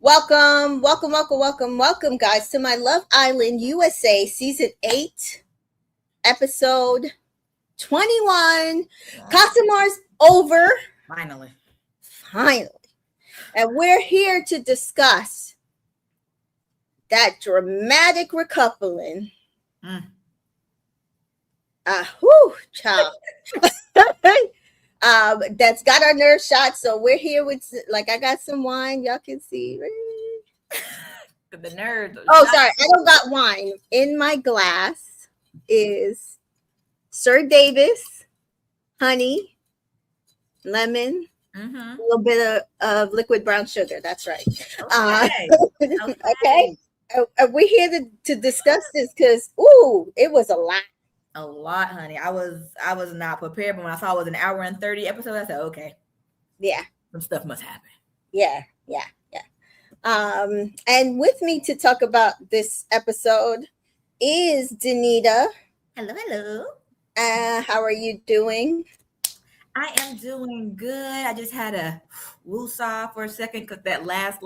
Welcome, guys, to my Love Island USA Season 8, Episode 21. Casimar's over, Finally. finally. And we're here to discuss that dramatic recoupling. Child. That's got our nerve shot. So we're here with, like, I got some wine. Y'all can see. The nerd. Oh, sorry. I don't got wine. In my glass is Sir Davis, honey, lemon, a little bit of liquid brown sugar. That's right. Okay. We're here to discuss this because, it was a lot. A lot, honey. I was not prepared, but when I saw it was an hour and 30 episode, I said, okay. Yeah. Some stuff must happen. Yeah. And with me to talk about this episode is Danita. Hello. How are you doing? I am doing good. I just had a woo-saw for a second because that last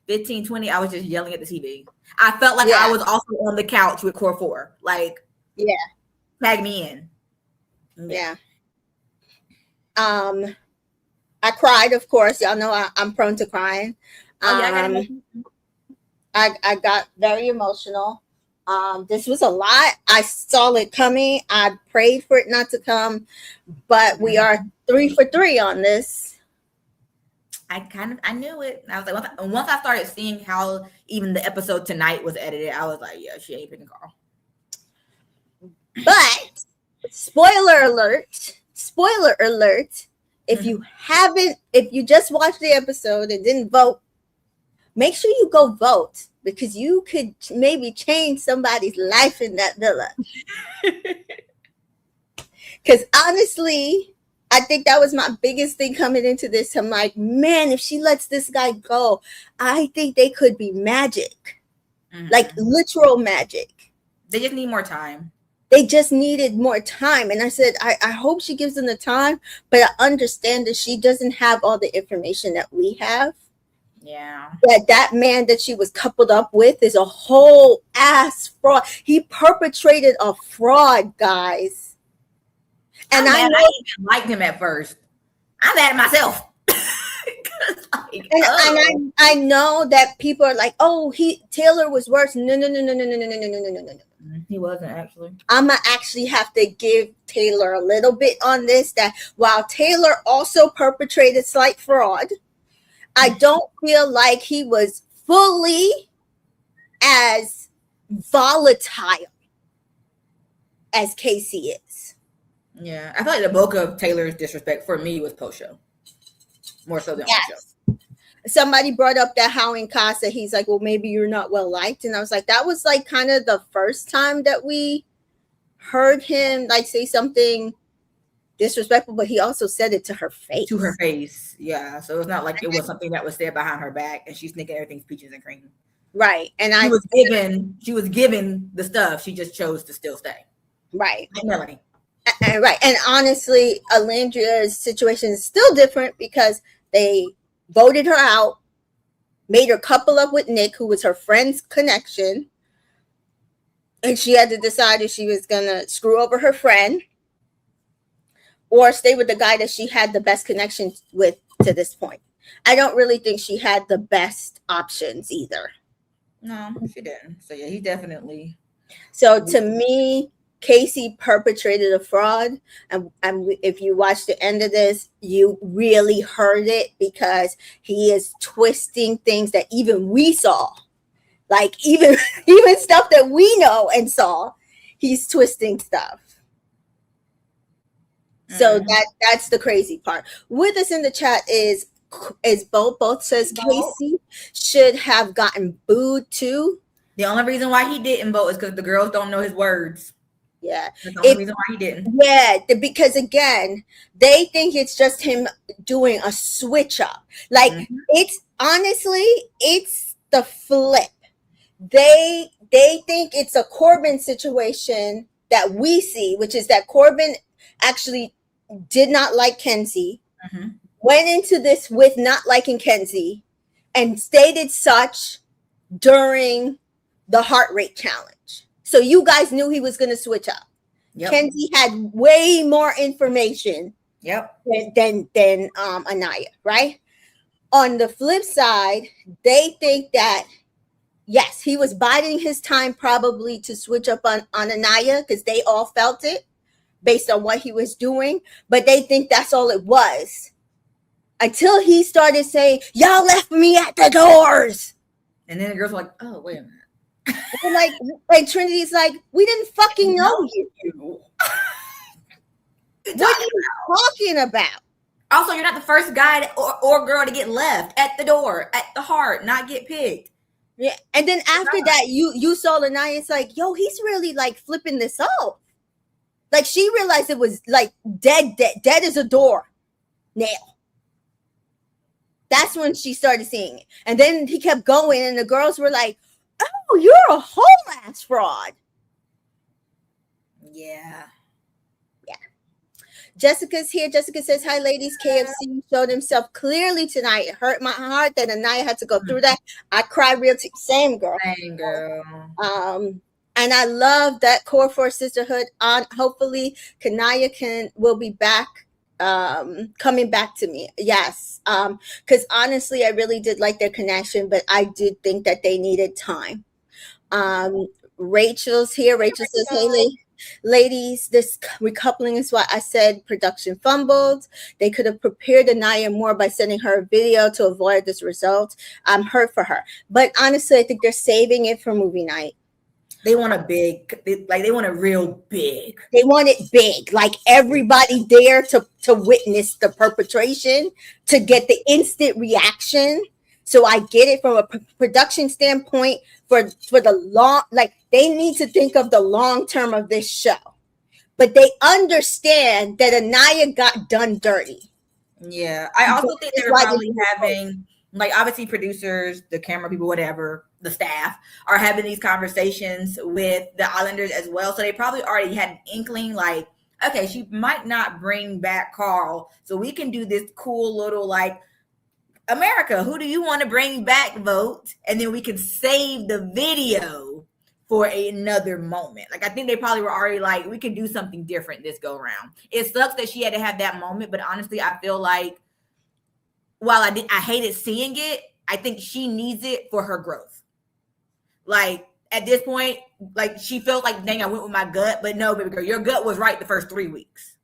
15-20, I was just yelling at the TV. I felt like I was also on the couch with Core 4. Tag me in. Yeah. I cried, of course. Y'all know I'm prone to crying. I got very emotional. This was a lot. I saw it coming. I prayed for it not to come, but we are 3 for 3 on this. I knew it. I was like, once I started seeing how even the episode tonight was edited, I was like, yeah, she ain't picking Carl. But spoiler alert, if you just watched the episode and didn't vote, make sure you go vote because you could maybe change somebody's life in that villa. Because honestly, I think that was my biggest thing coming into this. I'm like, man, if she lets this guy go, I think they could be magic, like literal magic. They just need more time. They just needed more time. And I said, I hope she gives them the time, but I understand that she doesn't have all the information that we have. Yeah. That man that she was coupled up with is a whole ass fraud. He perpetrated a fraud, guys. And I even liked him at first. I'm mad at myself. I know that people are like, oh, Taylor was worse. No. He wasn't actually. I'm going to actually have to give Taylor a little bit on this, that while Taylor also perpetrated slight fraud, I don't feel like he was fully as volatile as Casey is. Yeah. I feel like the bulk of Taylor's disrespect for me was post-show. More so than on-show. Somebody brought up that how in Casa, he's like, well, maybe you're not well liked. And I was like, that was like kind of the first time that we heard him like say something disrespectful, but he also said it to her face. Yeah. So it's not like it was something that was said behind her back and she's thinking everything's peaches and cream. Right. And she was given the stuff. She just chose to still stay. Right. Like Melanie. Right. And honestly, Alandria's situation is still different because they voted her out, made her couple up with Nick, who was her friend's connection. And she had to decide if she was going to screw over her friend or stay with the guy that she had the best connection with to this point. I don't really think she had the best options either. No, she didn't. So yeah, he definitely. So to me, Casey perpetrated a fraud. And if you watch the end of this, you really heard it because he is twisting things that even we saw. Like even stuff that we know and saw, he's twisting stuff. So that's the crazy part. With us in the chat is both says Casey should have gotten booed too. The only reason why he didn't vote is because the girls don't know his words. Yeah. That's the only reason why he didn't. Yeah, because again, they think it's just him doing a switch up. Like it's the flip. They think it's a Corbin situation that we see, which is that Corbin actually did not like Kenzie, went into this with not liking Kenzie, and stated such during the heart rate challenge. So you guys knew he was going to switch up. Yep. Kenzie had way more information. Yep. Than Anaya, right? On the flip side, they think that yes, he was biding his time probably to switch up on Anaya because they all felt it based on what he was doing, but they think that's all it was. Until he started saying, y'all left me at the doors. And then the girls were like, oh, wait a minute. And Trinity's like, we didn't fucking know you. What are you talking about? Also, you're not the first guy or girl to get left at the door, at the heart, not get picked. Yeah. And then after that, you saw Lanaya, it's like, yo, he's really like flipping this off. Like she realized it was like dead as a door nail. That's when she started seeing it. And then he kept going and the girls were like, oh, you're a whole ass fraud. Yeah. Jessica's here. Jessica says, hi, ladies. KFC showed himself clearly tonight. It hurt my heart that Anaya had to go through that. I cried real same girl. Same girl. And I love that core for sisterhood. Hopefully, Kanaya will be back, coming back to me. Yes. Because honestly, I really did like their connection, but I did think that they needed time. Rachel's here. Rachel says, hey, ladies, this recoupling is why I said production fumbled. They could have prepared Anaya more by sending her a video to avoid this result. I'm hurt for her. But honestly, I think they're saving it for movie night. They want they want a real big. They want it big, like everybody there to witness the perpetration, to get the instant reaction. So I get it from a production standpoint for the long, like they need to think of the long term of this show, but they understand that Anaya got done dirty. Yeah, I also think they're probably having, like, obviously producers, the camera people, whatever, the staff are having these conversations with the Islanders as well. So they probably already had an inkling, like, okay, she might not bring back Carl, so we can do this cool little like, America, who do you want to bring back vote? And then we can save the video for another moment. Like, I think they probably were already like, we can do something different this go around. It sucks that she had to have that moment, but honestly, I feel like while I hated seeing it, I think she needs it for her growth. Like, at this point, like, she felt like, dang, I went with my gut, but no, baby girl, your gut was right the first 3 weeks.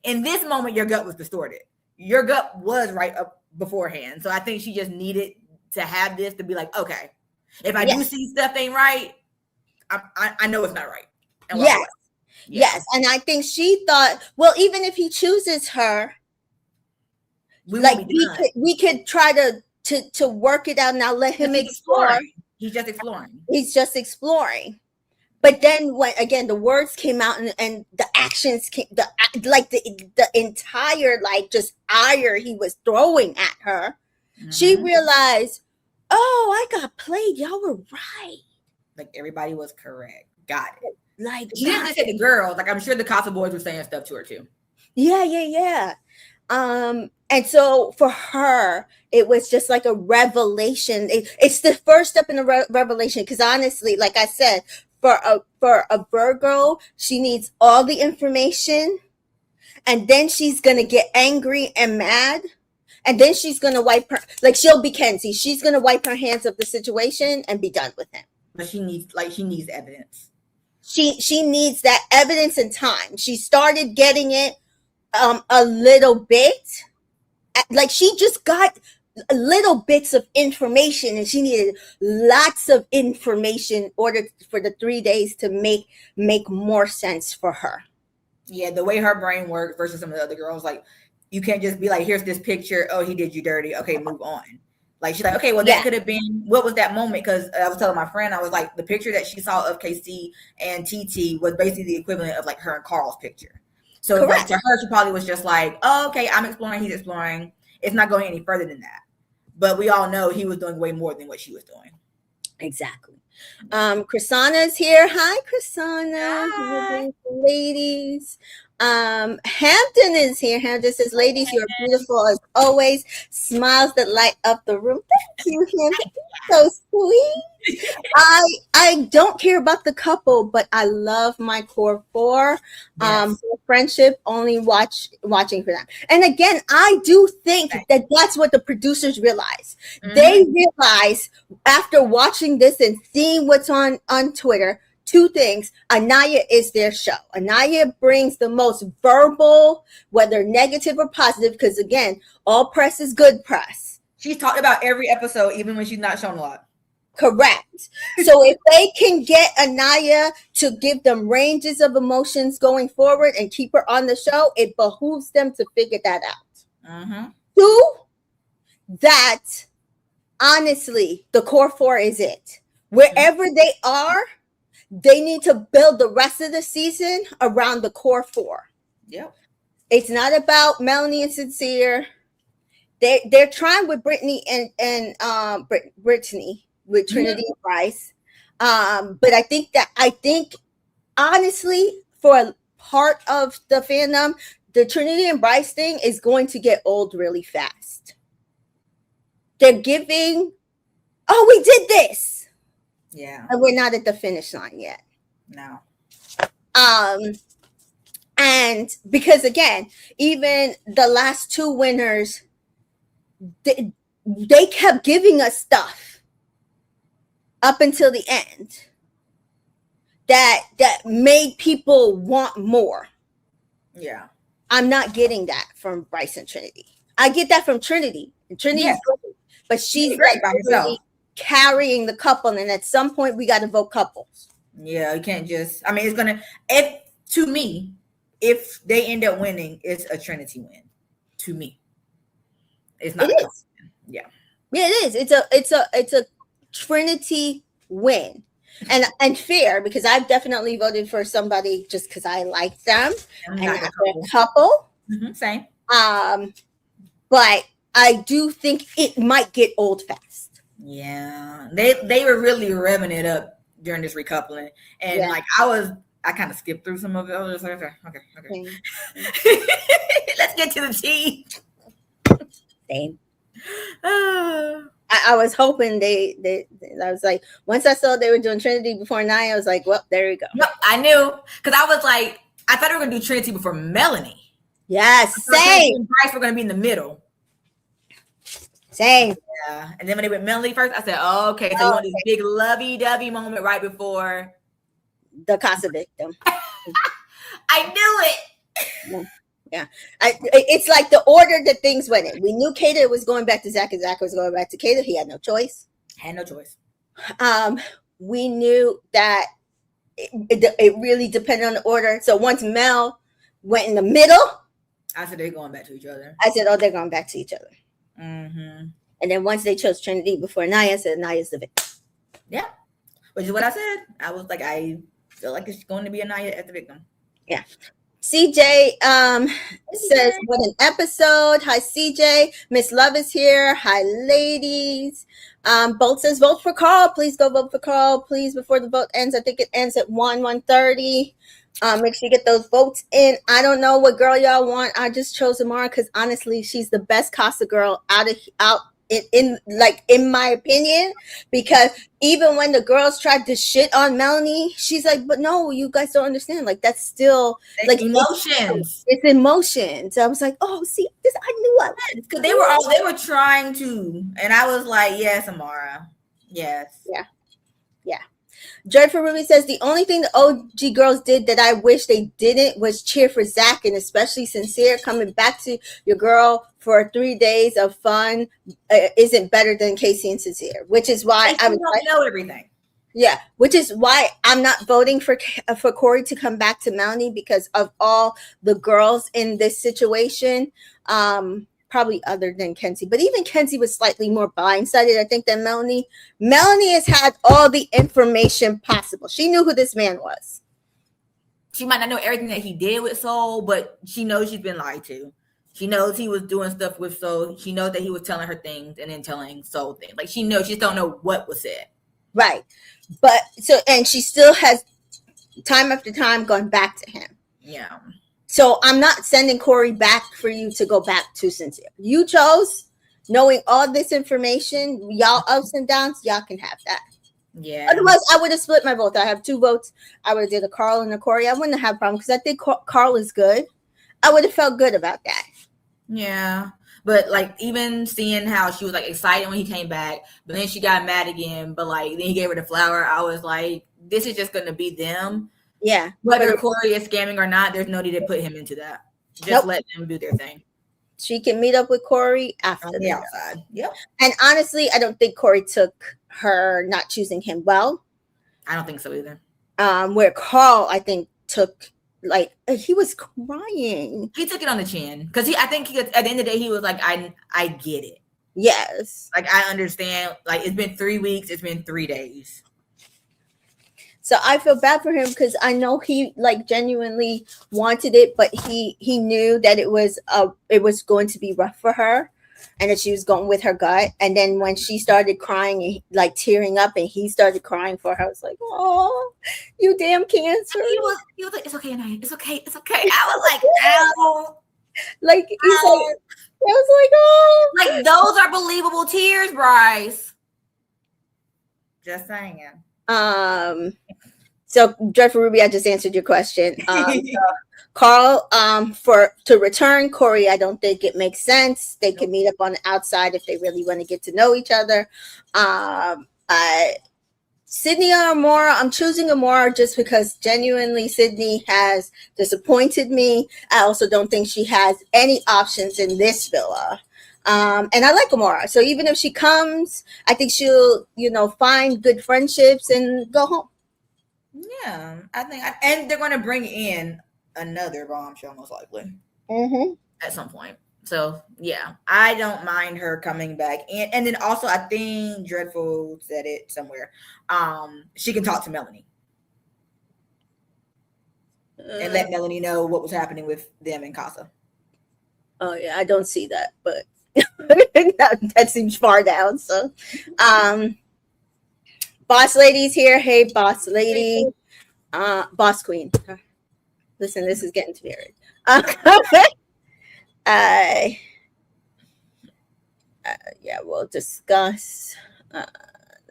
In this moment, your gut was distorted. Your gut was right up beforehand. So I think she just needed to have this to be like, okay, if I do see stuff ain't right, I know it's not right. And yes. And I think she thought, well, even if he chooses her, we could try to work it out. Now let him explore. He's just exploring. But then when again the words came out and the actions came, the entire like just ire he was throwing at her, she realized, oh, I got played. Y'all were right. Like everybody was correct. Got it. Like she didn't just say the girls. Like I'm sure the Casa boys were saying stuff to her too. Yeah. And so for her, it was just like a revelation. It's the first step in the revelation. Because honestly, like I said, for a Virgo, she needs all the information, and then she's gonna get angry and mad, and then she's gonna wipe her, like she'll be Kenzie. She's gonna wipe her hands of the situation and be done with him. But she needs evidence. She needs that evidence and time. She started getting it a little bit. Like she just got little bits of information and she needed lots of information in order for the 3 days to make more sense for her. Yeah, the way her brain works versus some of the other girls, like you can't just be like, here's this picture, oh, he did you dirty, okay, move on. Like she's like, okay, well, that could have been, what was that moment? Because I was telling my friend, I was like, the picture that she saw of KC and TT was basically the equivalent of like her and Carl's picture. So like, to her, she probably was just like, oh, okay, I'm exploring, he's exploring. It's not going any further than that. But we all know he was doing way more than what she was doing. Exactly. Chrisana's here. Hi, Chrisana. Hi. Ladies. Hampton is here. Hampton says, ladies, you're beautiful as always. Smiles that light up the room. Thank you, Hampton. So sweet. I don't care about the couple, but I love my core four. Yes. Friendship, only watching for them. And again, I do think that that's what the producers realize. Mm-hmm. They realize after watching this and seeing what's on Twitter, two things. Anaya is their show. Anaya brings the most verbal, whether negative or positive, because again, all press is good press. She's talked about every episode, even when she's not shown a lot. Correct. So if they can get Anaya to give them ranges of emotions going forward and keep her on the show, it behooves them to figure that out. Mm-hmm. Two, that honestly, the core four is it. Wherever they are, they need to build the rest of the season around the core four. Yep. It's not about Melanie and Sincere. They're trying with Brittany and Brittany with Trinity and Bryce. But I think honestly, for a part of the fandom, the Trinity and Bryce thing is going to get old really fast. They're giving, oh, we did this. Yeah. And we're not at the finish line yet. No. And because again, even the last two winners, they kept giving us stuff up until the end that made people want more. Yeah. I'm not getting that from Bryce and Trinity. I get that from Trinity. And Trinity is great, but she's like really carrying the couple, and at some point we got to vote couples. Yeah, you can't just, I mean, it's gonna, to me, if they end up winning, it's a Trinity win. To me, it's not. It is. Yeah, it is. It's a Trinity win, and fair, because I've definitely voted for somebody just because I like them and not a couple. Mm-hmm, same. But I do think it might get old fast. Yeah, they were really revving it up during this recoupling, and like I kind of skipped through some of it. I was just like, okay. Let's get to the tea. Same. I was hoping they I was like, once I saw they were doing Trinity before 9, I was like, well, there we go. Yep, I knew, because I was like, I thought they were gonna do Trinity before Melanie. Yes, same. Bryce were gonna be in the middle. Same. Yeah, and then when they went Melanie first, I said, oh, okay, so you want this big lovey-dovey moment right before the Casa victim. I knew it. Yeah. It's like the order that things went in. We knew Kata was going back to Zach, and Zach was going back to Kata. He had no choice. We knew that it really depended on the order. So once Mel went in the middle, I said they're going back to each other. I said, oh, they're going back to each other. Mm-hmm. And then once they chose Trinity before Nia, I said Nia's the victim. Yeah, which is what I said. I was like, I feel like it's going to be a Nia as the victim. Yeah. CJ says, what an episode. Hi, CJ. Miss Love is here. Hi, ladies. Bolt says, vote for Carl. Please go vote for Carl, please, before the vote ends. I think it ends at 1:30. Make sure you get those votes in. I don't know what girl y'all want. I just chose Amara because honestly, she's the best Casa girl out in my opinion, because even when the girls tried to shit on Melanie, she's like, but no, you guys don't understand. Like, that's still like emotions. It's emotions. I was like, oh, see, this I knew I was, because they were trying to, and I was like, yes, Amara, yes, yeah. Dreadful Ruby says, the only thing the OG girls did that I wish they didn't was cheer for Zach, and especially Sincere coming back to your girl for 3 days of fun isn't better than Casey and Sincere, which is why I was like, know everything. Yeah, which is why I'm not voting for Corey to come back to Melanie, because of all the girls in this situation. Probably other than Kenzie, but even Kenzie was slightly more blindsided, I think, than Melanie. Melanie has had all the information possible. She knew who this man was. She might not know everything that he did with Soul, but she knows she's been lied to. She knows he was doing stuff with Soul. She knows that he was telling her things and then telling Soul things. Like, she knows, she just don't know what was said. Right. But and she still has time after time gone back to him. Yeah. So I'm not sending Corey back for you to go back to Sincere. You chose, knowing all this information, y'all ups and downs, y'all can have that. Yeah. Otherwise, I would have split my vote. I have 2 votes. I would have did a Carl and a Corey. I wouldn't have had a problem because I think Carl is good. I would have felt good about that. Yeah. But like even seeing how she was like excited when he came back, but then she got mad again. But like then he gave her the flower. I was like, this is just gonna be them. Yeah. Whether Corey is scamming or not, there's no need to put him into that. Just let them do their thing. She can meet up with Corey after on the outside. Yep. And honestly, I don't think Corey took her not choosing him well. I don't think so either. Where Carl, I think, took, like, he was crying. He took it on the chin because I think at the end of the day he was like, I get it. Yes. Like I understand. Like it's been 3 weeks. It's been 3 days. So I feel bad for him because I know he like genuinely wanted it, but he knew that it was going to be rough for her, and that she was going with her gut. And then when she started crying and like tearing up, and he started crying for her, I was like, "Oh, you damn cancer!" He was like, "It's okay, Anaya. It's okay. It's okay." I was like, "Ow!" Like he's like, I was like, "Oh!" Like those are believable tears, Bryce. Just saying. So Dreadful Ruby, I just answered your question. So Carl, to return Corey, I don't think it makes sense. They can meet up on the outside if they really want to get to know each other. Sydney or Amora, I'm choosing Amora just because genuinely Sydney has disappointed me. I also don't think she has any options in this villa. And I like Amora. So even if she comes, I think she'll, find good friendships and go home. Yeah, I think, and they're going to bring in another bombshell most likely at some point. So yeah, I don't mind her coming back, and then also I think Dreadful said it somewhere. She can talk to Melanie and let Melanie know what was happening with them in Casa. Oh yeah, I don't see that, but that seems far down. So, Boss Lady's here. Hey, Boss Lady. Boss Queen. Listen, this is getting too weird. Yeah, we'll discuss. Let's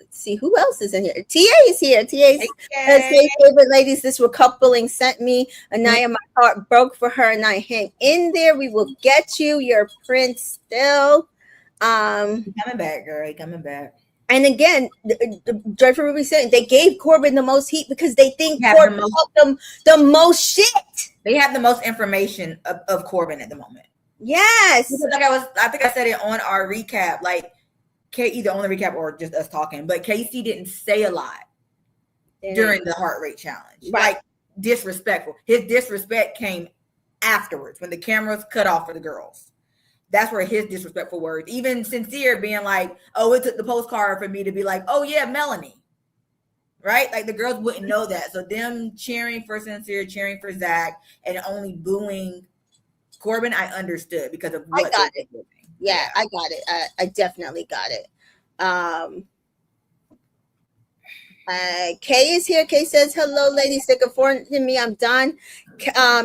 see who else is in here. TA is here. TA's favorite ladies. This recoupling sent me. Anaya, my heart broke for her, and I hang in there. We will get you. Your prince still. Coming back, girl. Coming back. And again, the Dreadful Ruby said they gave Corbin the most heat because they think Corbin taught them the most shit. They have the most information of Corbin at the moment. Yes. Because I think I said it on our recap, like either on the recap or just us talking, but Casey didn't say a lot during the heart rate challenge. Right. Like disrespectful. His disrespect came afterwards when the cameras cut off for the girls. That's where his disrespectful words, even Sincere being like, "Oh, it took the postcard for me to be like, oh yeah, Melanie." Right? Like the girls wouldn't know that. So them cheering for Sincere, cheering for Zach, and only booing Corbin, I understood because of what I got it. Yeah, I got it. I definitely got it. Kay is here. Kay says, "Hello, ladies. Stick up for me. I'm done."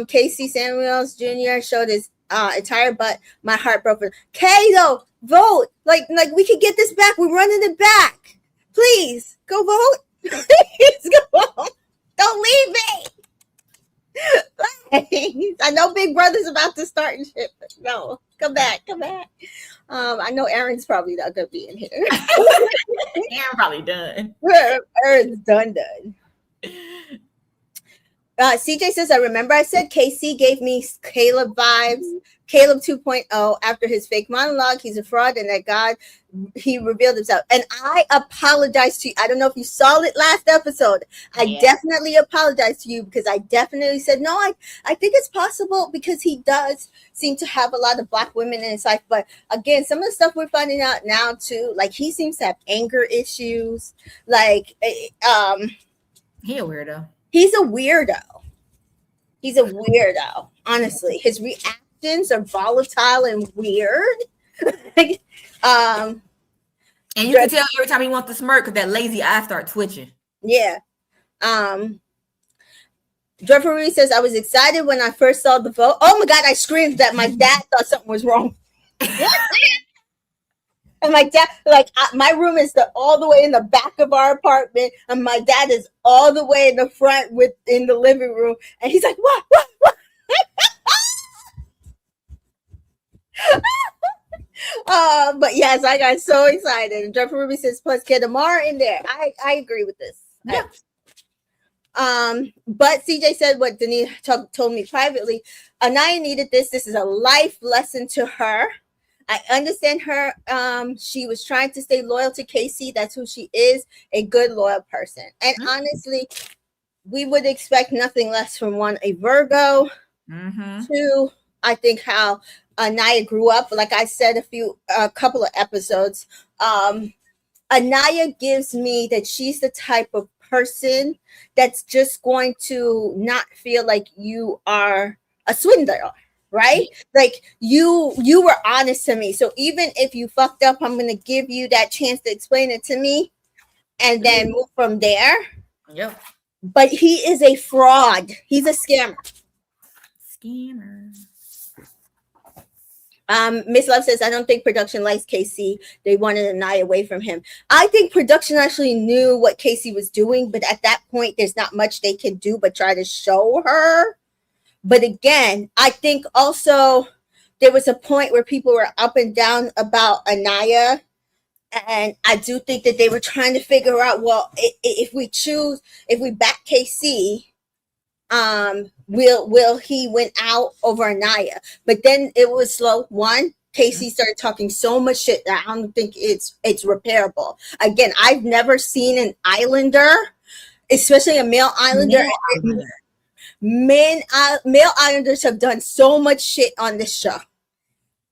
Casey Samuels Jr. showed his entire butt. My heart broke. Kay, though, vote. Like we could get this back. We're running it back. Please go vote. Please go vote. Don't leave me. I know Big Brother's about to start and shit, but no, come back. I know Aaron's probably not gonna be in here. Aaron probably done. Aaron's done. CJ says, I remember I said Casey gave me Caleb vibes, Caleb 2.0. After his fake monologue, he's a fraud, and that God, he revealed himself. And I apologize to you. I don't know if you saw it last episode. I definitely apologize to you because I definitely said, no, I think it's possible because he does seem to have a lot of Black women in his life. But again, some of the stuff we're finding out now too, like he seems to have anger issues. Like, he a weirdo. He's a weirdo. Honestly, his reactions are volatile and weird. And you can tell every time he wants to smirk because that lazy eye start twitching. Yeah. Dreadful Ruby says, I was excited when I first saw the vote. Oh my God, I screamed that my dad thought something was wrong. And my dad, my room is all the way in the back of our apartment, and my dad is all the way in the front in the living room. And he's like, what? But yes, I got so excited. And Dreadful Ruby says, plus get Amara in there. I agree with this. Yeah. But CJ said what Denise told me privately. Anaya needed this. This is a life lesson to her. I understand her. She was trying to stay loyal to Casey. That's who she is, a good, loyal person. And honestly, we would expect nothing less from one, a Virgo. Two, I think how Anaya grew up. Like I said a couple of episodes, Anaya gives me that she's the type of person that's just going to not feel like you are a swindler. Right? Like you were honest to me. So even if you fucked up, I'm going to give you that chance to explain it to me and then move from there. Yep. But he is a fraud. He's a scammer. Miss Love says, I don't think production likes Casey. They wanted Anaya away from him. I think production actually knew what Casey was doing, but at that point, there's not much they can do but try to show her. But again, I think also there was a point where people were up and down about Anaya. And I do think that they were trying to figure out, well, if we back KC, will he win out over Anaya? But then it was slow. One, Casey started talking so much shit that I don't think it's repairable. Again, I've never seen an Islander, especially a male Islander. Male Islanders have done so much shit on this show.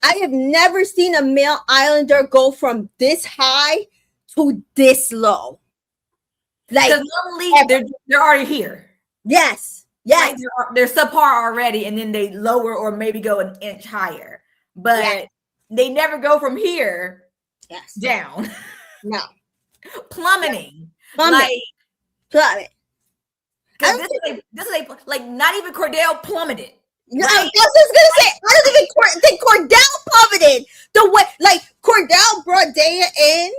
I have never seen a male Islander go from this high to this low. Like normally they're already here. Yes. Like they're subpar already, and then they lower or maybe go an inch higher. But they never go from here down. No. Plummeting. Plummet. This is like not even Cordell plummeted. No, right? I was just gonna say I don't even think Cordell plummeted the way. Like Cordell brought Daya in,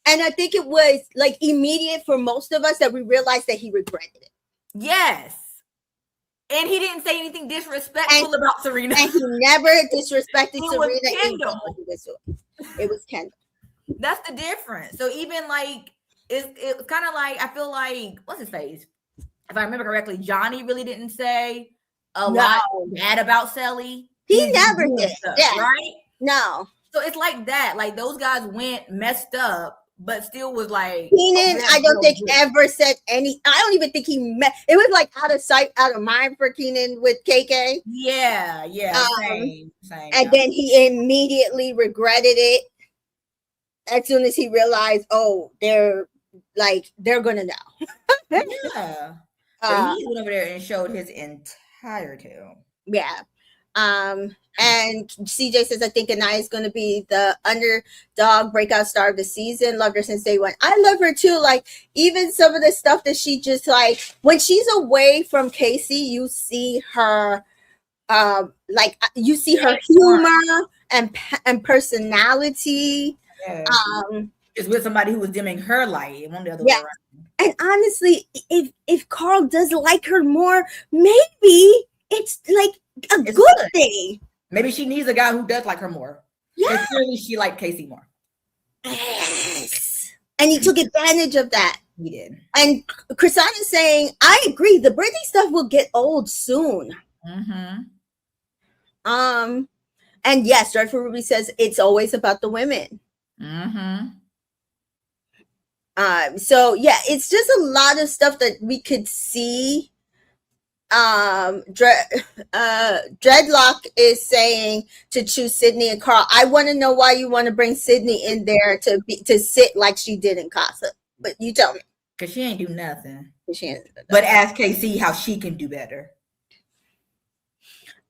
and I think it was like immediate for most of us that we realized that he regretted it. Yes, and he didn't say anything disrespectful about Serena. And he never disrespected Serena. It was Kendall. That's the difference. So even like it's kind of like I feel like what's his face. If I remember correctly, Johnny really didn't say a lot bad about Sally. He never did. Stuff, yeah. Right? No. So it's like that. Like those guys went messed up, but still was like Keenan, I don't think ever said any. I don't even think he met. It was like out of sight, out of mind for Keenan with KK. Yeah. Same. And then he immediately regretted it as soon as he realized, oh, they're gonna know. Yeah. So he went over there and showed his entire tail. Yeah. And CJ says, I think Anaya is going to be the underdog breakout star of the season. Loved her since day one. I love her too. Like, even some of the stuff that she just like, when she's away from Casey, you see her, you see her humor and personality. Yeah. It's with somebody who was dimming her light and on the other way around. And honestly, if Carl does like her more, maybe it's like a good thing. Maybe she needs a guy who does like her more. Yeah. Clearly she liked Casey more. Yes. And he took advantage of that. He did. And Chrisana is saying, I agree, the Britney stuff will get old soon. Mm-hmm. And yes, Dreadful Ruby says it's always about the women. Mm-hmm. So yeah, it's just a lot of stuff that we could see. Dreadlock is saying to choose Sydney and Carl. I want to know why you want to bring Sydney in there to sit like she did in Casa. But you tell me. Because she ain't do nothing. But ask KC how she can do better.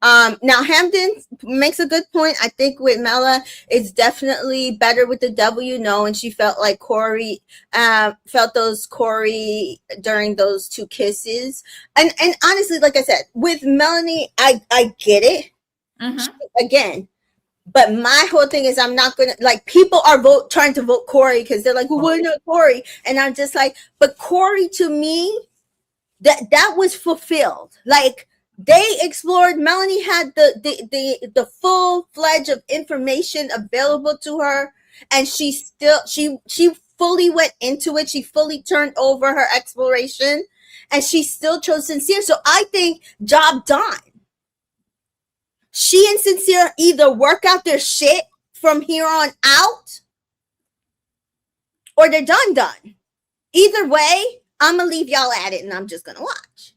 Now Hamden makes a good point. I think with Mela, it's definitely better with the W, and she felt like Corey, felt those Corey during those two kisses. And honestly, like I said, with Melanie, I get it. Again, but my whole thing is I'm not gonna, like, people are trying to vote Corey because they're like, well, why not Corey? And I'm just like, but Corey, to me, that was fulfilled. Like, they explored. Melanie had the full-fledged of information available to her, and she fully went into it. She fully turned over her exploration, and she still chose Sincere. So I think job done. She and Sincere either work out their shit from here on out, or they're done. Either way, I'm gonna leave y'all at it, and I'm just gonna watch.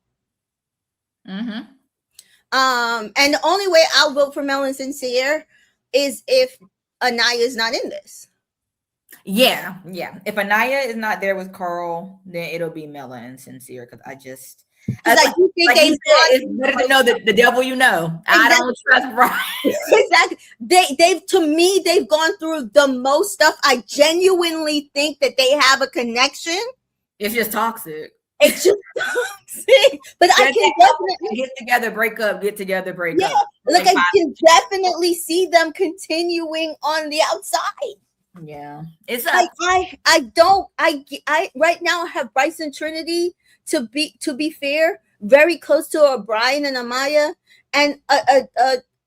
And the only way I'll vote for Mel and Sincere is if Anaya is not in this. Yeah. If Anaya is not there with Carl, then it'll be Mela and Sincere, because I just, it's better to know the devil you know. Exactly. I don't trust Brian. Exactly. They've gone through the most stuff. I genuinely think that they have a connection. It's just toxic. It's just toxic. But I can definitely get together, break up, get together, break up. Like, I can definitely see them continuing on the outside. Yeah. It's like, I right now have Bryce and Trinity, to be fair, very close to a Brian and Amaya, and a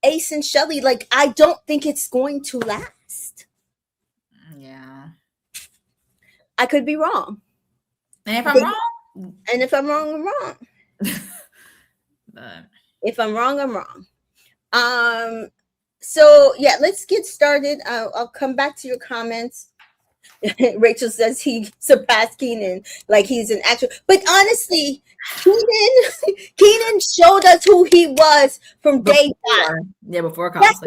Ace and Shelly. Like, I don't think it's going to last. Yeah. I could be wrong. And if I'm wrong, I'm wrong. But if I'm wrong, I'm wrong. So yeah, let's get started. I'll come back to your comments. Rachel says he surpassed Keenan, like he's an actor. But honestly, Keenan showed us who he was from day one. Yeah, before that's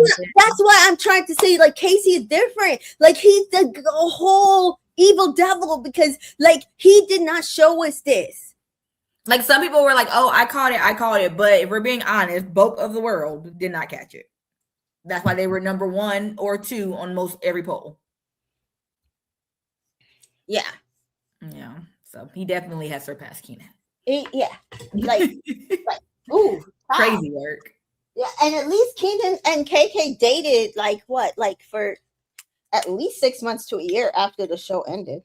why I'm trying to say, like, Casey is different. Like, he's the whole evil devil, because, like, he did not show us this. Like, some people were like, oh, I caught it. But if we're being honest, both of the world did not catch it. That's why they were number 1 or 2 on most every poll. Yeah. So he definitely has surpassed Keenan. Like, ooh, crazy work. Yeah, and at least Keenan and KK dated for at least 6 months to a year after the show ended.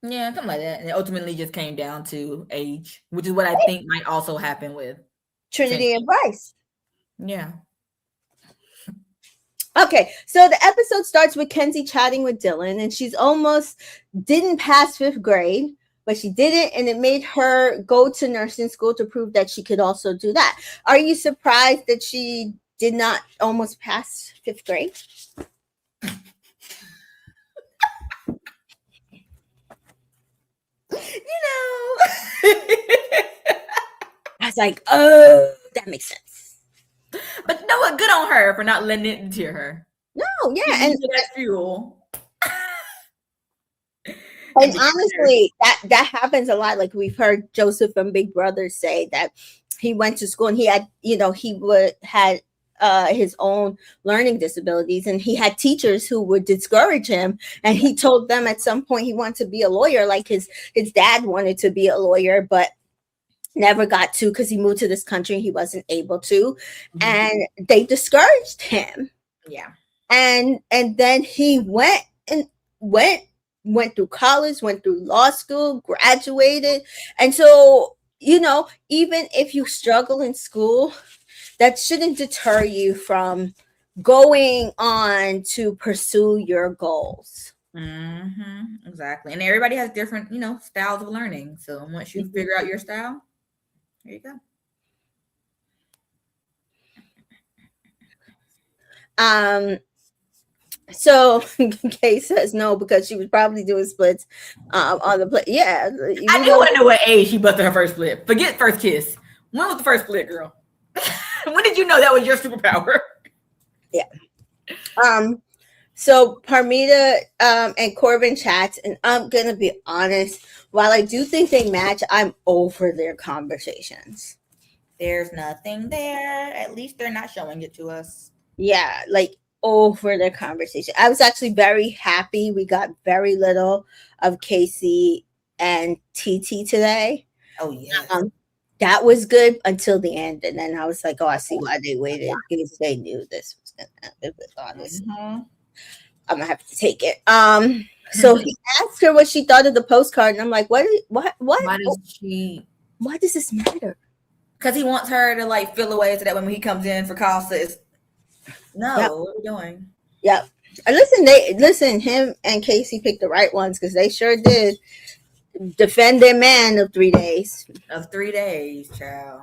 Yeah, something like that. And it ultimately just came down to age, which is what I think might also happen with Trinity and Bryce. Yeah. Okay, so the episode starts with Kenzie chatting with Dylan, and she's almost didn't pass 5th grade, but she didn't, and it made her go to nursing school to prove that she could also do that. Are you surprised that she did not almost pass 5th grade? I was like, oh, that makes sense. But you know what? Good on her for not letting it deter her. No, yeah, and that's fuel. And honestly, that happens a lot. Like, we've heard Joseph from Big Brother say that he went to school and he had, had his own learning disabilities, and he had teachers who would discourage him. And he told them at some point he wanted to be a lawyer, like his dad wanted to be a lawyer, but never got to because he moved to this country. He wasn't able to, and they discouraged him. Yeah, and then he went through college, went through law school, graduated, and so even if you struggle in school, that shouldn't deter you from going on to pursue your goals. Exactly. And everybody has different, styles of learning. So once you figure out your style, there you go. So Kay says no, because she was probably doing splits on the play. Yeah. I do want to know what age she busted her first split. Forget first kiss. When was the first split, girl? When did you know that was your superpower? Yeah. So Parmita and Corbin chats, and I'm gonna be honest, while I do think they match, I'm over their conversations. There's nothing there. At least they're not showing it to us. Yeah, like over the conversation. I was actually very happy we got very little of Casey and TT today. Oh yes. That was good until the end, and then I was like, "Oh, I see why they waited because they knew this was gonna happen." Honestly, I'm gonna have to take it. So he asked her what she thought of the postcard, and I'm like, "What? Why does she? Why does this matter?" Because he wants her to like feel away so that when he comes in for Casa, it's no. Yep. What are we doing? Yep. And listen. Him and Casey picked the right ones because they sure did defend their man of 3 days. Of 3 days, child.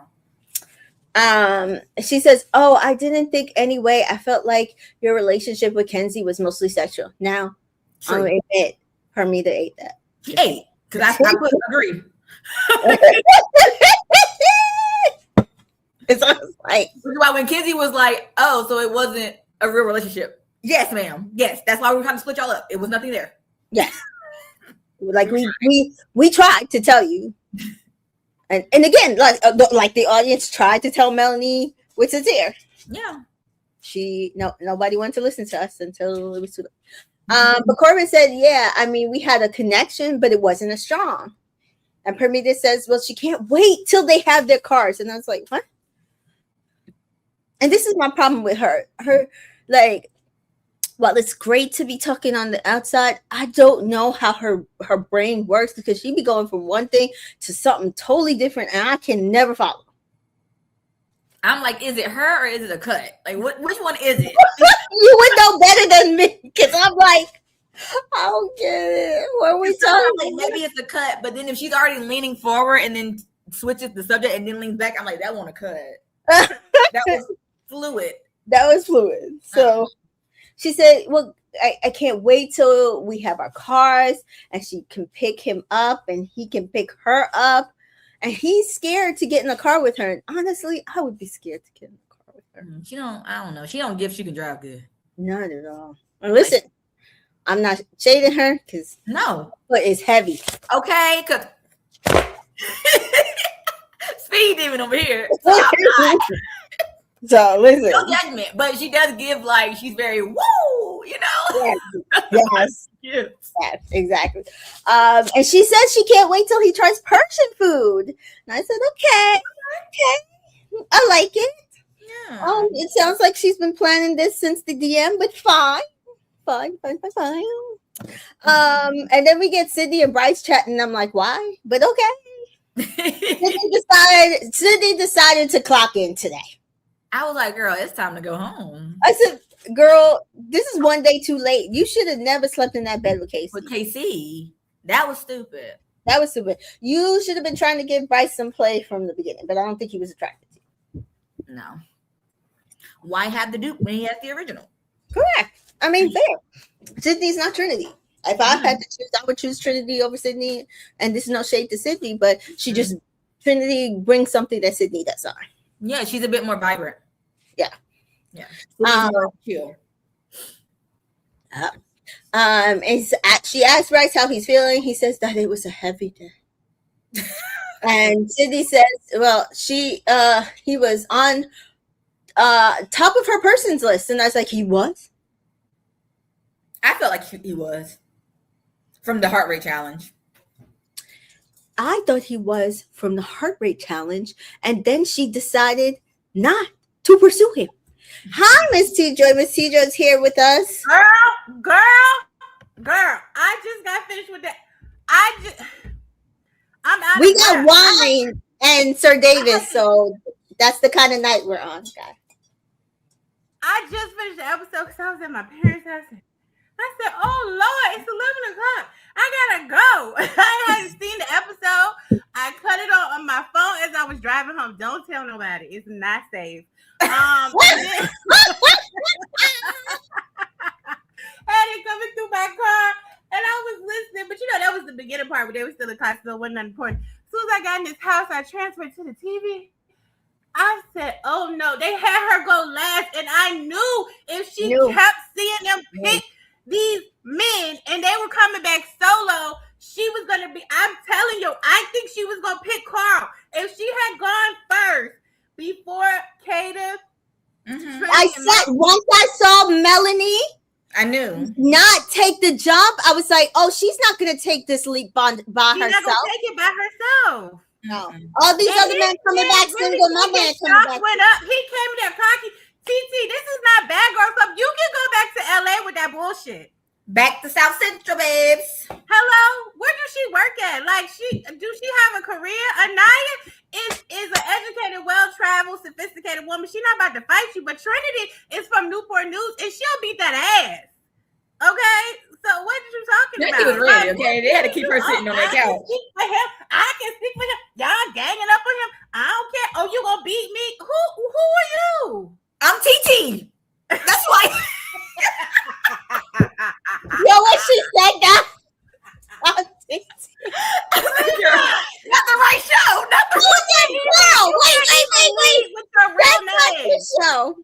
She says, "Oh, I didn't think anyway. I felt like your relationship with Kenzie was mostly sexual. Now, I'll admit, Hermida ate that. She ate because I put agreed." It's like why when Kenzie was like, "Oh, so it wasn't a real relationship." Yes, ma'am. Yes, that's why we were trying to split y'all up. It was nothing there. Yes, like we tried to tell you, and again, like the audience tried to tell Melanie with Satir. Yeah, nobody wanted to listen to us until it was too late. But Corbin said, "Yeah, I mean, we had a connection, but it wasn't as strong." And Permita says, "Well, she can't wait till they have their cars." And I was like, "What?" And this is my problem with her. Like, while it's great to be talking on the outside, I don't know how her brain works because she be going from one thing to something totally different, and I can never follow. I'm like, is it her or is it a cut? Like, which one is it? You would know better than me because I'm like, I don't get it. What are we talking like, maybe it's a cut, but then if she's already leaning forward and then switches the subject and then leans back, I'm like, that won't a cut. That was fluid. That was fluid. So she said, "Well, I can't wait till we have our cars and she can pick him up and he can pick her up." And he's scared to get in the car with her. And honestly, I would be scared to get in the car with her. I don't know. She don't give she can drive good. Not at all. And listen, I'm not shading her because no, but it's heavy. Okay, because speed demon over here. So listen, no judgment, but she does give like she's very woo, you know. Yes. Yes, exactly. And she says she can't wait till he tries Persian food. And I said, okay, I like it. Yeah. It sounds like she's been planning this since the DM, but fine. And then we get Sydney and Bryce chatting. I'm like, why? But okay. Sydney decided to clock in today. I was like, girl, it's time to go home. I said, girl, this is one day too late. You should have never slept in that bed with Casey. With KC. That was stupid. You should have been trying to give Bryce some play from the beginning, but I don't think he was attracted to you. No. Why have the dupe when he has the original? Correct. I mean, fair. Sydney's not Trinity. If I had to choose, I would choose Trinity over Sydney. And this is no shade to Sydney, but she just Trinity brings something that Sydney does not. Yeah, she's a bit more vibrant. Yeah. More chill. And she asked Bryce how he's feeling. He says that it was a heavy day. And Sydney says, well, he was on top of her person's list. And I was like, he was? I felt like he was. From the heart rate challenge. I thought he was from the heart rate challenge. And then she decided not to pursue him. Hi, Miss T-Joy. Miss T-Joy's here with us. Girl. I just got finished with that. I'm out. We got wine and Sir Davis, so that's the kind of night we're on, guys. I just finished the episode because I was at my parents' house. I said, "Oh Lord, it's 11 o'clock. I gotta go." I hadn't seen the episode. I cut it on my phone as I was driving home. Don't tell nobody. It's not safe. Had it coming through my car, and I was listening. But that was the beginning part where they were still in class, so it wasn't nothing important. As soon as I got in this house, I transferred to the TV. I said, "Oh no!" They had her go last, and I knew if she kept seeing them pick these men, and they were coming back solo, she was gonna be. I'm telling you, I think she was gonna pick Carl if she had gone first. before Kata. I said once I saw Melanie, I knew not take the jump. I was like, oh, she's not gonna take this leap by She's herself. not gonna take it by herself. No, all these other men coming back single. My man coming back. Went up. He came there cocky. TT, this is not bad girl stuff. You can go back to LA with that bullshit. back to South Central, babes. Hello, where does she work at? Like, do she have a career? Anaya is an educated, well-traveled, sophisticated woman. She's not about to fight you, but Trinity is from Newport News, and she'll beat that ass. Okay, so what are you talking about? She was ready. Okay, they had to keep her sitting on that couch. I can speak for him. Y'all ganging up on him. I don't care. Oh, you gonna beat me? Who are you? I'm TT. That's why. Yo, what she said that? Not the right show. Not the right show. Wait. What's your real name? Show.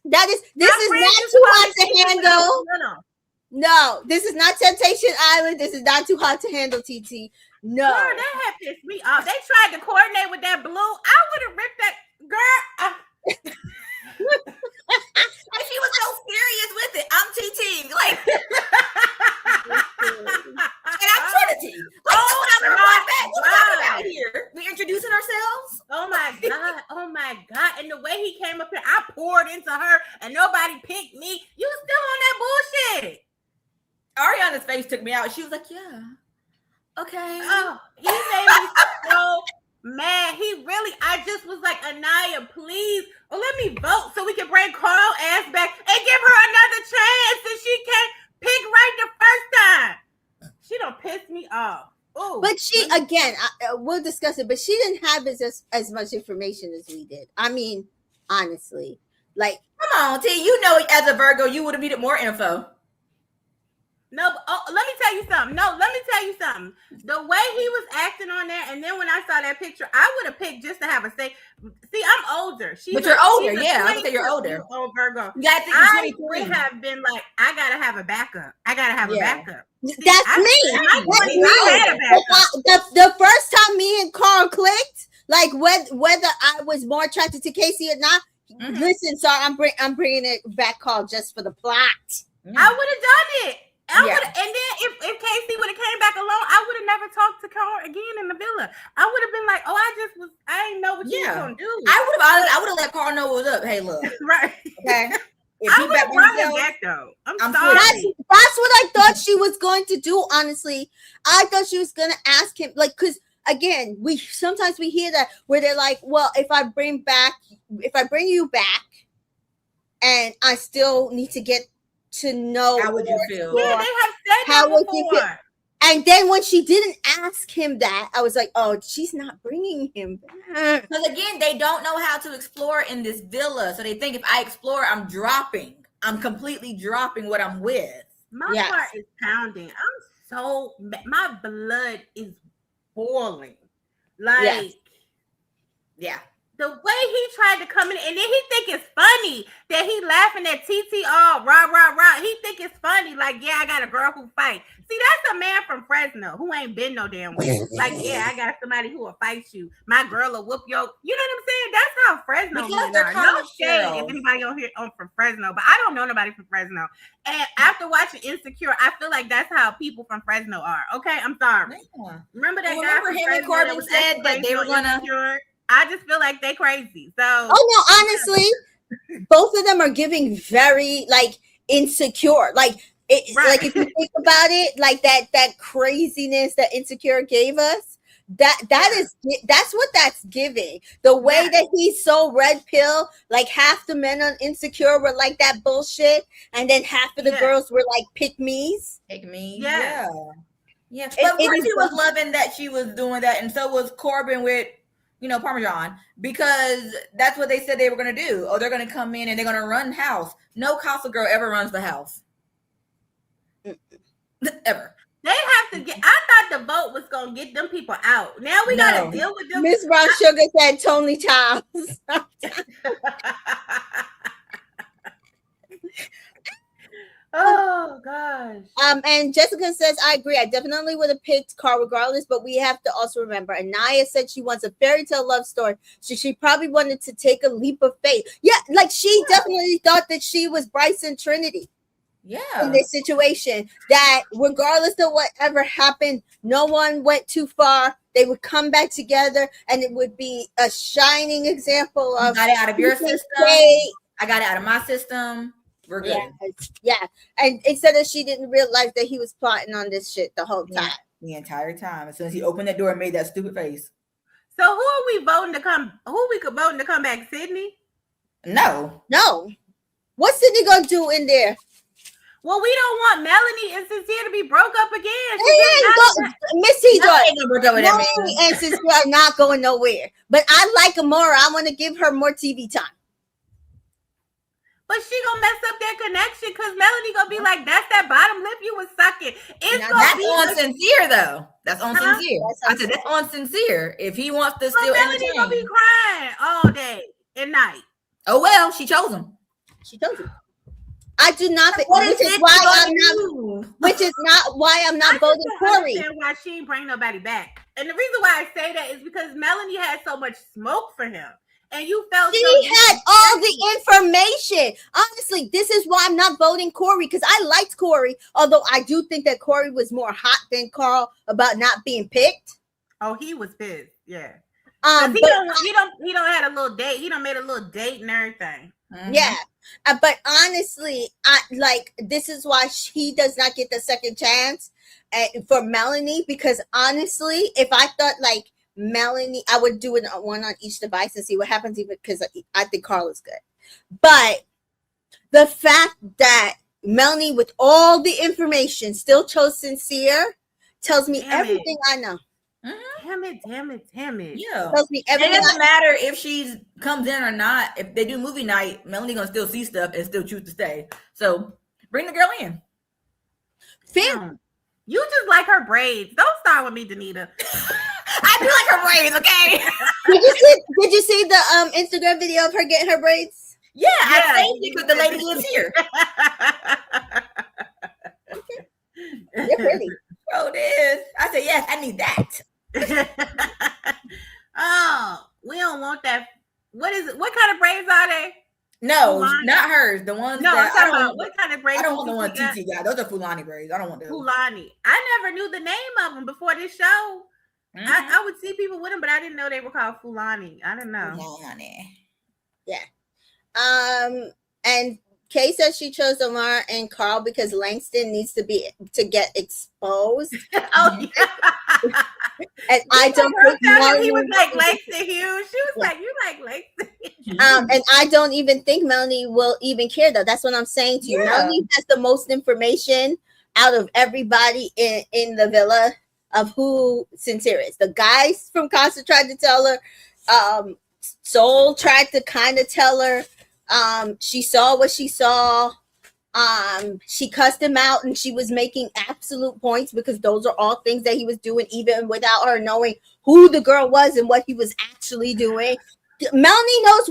This is not too hot to handle. No, this is not Temptation Island. This is not too hot to handle, TT. No. Girl, that had pissed me off. They tried to coordinate with that blue. I would have ripped that girl. And she was so serious with it. I'm TT. Like, and I'm Trinity. Like, what's about here? We introducing ourselves? Oh my God. And the way he came up here, I poured into her and nobody picked me. You was still on that bullshit. Ariana's face took me out. She was like, yeah. Okay. Oh, he made me so mad. I just was like, Anaya, please, let me vote so we can bring Carl ass back and give her another chance so she can pick right the first time. She don't piss me off. Ooh. But she, again, we'll discuss it, but she didn't have as much information as we did. I mean, honestly. Like, come on, T. You know, as a Virgo, you would have needed more info. No, let me tell you something. The way he was acting on there, and then when I saw that picture, I would have picked just to have a say. See, I'm older. But you're older, yeah. I would say you're older. Oh, Virgo. You gotta think I would have been like, I gotta have a backup. That's me. The first time me and Carl clicked, like whether I was more attracted to Casey or not. Mm-hmm. Listen, so I'm bringing it back, Carl, just for the plot. Mm-hmm. I would have done it. And then if Casey would have came back alone, I would have never talked to Carl again in the villa. I would have been like, I didn't know what you were gonna do. I would have let Carl know what was up. Hey, look. Right. Okay. I would have brought him back though. I'm sorry. That's what I thought she was going to do, honestly. I thought she was gonna ask him, like, because again, we sometimes hear that where they're like, well, if I bring you back and I still need to get to know how would you feel? Yeah, they have said that before. And then when she didn't ask him that, I was like, oh, she's not bringing him back. Because again, they don't know how to explore in this villa. So they think if I explore, I'm completely dropping what I'm with. My heart is pounding. My blood is boiling. Like, yeah. The way he tried to come in, and then he think it's funny that he laughing at TT, oh, rah. He think it's funny, like, yeah, I got a girl who fight. See, that's a man from Fresno who ain't been no damn way. Like, yeah, I got somebody who will fight you. My girl will whoop your, you know what I'm saying? That's how Fresno men are. No shade if anybody on here from Fresno, but I don't know nobody from Fresno. And after watching Insecure, I feel like that's how people from Fresno are. Okay, I'm sorry. Yeah. Remember that guy from him Fresno and Corbin said that they were gonna. Insecure? I just feel like they crazy. So honestly, both of them are giving very like insecure. Like like if you think about it, like that craziness that Insecure gave us, that's what that's giving. The way that he's so red pill, like half the men on Insecure were like that bullshit, and then half of the girls were like pick me's. Yeah. But Courtney was loving that she was doing that, and so was Corbin with Parmesan, because that's what they said they were going to do. Oh, they're going to come in and they're going to run house. No Casa girl ever runs the house. Ever. They have to get, I thought the vote was going to get them people out. Now we got to deal with them. Miss Brown Sugar said Tony Childs. Oh gosh. And Jessica says, I agree. I definitely would have picked Carl regardless, but we have to also remember. Anaya said she wants a fairy tale love story. So she probably wanted to take a leap of faith. Yeah, like she definitely thought that she was Bryson Trinity. Yeah. In this situation, that regardless of whatever happened, no one went too far. They would come back together, and it would be a shining example of. You got it out of your system. I got it out of my system. We're good. Yeah. And instead of she didn't realize that he was plotting on this shit the whole time. The entire time. As soon as he opened that door and made that stupid face. So who are we voting to come? Who we could voting to come back? Sydney? No. What's Sydney gonna do in there? Well, we don't want Melanie and Sincere to be broke up again. Missy Melanie and Sincere are not going nowhere. But I like Amora. I want to give her more TV time. But she gonna mess up their connection because Melanie gonna be like, "That's that bottom lip you was sucking." That's on Sincere though. That's on Sincere. I said that's on Sincere. If he wants to still Melanie gonna be crying all day and night. Oh well, she chose him. I do not. Which is why I'm not voting Corey. I understand why she ain't bring nobody back. And the reason why I say that is because Melanie had so much smoke for him. And you felt she had all the information. Honestly, this is why I'm not voting Corey, because I liked Corey, although I do think that Corey was more hot than Carl about not being picked. Oh, he was pissed. Yeah. He don't had a little date. He done made a little date and everything. Mm-hmm. Yeah. But honestly, this is why he does not get the second chance for Melanie, because honestly, if I thought like Melanie, I would do it one on each device and see what happens, even because I think Carl is good. But the fact that Melanie, with all the information, still chose Sincere tells me everything I know. Damn it. Yeah. Tells me everything. It doesn't matter if she comes in or not. If they do movie night, Melanie gonna still see stuff and still choose to stay. So bring the girl in. Fair. You just like her braids. Don't start with me, Danita. I do like her braids, okay? Did you see the Instagram video of her getting her braids? Yeah, I saved it because the lady lives here. They're pretty. Oh, it is. I said, yes, I need that. Oh, we don't want that. What is it? What kind of braids are they? No, Fulani? Not hers. The ones that I'm talking about what kind of braids? I don't want the one TT got. Those are Fulani braids. I don't want those. Fulani. I never knew the name of them before this show. Mm-hmm. I would see people with them, but I didn't know they were called Fulani. I didn't know. Fulani. Yeah. And Kay says she chose Omar and Carl because Langston needs to get exposed. Oh yeah. And I don't think he was like Langston Hughes. She was like, "You like Langston?" And I don't even think Melanie will even care though. That's what I'm saying to you. Melanie has the most information out of everybody in the villa of who Sincere is. The guys from Casa tried to tell her. Soul tried to kind of tell her. She saw what she saw. She cussed him out and she was making absolute points because those are all things that he was doing even without her knowing who the girl was and what he was actually doing. Melanie knows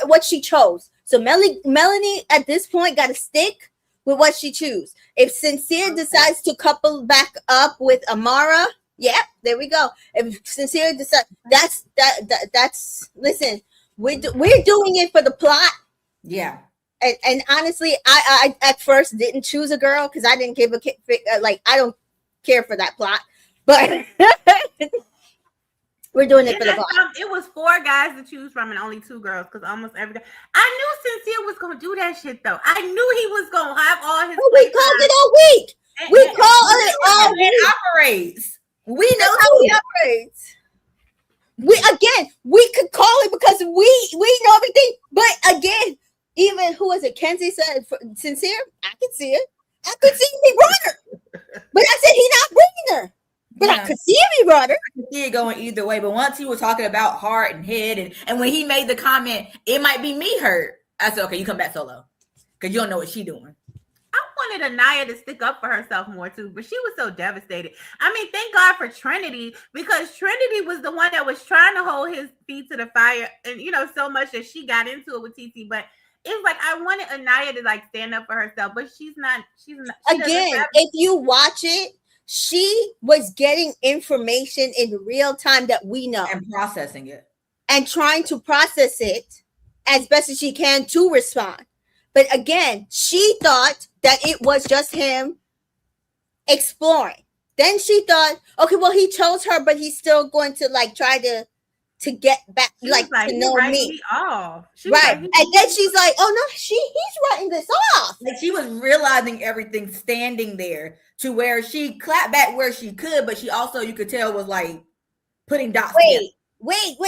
what she chose. So Melanie at this point got to stick with what she choose. If Sincere decides to couple back up with Amara, there we go. If Sincere decides, that's listen, we're doing it for the plot. Yeah. And honestly, I at first didn't choose a girl because I didn't give I don't care for that plot, but we're doing it for the plot. It was 4 guys to choose from and only 2 girls because almost every guy. I knew Sincere was gonna do that shit though. I knew he was gonna have all his. We called it all week. We called it all week. It operates. We know how it operates. We could call it because we know everything, but again. Even who was it? Kenzie said Sincere. I could see it. I could see he brought her, but I said he not bringing her. But I could see he brought her. I could see it going either way. But once he was talking about heart and head, and when he made the comment, it might be me hurt. I said, okay, you come back solo because you don't know what she's doing. I wanted Anaya to stick up for herself more too, but she was so devastated. I mean, thank God for Trinity because Trinity was the one that was trying to hold his feet to the fire, and so much that she got into it with TT, but. it's like I wanted Anaya to like stand up for herself, but she's not. She Again, if you watch it, she was getting information in real time that we know and processing it and trying to process it as best as she can to respond. But again, she thought that it was just him exploring. Then she thought, okay, well, he chose her, but he's still going to like try to get back, like to know me. Off. Right. And then she's like, oh no, he's writing this off. Like she was realizing everything standing there to where she clapped back where she could, but she also, you could tell, was like putting dots together. Wait.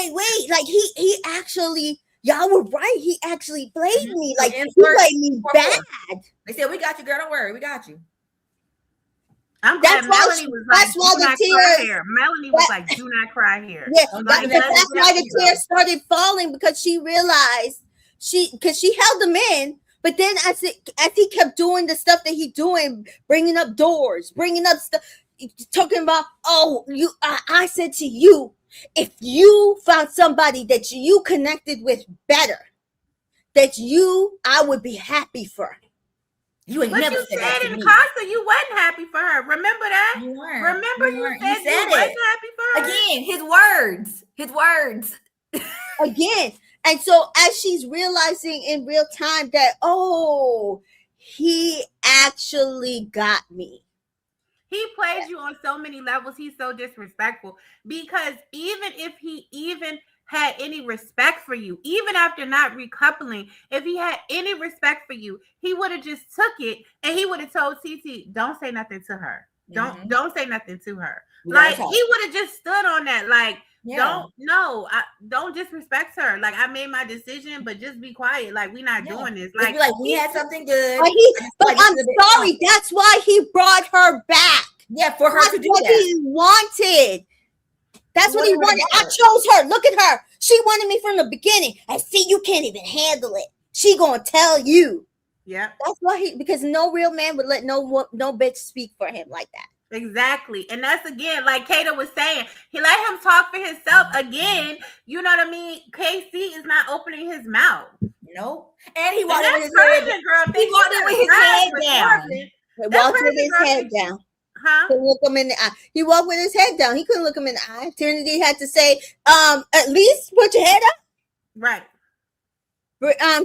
Like he actually, y'all were right. He actually played me. Like he played me bad. They said, we got you, girl. Don't worry. We got you. I'm glad Melanie was like, do not cry here. Melanie was like, do not cry here. Yeah, that's why the tears started falling, because she realized because she held them in, but then as he kept doing the stuff that he doing, bringing up doors, bringing up stuff, talking about, I said to you, if you found somebody that you connected with better, I would be happy for. You ain't never said that in Casa, you wasn't happy for her. Remember that? You weren't. Remember you said you wasn't happy for her? Again, his words. Again. And so as she's realizing in real time that, he actually got me. He played you on so many levels. He's so disrespectful, because even if he had any respect for you, even after not recoupling, if he had any respect for you, he would have just took it and he would have told TT, don't say nothing to her. Don't say nothing to her. Like, he would have just stood on that. Like, don't disrespect her. Like, I made my decision, but just be quiet. Like, we're not doing this. Like we had something good. But I'm sorry. That's why he brought her back. Yeah, for her to do what that. He wanted. That's what he wanted. I chose her. Look at her. She wanted me from the beginning. And see, you can't even handle it. She gonna tell you. Yeah. That's why because no real man would let no bitch speak for him like that. Exactly. And that's, again, like Kata was saying, he let him talk for himself again. You know what I mean? KC is not opening his mouth. Nope. And he walked in with his head down. He walked in with his head down. He walked with his head down. Huh? Couldn't look him in the eye. He walked with his head down. He couldn't look him in the eye. Trinity had to say, at least put your head up. Right.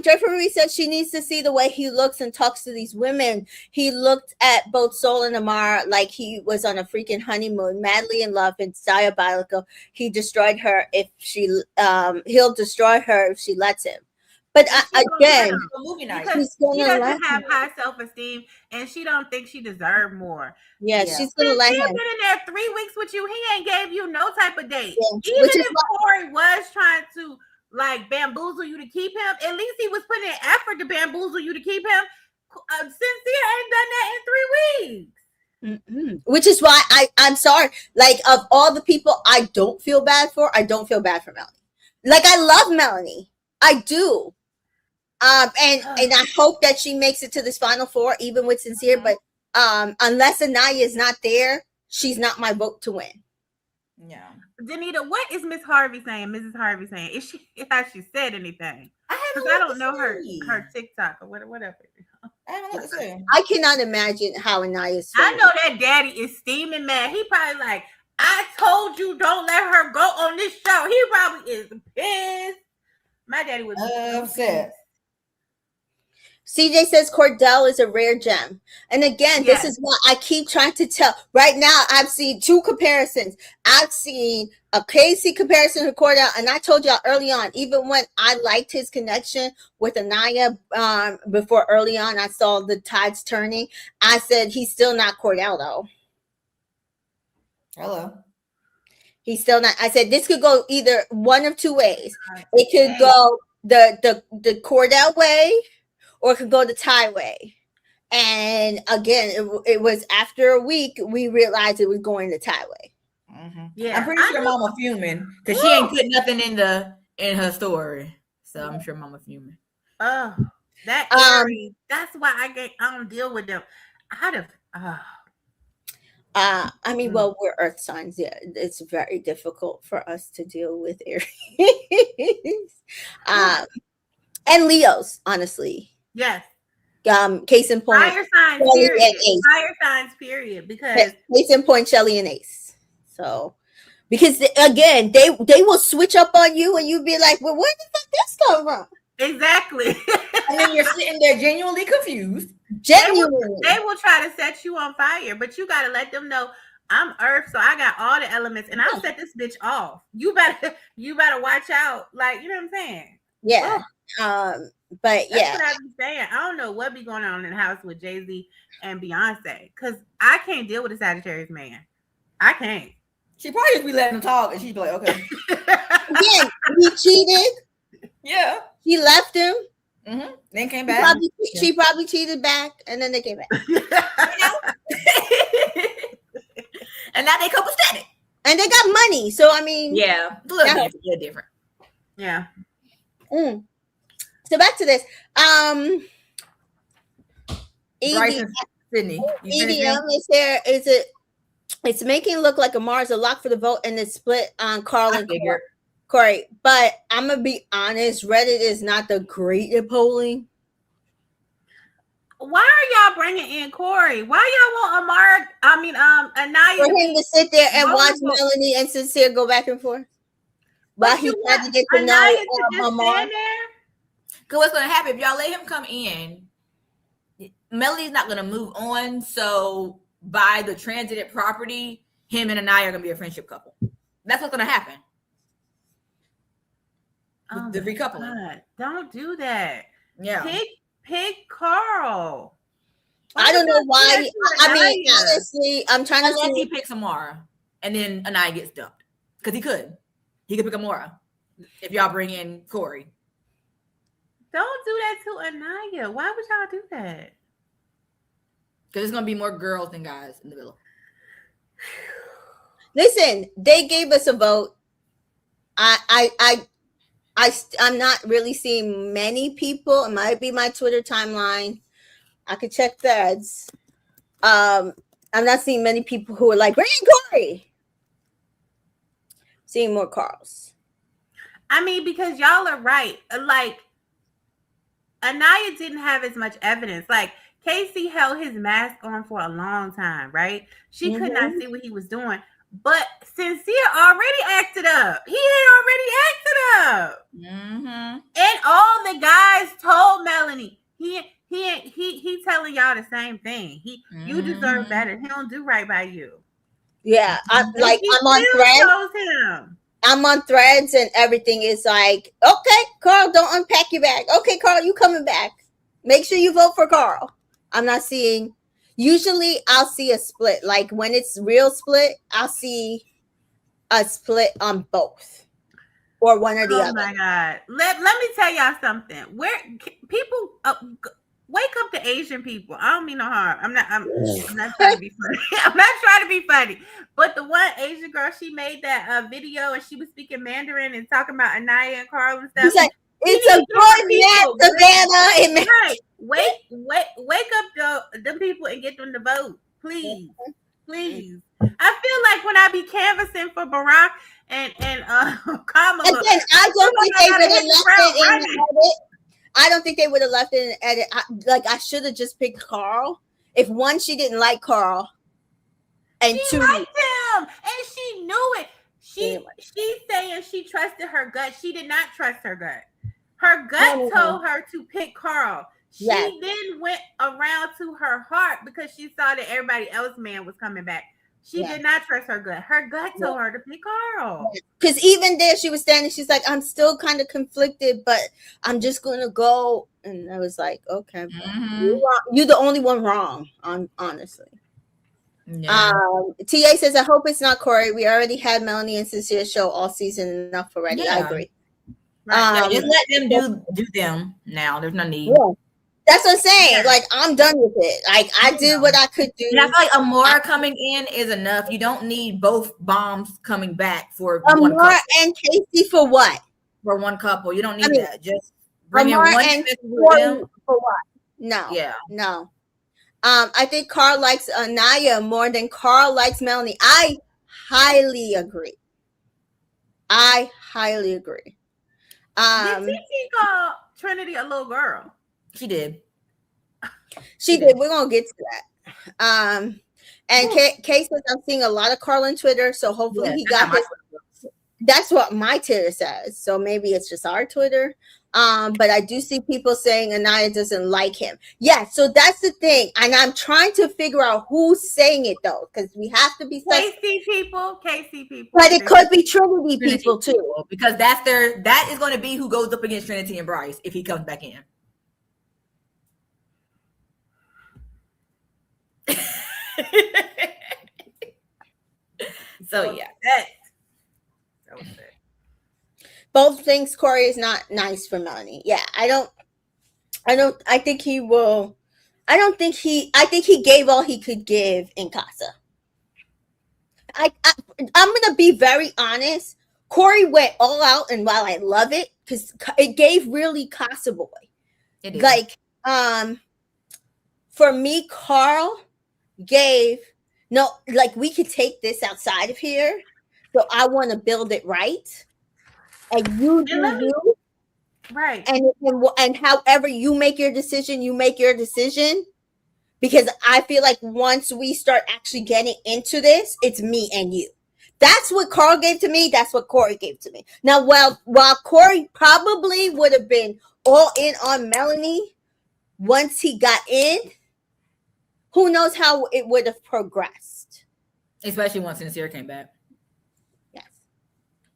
Jeffrey said she needs to see the way he looks and talks to these women. He looked at both Soul and Amara like he was on a freaking honeymoon, madly in love and diabolical. He destroyed her if he'll destroy her if she lets him. But again, because he doesn't have high self-esteem, and she don't think she deserves more. Yeah, she's gonna let him. He's been in there 3 weeks with you. He ain't gave you no type of date. Yeah. Even if Corey was trying to like bamboozle you to keep him, at least he was putting in effort to bamboozle you to keep him. Sincere ain't done that in 3 weeks. Mm-mm. Which is why I'm sorry. Like, of all the people I don't feel bad for, I don't feel bad for Melanie. Like, I love Melanie. I do. And I hope that she makes it to this Final Four, even with Sincere. But unless Anaya is not there, she's not my vote to win. Yeah. Danita, what is Miss Harvey saying? Mrs. Harvey saying? Has she said anything? I don't know her TikTok or whatever. I cannot imagine how Anaya's feeling. I know that daddy is steaming mad. He probably like, I told you don't let her go on this show. He probably is pissed. My daddy was upset. CJ says Cordell is a rare gem. And again, this is what I keep trying to tell. Right now, I've seen two comparisons. I've seen a Casey comparison to Cordell. And I told y'all early on, even when I liked his connection with Anaya before early on, I saw the tides turning. I said, he's still not Cordell, though. Hello. He's still not. I said, this could go either one of two ways. It could go the Cordell way, or it could go the Ty way. And again, it was after a week we realized it was going the Ty way. Mm-hmm. Yeah, I'm pretty sure Mama fuming because she ain't put nothing in her story. So I'm sure Mama fuming. Oh, that that's why I don't deal with them. I mean, well, we're earth signs. Yeah, it's very difficult for us to deal with Aries. And Leos, honestly. Yes. Case in point, Fire signs, Shelly period. and Ace. Fire signs, period. Because Case in point, Shelly and Ace. So, because again, they will switch up on you, and you be like, "Well, where the fuck this come from?" exactly. And then you're sitting there genuinely confused. Genuinely, they will try to set you on fire, but you got to let them know I'm Earth, so I got all the elements, and I'll set this bitch off. You better watch out. Like, you know what I'm saying? yeah. But That's yeah, what I be saying. I don't know what be going on in the house with Jay-Z and Beyonce, because I can't deal with a Sagittarius man. I can't. She probably just be letting him talk, and she'd be like, okay. again, he cheated. Yeah. He left him. Mm-hmm. Then came back. She probably cheated back, and then they came back. And now they couple static. And they got money, so I mean, yeah, a little different. Yeah. So back to this. Bryson, Sydney. EDM is there? Is it? It's making it look like Amar's a lock for the vote, and it's split on Carl and Corey. But I'm gonna be honest, Reddit is not the great at polling. Why are y'all bringing in Corey? Why y'all want Amar? I mean, Anaya for him to sit there and watch Melanie and Sincere go back and forth while he tried to get to know Amar. Because what's gonna happen if y'all let him come in? Melanie's not gonna move on. So by the transited property, him and Anaya are gonna be a friendship couple. That's what's gonna happen. The recoupling. God, don't do that. Yeah. Pick Carl. I don't know why. I mean, honestly, I'm trying to see. Unless he picks Amara and then Anaya gets dumped. Because he could. He could pick Amara if y'all bring in Corey. Don't do that to Anaya. Why would y'all do that? Because there's going to be more girls than guys in the villa. Listen, they gave us a vote. I'm not really seeing many people. It might be my Twitter timeline. I could check threads. I'm not seeing many people who are like, bring in Corey. Seeing more Carls. I mean, because y'all are right. Like, Anaya didn't have as much evidence. Like, Casey held his mask on for a long time, right? She could not see what he was doing. But Sincere already acted up. He had already acted up. Mm-hmm. And all the guys told Melanie, he telling y'all the same thing. You deserve better. He don't do right by you. Yeah, I'm on threads. I'm on threads and everything is like, okay, Carl, don't unpack your bag. Okay, Carl, you coming back. Make sure you vote for Carl. I'm not seeing. Usually I'll see a split. Like when it's real split, I'll see a split on both or one or the other. Oh my God. Let me tell y'all something. Where people wake up to Asian people. I don't mean no harm. I'm not trying to be funny. I'm not trying to be funny. But the one Asian girl, she made that video and she was speaking Mandarin and talking about Anaya and Carl and stuff. He's like, it's a good man, Savannah. Right. Wake up them people and get them to vote. Please. Please. I feel like when I be canvassing for Barack and Kamala. Again, I don't think they would have left it in the edit. I don't think they would have left it in the edit. I should have just picked Carl. If one, she didn't like Carl. And she two, liked him. And she knew it. She's saying she trusted her gut. She did not trust her gut. Her gut told her to pick Carl. She then went around to her heart because she saw that everybody else man was coming back. She did not trust her gut. Her gut told her to pick Carl. Because even there, she was standing. She's like, I'm still kind of conflicted, but I'm just going to go. And I was like, okay. You're the only one wrong, honestly. Yeah. TA says, I hope it's not Corey. We already had Melanie and Sincere show all season enough already. Yeah. I agree. Right. Just let them do them now. There's no need. Yeah. That's what I'm saying. Yeah. Like, I'm done with it. Like, I did what I could do. And I feel like Amara coming in is enough. You don't need both bombs coming back for Amara one couple. And Casey for what? For one couple. You don't need that. Just bring in one and for what? No. Yeah. No. I think Carl likes Anaya more than Carl likes Melanie. I highly agree. Did TT call Trinity a little girl. She did. She did. We're gonna get to that. And Kay says I'm seeing a lot of Carl on Twitter, so hopefully he got his. That's what my Twitter says. So maybe it's just our Twitter. But I do see people saying Anaya doesn't like him. Yeah, so that's the thing. And I'm trying to figure out who's saying it though, because we have to be KC people. But it could be Trinity people too. Because that is going to be who goes up against Trinity and Bryce if he comes back in. So yeah. Both things Corey is not nice for Melanie. Yeah, I think he will. I think he gave all he could give in Casa. I'm gonna be very honest. Corey went all out, and while I love it, because it gave really Casa boy. It is. Like, for me, Carl gave like we could take this outside of here. So I want to build it right. And you do you. Right. And however you make your decision, because I feel like once we start actually getting into this, it's me and you. That's what Carl gave to me. That's what Corey gave to me. Now, while Corey probably would have been all in on Melanie once he got in, who knows how it would have progressed. Especially once Sincere came back. Yes.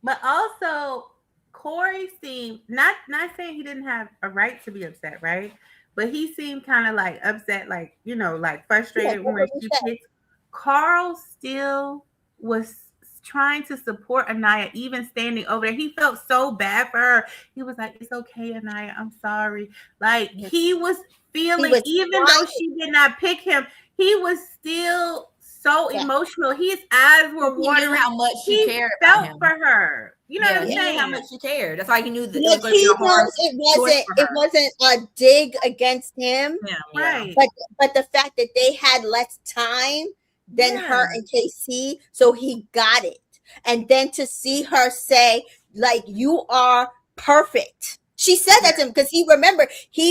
But also, Corey seemed not saying he didn't have a right to be upset, right? But he seemed kind of like upset, like, like frustrated when she picked. Carl still was trying to support Anaya, even standing over there. He felt so bad for her. He was like, "It's okay, Anaya. I'm sorry." Like, he was feeling, even though she did not pick him, he was still so emotional. His eyes were watering. How much she cared felt about him. For her. You know what I'm saying? How much she cared. That's why he knew that it wasn't a dig against him. Yeah, right. But the fact that they had less time than her and KC, so he got it. And then to see her say, like, "You are perfect." She said that to him because he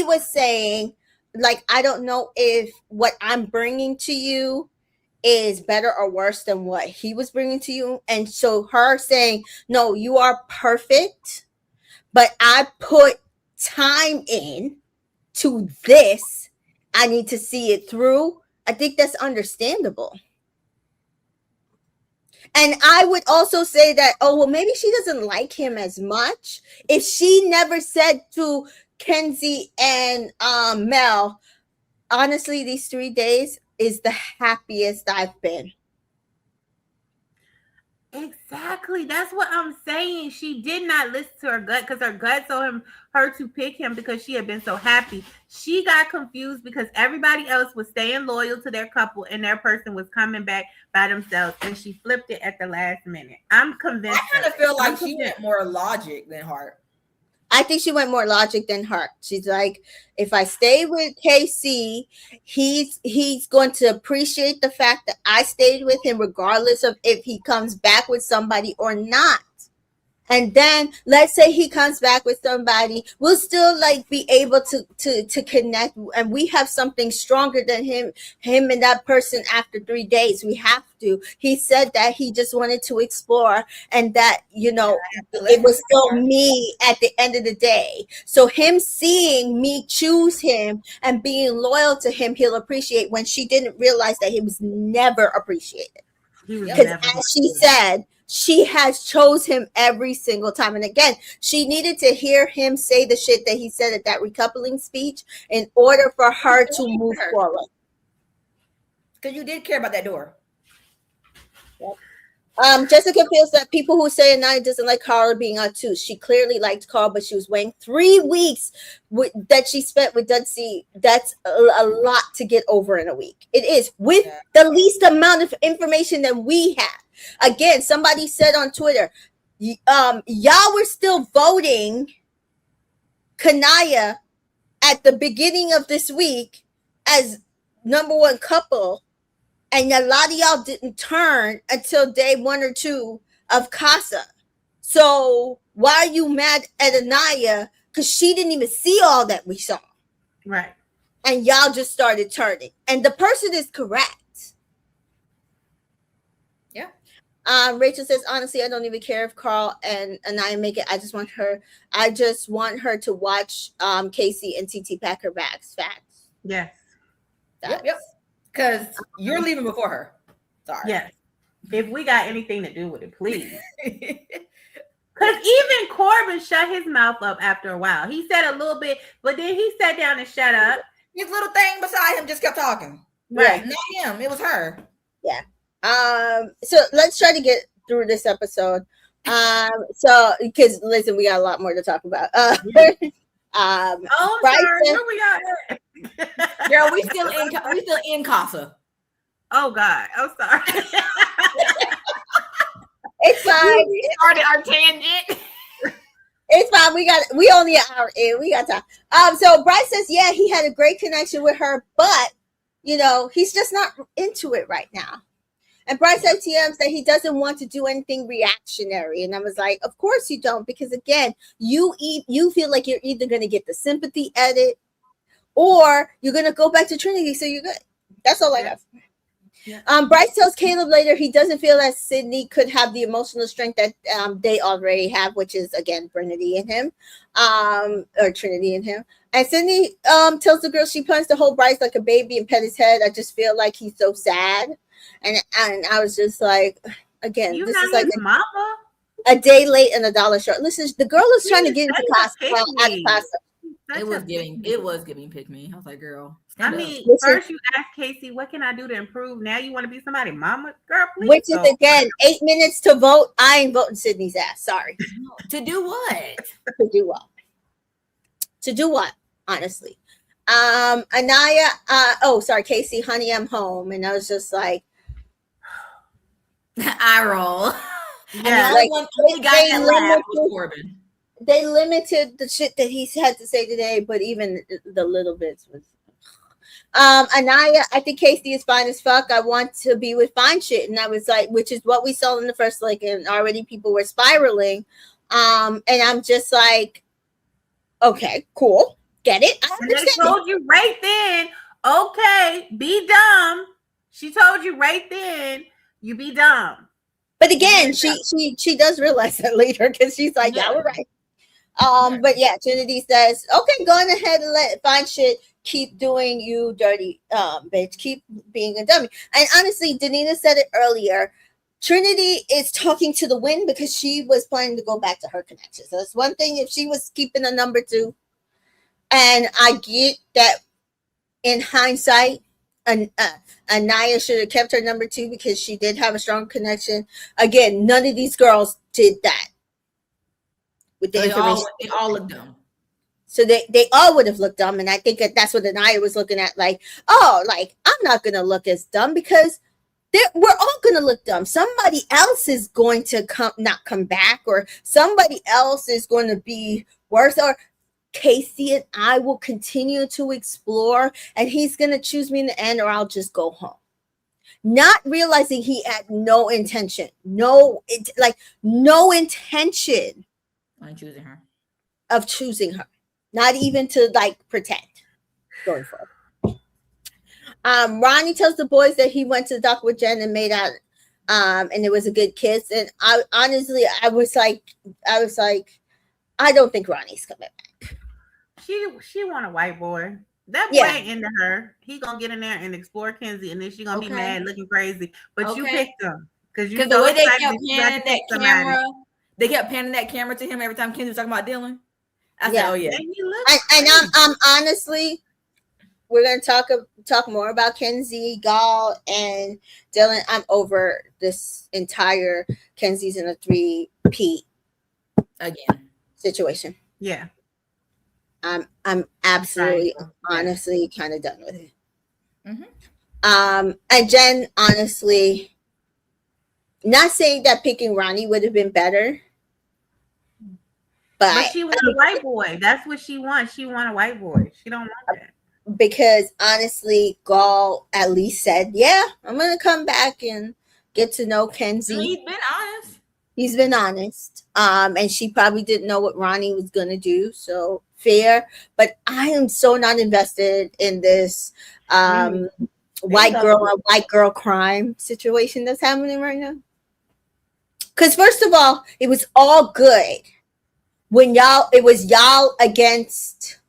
was saying, like, "I don't know if what I'm bringing to you is better or worse than what he was bringing to you." And so her saying, "No, you are perfect, but I put time in to this. I need to see it through." I think that's understandable. And I would also say that, maybe she doesn't like him as much. If she never said to Kenzie and Mel, honestly, these 3 days is the happiest I've been. Exactly. That's what I'm saying. She did not listen to her gut because her gut told her to pick him because she had been so happy. She got confused because everybody else was staying loyal to their couple and their person was coming back by themselves, and she flipped it at the last minute. I'm convinced. I kind of feel like she went more logic than heart. I think she went more logic than heart. She's like, if I stay with KC, he's going to appreciate the fact that I stayed with him regardless of if he comes back with somebody or not. And then let's say he comes back with somebody, we'll still like be able to connect, and we have something stronger than him and that person after 3 days. We have to. He said that he just wanted to explore, and that, it was still me at the end of the day. So him seeing me choose him and being loyal to him, he'll appreciate, when she didn't realize that he was never appreciated. Because as she said, she has chose him every single time. And again, she needed to hear him say the shit that he said at that recoupling speech in order for her to move forward. Because you did care about that door. Yep. Jessica feels that people who say Anaya doesn't like Carl being out too. She clearly liked Carl, but she was waiting 3 weeks that she spent with Dudley. That's a lot to get over in a week. It is, with the least amount of information that we have. Again, somebody said on Twitter, y'all were still voting Kanaya at the beginning of this week as number one couple, and a lot of y'all didn't turn until day 1 or 2 of Casa. So why are you mad at Anaya because she didn't even see all that we saw. Right. And y'all just started turning. And the person is correct. Yeah. Rachel says, honestly, I don't even care if Carl and Anaya make it. I just want her to watch Casey and TT pack her bags. Facts. Yes. Yep. Because you're leaving before her. Sorry. Yes. If we got anything to do with it, please. Because even Corbin shut his mouth up after a while. He said a little bit, but then he sat down and shut up. His little thing beside him just kept talking. Right. Not him. It was her. Yeah. So let's try to get through this episode. So because listen, we got a lot more to talk about. Bryce sorry, where we at? Girl, we still in Casa. Oh God, I'm sorry. It's fine. We started our tangent. It's fine. We only an hour in. We got time. So Bryce says, yeah, he had a great connection with her, but he's just not into it right now. And Bryce ATM said he doesn't want to do anything reactionary. And I was like, of course you don't, because again, you feel like you're either going to get the sympathy edit or you're going to go back to Trinity. So you're good. That's all I got. Yeah. Bryce tells Caleb later he doesn't feel that Sydney could have the emotional strength that they already have, which is again Trinity in him, or Trinity in him. And Sydney tells the girl she plans to hold Bryce like a baby and pet his head. I just feel like he's so sad, and I was just like, again, You this not is like his mama. a day late and a dollar short. Listen, the girl is trying to get into class. It was giving pick me. I was like, girl. I mean, first you asked Casey, what can I do to improve? Now you want to be somebody, mama? Girl, please. Which is again 8 minutes to vote. I ain't voting Sydney's ass. Sorry. To do what? To do what? To do what? Honestly. Anaya, Casey, honey, I'm home. And I was just like, I roll. Yeah, and the only guy that laughed was Corbin. They limited the shit that he had to say today, but even the little bits was. Anaya, I think Casey is fine as fuck. I want to be with fine shit, and I was like, which is what we saw in the first like, and already people were spiraling. And I'm just like, okay, cool, get it. I understand. They told you right then. Okay, be dumb. She told you right then. You be dumb. But again, she does realize that later because she's like, yeah, we're right. But yeah, Trinity says, okay, go on ahead and let fine shit keep doing you dirty, bitch. Keep being a dummy. And honestly, Danita said it earlier. Trinity is talking to the wind because she was planning to go back to her connection. So it's one thing if she was keeping a number 2. And I get that in hindsight, Anaya should have kept her number 2 because she did have a strong connection. Again, none of these girls did that. With the information. They all look dumb. So they all would have looked dumb. And I think that's what Anaya was looking at. Like, oh, like, I'm not going to look as dumb because we're all going to look dumb. Somebody else is going to not come back, or somebody else is going to be worse, or Casey and I will continue to explore and he's going to choose me in the end, or I'll just go home. Not realizing he had no intention. No intention on choosing her. Of choosing her. Not even to like pretend going forward. Ronnie tells the boys that he went to the doctor with Jen and made out, and it was a good kiss. And I honestly, I was like, I don't think Ronnie's coming back. She want a white boy. That boy ain't into her. He gonna get in there and explore Kenzie, and then she gonna be mad, looking crazy. But you picked him because the way they kept panning that camera. They kept panning that camera to him every time Kenzie was talking about Dylan. I said, "Oh yeah." And I'm honestly, we're gonna talk more about Kenzie, Gall, and Dylan. I'm over this entire Kenzie's in a 3P again situation. Yeah, I'm absolutely, honestly, kind of done with it. Mm-hmm. And Jen, honestly, not saying that picking Ronnie would have been better. But she wants a white boy. That's what she wants. She wants a white boy. She don't want that. Because honestly, Gall at least said, yeah, I'm going to come back and get to know Kenzie. He's been honest. He's been honest. And she probably didn't know what Ronnie was going to do. So fair, but I am so not invested in this white girl crime situation that's happening right now. Because first of all, it was all good when it was y'all against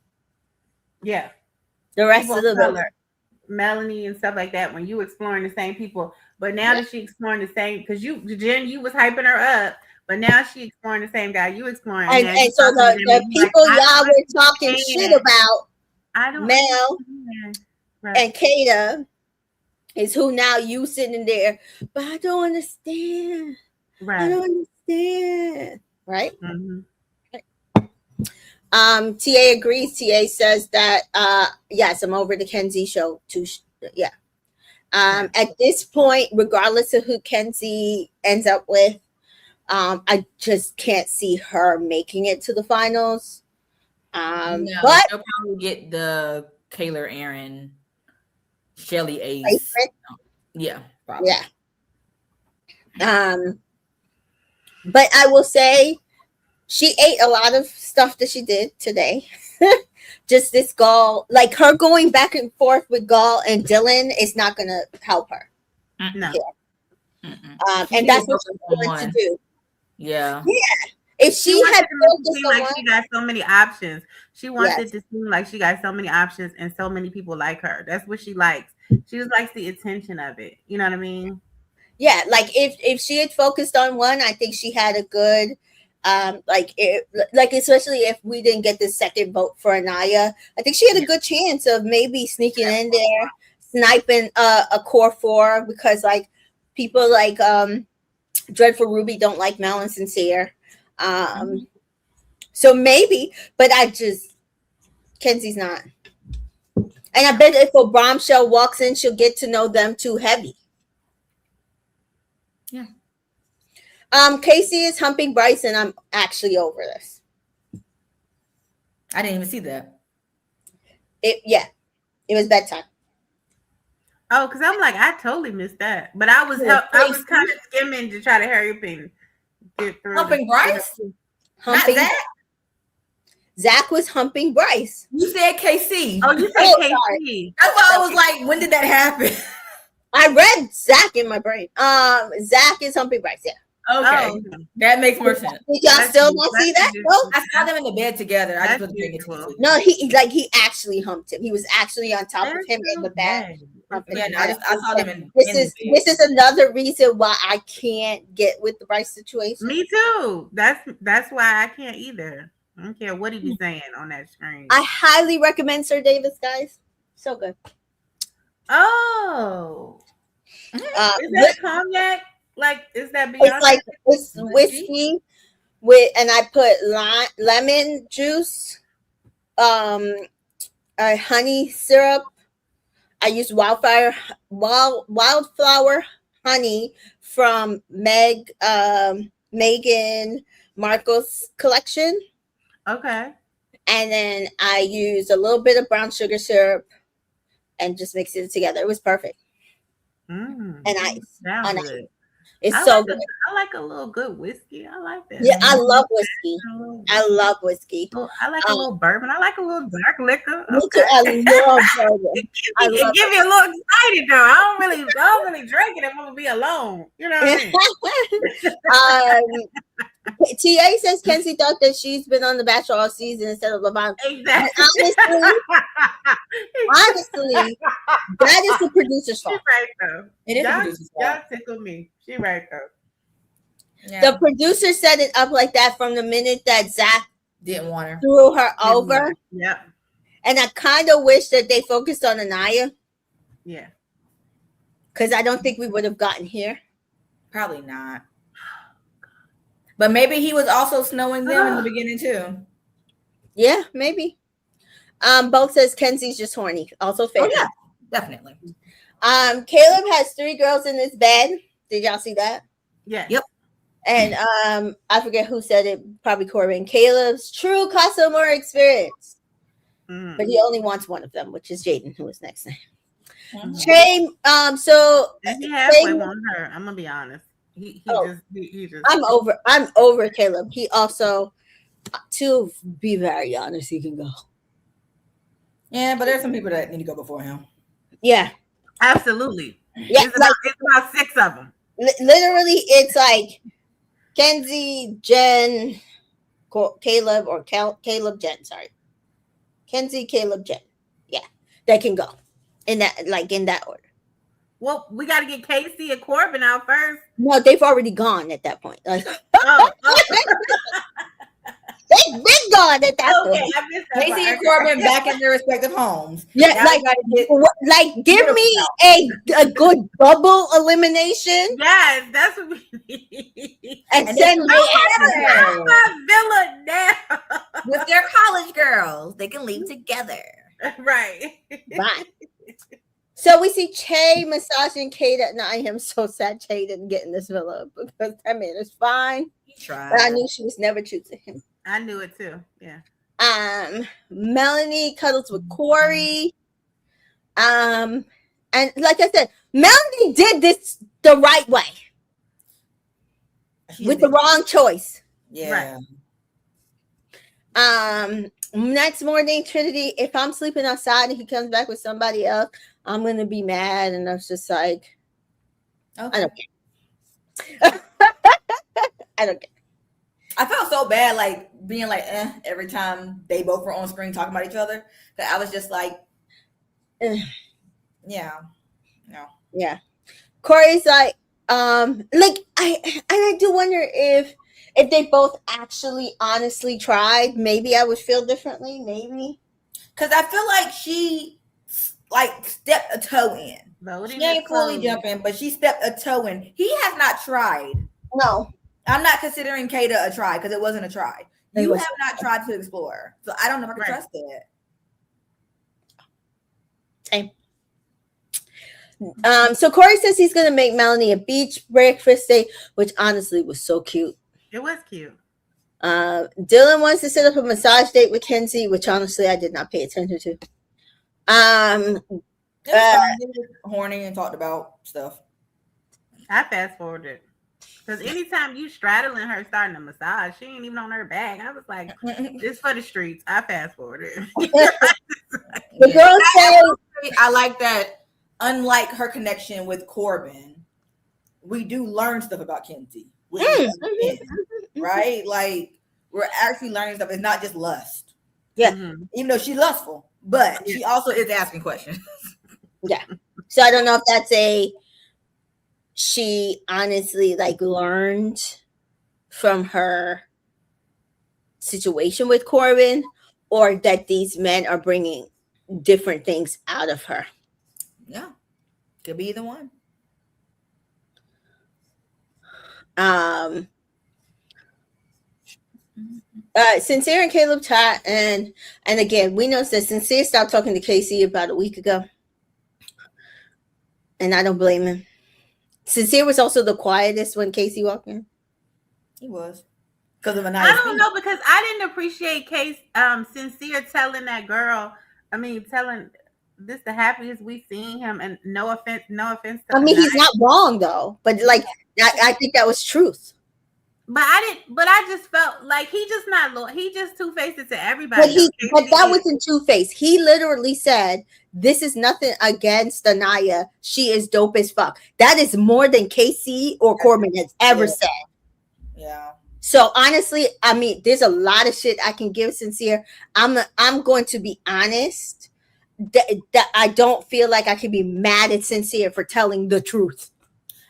Yeah. the rest People of the color, Melanie and stuff like that. When you exploring the same people, but now that she exploring the same, because Jen, you was hyping her up, but now she exploring the same guy you exploring. and so the people y'all were talking shit about, Mel and Kata, is who now you sitting there, but I don't understand. Right. I don't understand. Right? Mm-hmm. TA agrees. TA says that yes, I'm over the Kenzie show too. Yeah. At this point, regardless of who Kenzie ends up with, I just can't see her making it to the finals. No, but she'll probably get the Kayla, Aaron, Shelly, Ace. Yeah, probably. Yeah. But I will say she ate a lot of stuff that she did today. Just this Gall, like her going back and forth with Gall and Dylan is not going to help her. No. And that's what she's going to do. Yeah. If she had focused on like she got so many options, she wants it to seem like she got so many options and so many people like her. That's what she likes. She just likes the attention of it. You know what I mean? Yeah, like if she had focused on one, I think she had a good, like especially if we didn't get the second vote for Anaya, I think she had a good chance of maybe sneaking in there, sniping a core four, because like people like Dreadful Ruby don't like Mel and Sincere. So maybe, but Kenzie's not. And I bet if a bombshell walks in, she'll get to know them too heavy. Yeah. Casey is humping Bryce, and I'm actually over this. I didn't even see that. It was bedtime. Oh, because I'm like, I totally missed that. But I was kind of skimming to try to hurry up and get through. Humping Bryce? Not Zach? Zach was humping Bryce. You said KC. Oh, you said KC. That's why I was like, when did that happen? I read Zach in my brain. Zach is humping Bryce, yeah. Okay. That makes more sense. Did y'all still not see that? No? I saw them in the bed together. I just wasn't paying attention. No, he actually humped him. He was actually on top of him in the bed. Yeah, no, I saw them in this is another reason why I can't get with the Bryce situation. Me too. That's why I can't either. I don't care what he be saying on that screen. I highly recommend Sir Davis, guys. So good. Oh. Is that cognac? Like, is that Beyonce? It's whiskey and I put lemon juice, honey syrup. I use wildflower honey from Meghan Markle's collection. Okay. And then I use a little bit of brown sugar syrup and just mix it together. It was perfect. And ice. It's so good. I like a little good whiskey. I like that. Yeah, I love whiskey. I love whiskey. I like a little bourbon. I like a little dark liquor. Me too. I love bourbon. It give me a little excited though. I don't really drink it if I'm gonna be alone. You know what I mean? TA says Kenzie thought that she's been on The Bachelor all season instead of LeBron. Exactly. Honestly, that is the producer's fault. She's right though. It is the producer's fault. Y'all tickle me. She right though. Yeah. The producer set it up like that from the minute that Zach didn't want her, threw her over. Yep. And I kind of wish that they focused on Anaya. Yeah. Because I don't think we would have gotten here. Probably not. But maybe he was also snowing them in the beginning too. Yeah, maybe. Both says Kenzie's just horny. Also fair. Oh, yeah, definitely. Caleb has 3 girls in his bed. Did y'all see that? Yeah. Yep. And I forget who said it. Probably Corbin. Caleb's true customer experience. But he only wants one of them, which is Jaden, who is next name. Trey. So he halfway on her. I'm gonna be honest. He just. I'm over Caleb. He also To be very honest, he can go. Yeah, but there's some people that need to go before him. Yeah. Absolutely. Yeah, It's about 6 of them. Literally, it's like Kenzie, Jen, Caleb, or Caleb, Jen. Sorry, Kenzie, Caleb, Jen. Yeah, that can go in that order. Well, we got to get Casey and Corbin out first. No, they've already gone at that point. Like, Oh. they've been gone at that Okay, point. I missed that Casey part. and Corbin back in their respective homes. Yeah, Now give me a good double elimination. Yes, that's what we need. And send my villa now. With their college girls. They can leave together. Right. Right. So we see Che massaging Kate at night. I'm so sad Che didn't get in this villa because that man is fine. He tried. But I knew she was never true to him. I knew it too. Yeah. Melanie cuddles with Corey. And like I said, Melanie did this the right way. With the wrong choice. Yeah. Right. Next morning, Trinity, if I'm sleeping outside and he comes back with somebody else, I'm gonna be mad. And I was just like, okay. I don't care. I don't care. I felt so bad, like being like, every time they both were on screen talking about each other. That I was just like, yeah, no, yeah. Corey's like I do wonder if they both actually honestly tried, maybe I would feel differently. Maybe because I feel like she like stepped a toe in. She ain't fully jumping, but she stepped a toe in. He has not tried. No. I'm not considering Kata a try because it wasn't a try. You have not tried to explore. So I don't know if I can trust it. Same. So Corey says he's going to make Melanie a beach breakfast date, which honestly was so cute. It was cute. Dylan wants to set up a massage date with Kenzie, which honestly I did not pay attention to. They were horny and talked about stuff. I fast forwarded. Because anytime you straddling her starting a massage, she ain't even on her back. I was like, this for the streets. I fast forwarded. The girl said, I like that. Unlike her connection with Corbin, we do learn stuff about Kenzie. Right? Like, we're actually learning stuff. It's not just lust. Yeah. Even though she's lustful, but she also is asking questions. Yeah. So I don't know if that's she honestly like learned from her situation with Corbin, or that these men are bringing different things out of her. Yeah, could be either one. Sincere and Caleb chat, and again we know that Sincere stopped talking to Casey about a week ago, and I don't blame him. Sincere was also the quietest when Casey walked in. He was. Because of a nice I don't know, because I didn't appreciate Sincere telling that girl, telling this the happiest we've seen him, and no offense to he's not wrong though, but like I think that was truth. But I just felt like he just two-faced it to everybody. But that wasn't two-faced. He literally said, this is nothing against Anaya. She is dope as fuck. That is more than Casey or Corbin has ever said. Yeah. So honestly, there's a lot of shit I can give Sincere. I'm going to be honest that I don't feel like I can be mad at Sincere for telling the truth.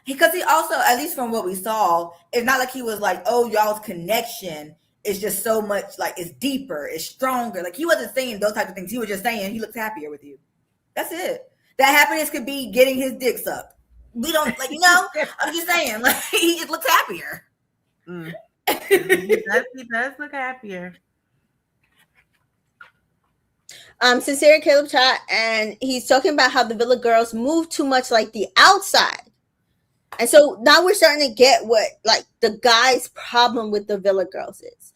Because he also, at least from what we saw, it's not like he was like, oh, y'all's connection is just so much, like, it's deeper, it's stronger. Like, he wasn't saying those types of things. He was just saying he looks happier with you. That's it. That happiness could be getting his dick sucked. We don't, I'm just saying, like, he just looks happier. He does look happier. Sincere and Caleb chat, and he's talking about how the Villa girls move too much like the outside. And so now we're starting to get what like the guy's problem with the Villa girls is,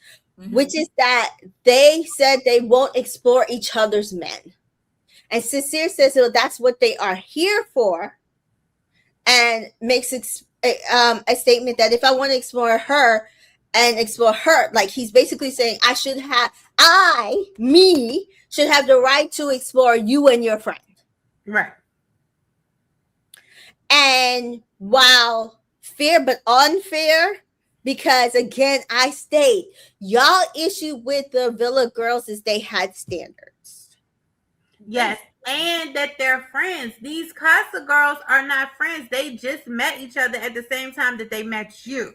which is that they said they won't explore each other's men. And Sincere says, well, that's what they are here for, and makes a statement that if I want to explore her, and explore her. Like, he's basically saying, me should have the right to explore you and your friend. Right. And while fair but unfair, because again, I state, y'all issue with the Villa girls is they had standards. Yes. And that they're friends. These Casa girls are not friends. They just met each other at the same time that they met you.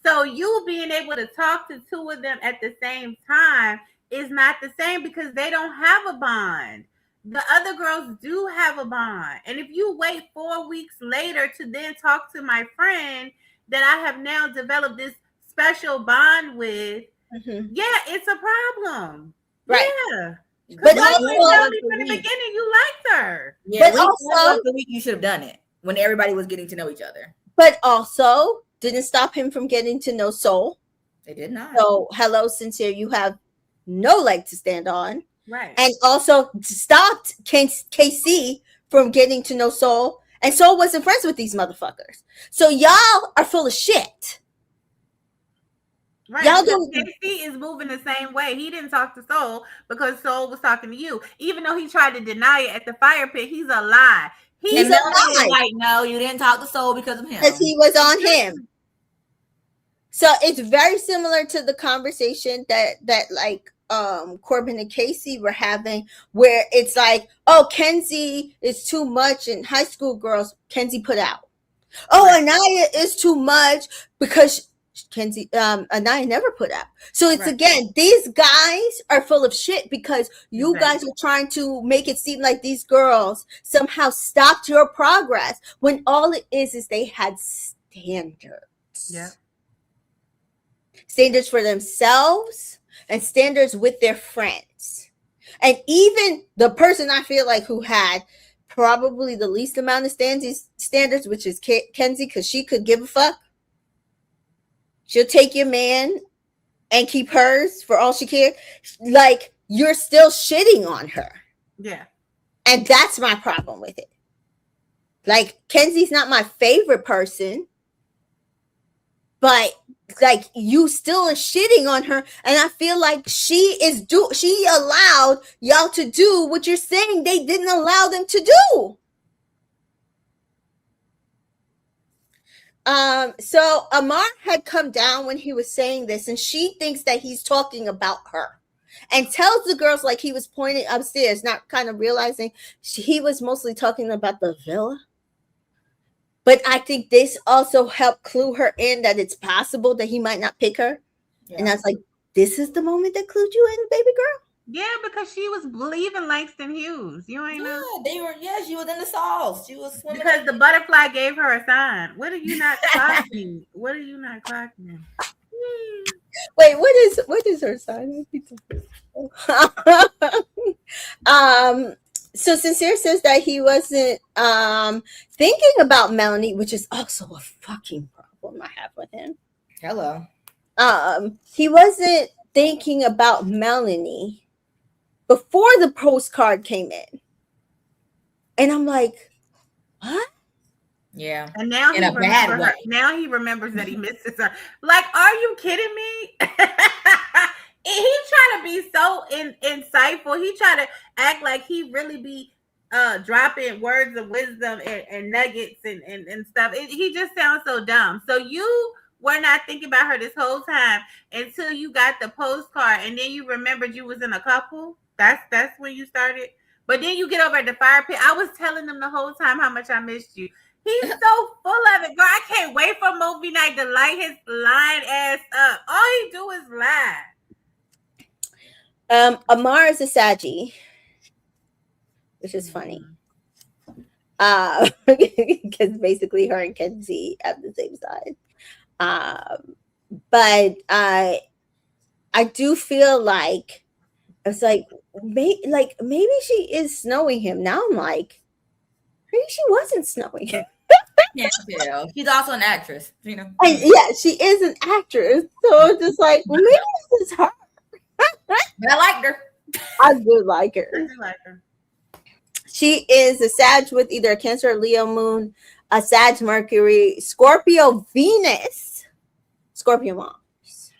So you being able to talk to two of them at the same time is not the same because they don't have a bond. The other girls do have a bond. And if you wait 4 weeks later to then talk to my friend that I have now developed this special bond with, yeah, it's a problem. Right. Yeah. But why also, you tell me from the beginning you liked her? Yeah, but also the week you should have done it when everybody was getting to know each other. But also didn't stop him from getting to know Soul. They did not. So hello, Sincere, you have no leg to stand on. Right. And also stopped KC from getting to know Soul. And Soul wasn't friends with these motherfuckers. So y'all are full of shit. Right. Y'all don't. KC is moving the same way. He didn't talk to Soul because Soul was talking to you. Even though he tried to deny it at the fire pit, he's a lie. He's a lie. Like, no, you didn't talk to Soul because of him. Because he was on him. So it's very similar to the conversation that like Corbin and Casey were having, where it's like, oh, Kenzie is too much, and high school girls Kenzie put out. Oh, right. Anaya is too much because Kenzie Anaya never put out. So it's again, these guys are full of shit because you guys are trying to make it seem like these girls somehow stopped your progress when all it is they had standards. Yeah. Standards for themselves and standards with their friends. And even the person I feel like who had probably the least amount of standards, which is Kenzie, because she could give a fuck. She'll take your man and keep hers for all she cared. Like, you're still shitting on her. Yeah. And that's my problem with it. Like, Kenzie's not my favorite person, but like, you still are shitting on her, and I feel like she allowed y'all to do what you're saying they didn't allow them to do. So Amar had come down when he was saying this, and she thinks that he's talking about her, and tells the girls like he was pointing upstairs, not kind of realizing he was mostly talking about the villa. But I think this also helped clue her in that it's possible that he might not pick her. Yeah. And I was like, this is the moment that clued you in, baby girl? Yeah, because she was leaving Langston Hughes. You ain't know? She was in the sauce. She was swimming. Because the butterfly gave her a sign. What are you not clocking? What are you not clocking? Wait, what is her sign? So Sincere says that he wasn't thinking about Melanie, which is also a fucking problem I have with him. Hello. He wasn't thinking about Melanie before the postcard came in. And I'm like, what? Yeah. And now he remembers her. Now he remembers that he misses her. Like, are you kidding me? He trying to be so insightful. He try to act like he really be dropping words of wisdom and nuggets and stuff. He just sounds so dumb. So you were not thinking about her this whole time until you got the postcard, and then you remembered you was in a couple. That's when you started. But then you get over at the fire pit. I was telling them the whole time how much I missed you. He's so full of it, girl. I can't wait for movie night to light his lying ass up. All he do is lie. Amar is a Saggy, which is funny. Because basically her and Kenzie have the same side. But I do feel like it's like maybe she is snowing him. Now I'm like, maybe she wasn't snowing him. Can't tell. She's also an actress, you know. And yeah, she is an actress. So it's just like, well, maybe this is her. But I liked her. I do like her. She is a Sag with either a Cancer or Leo moon, a Sag Mercury, Scorpio Venus, Scorpio Mars.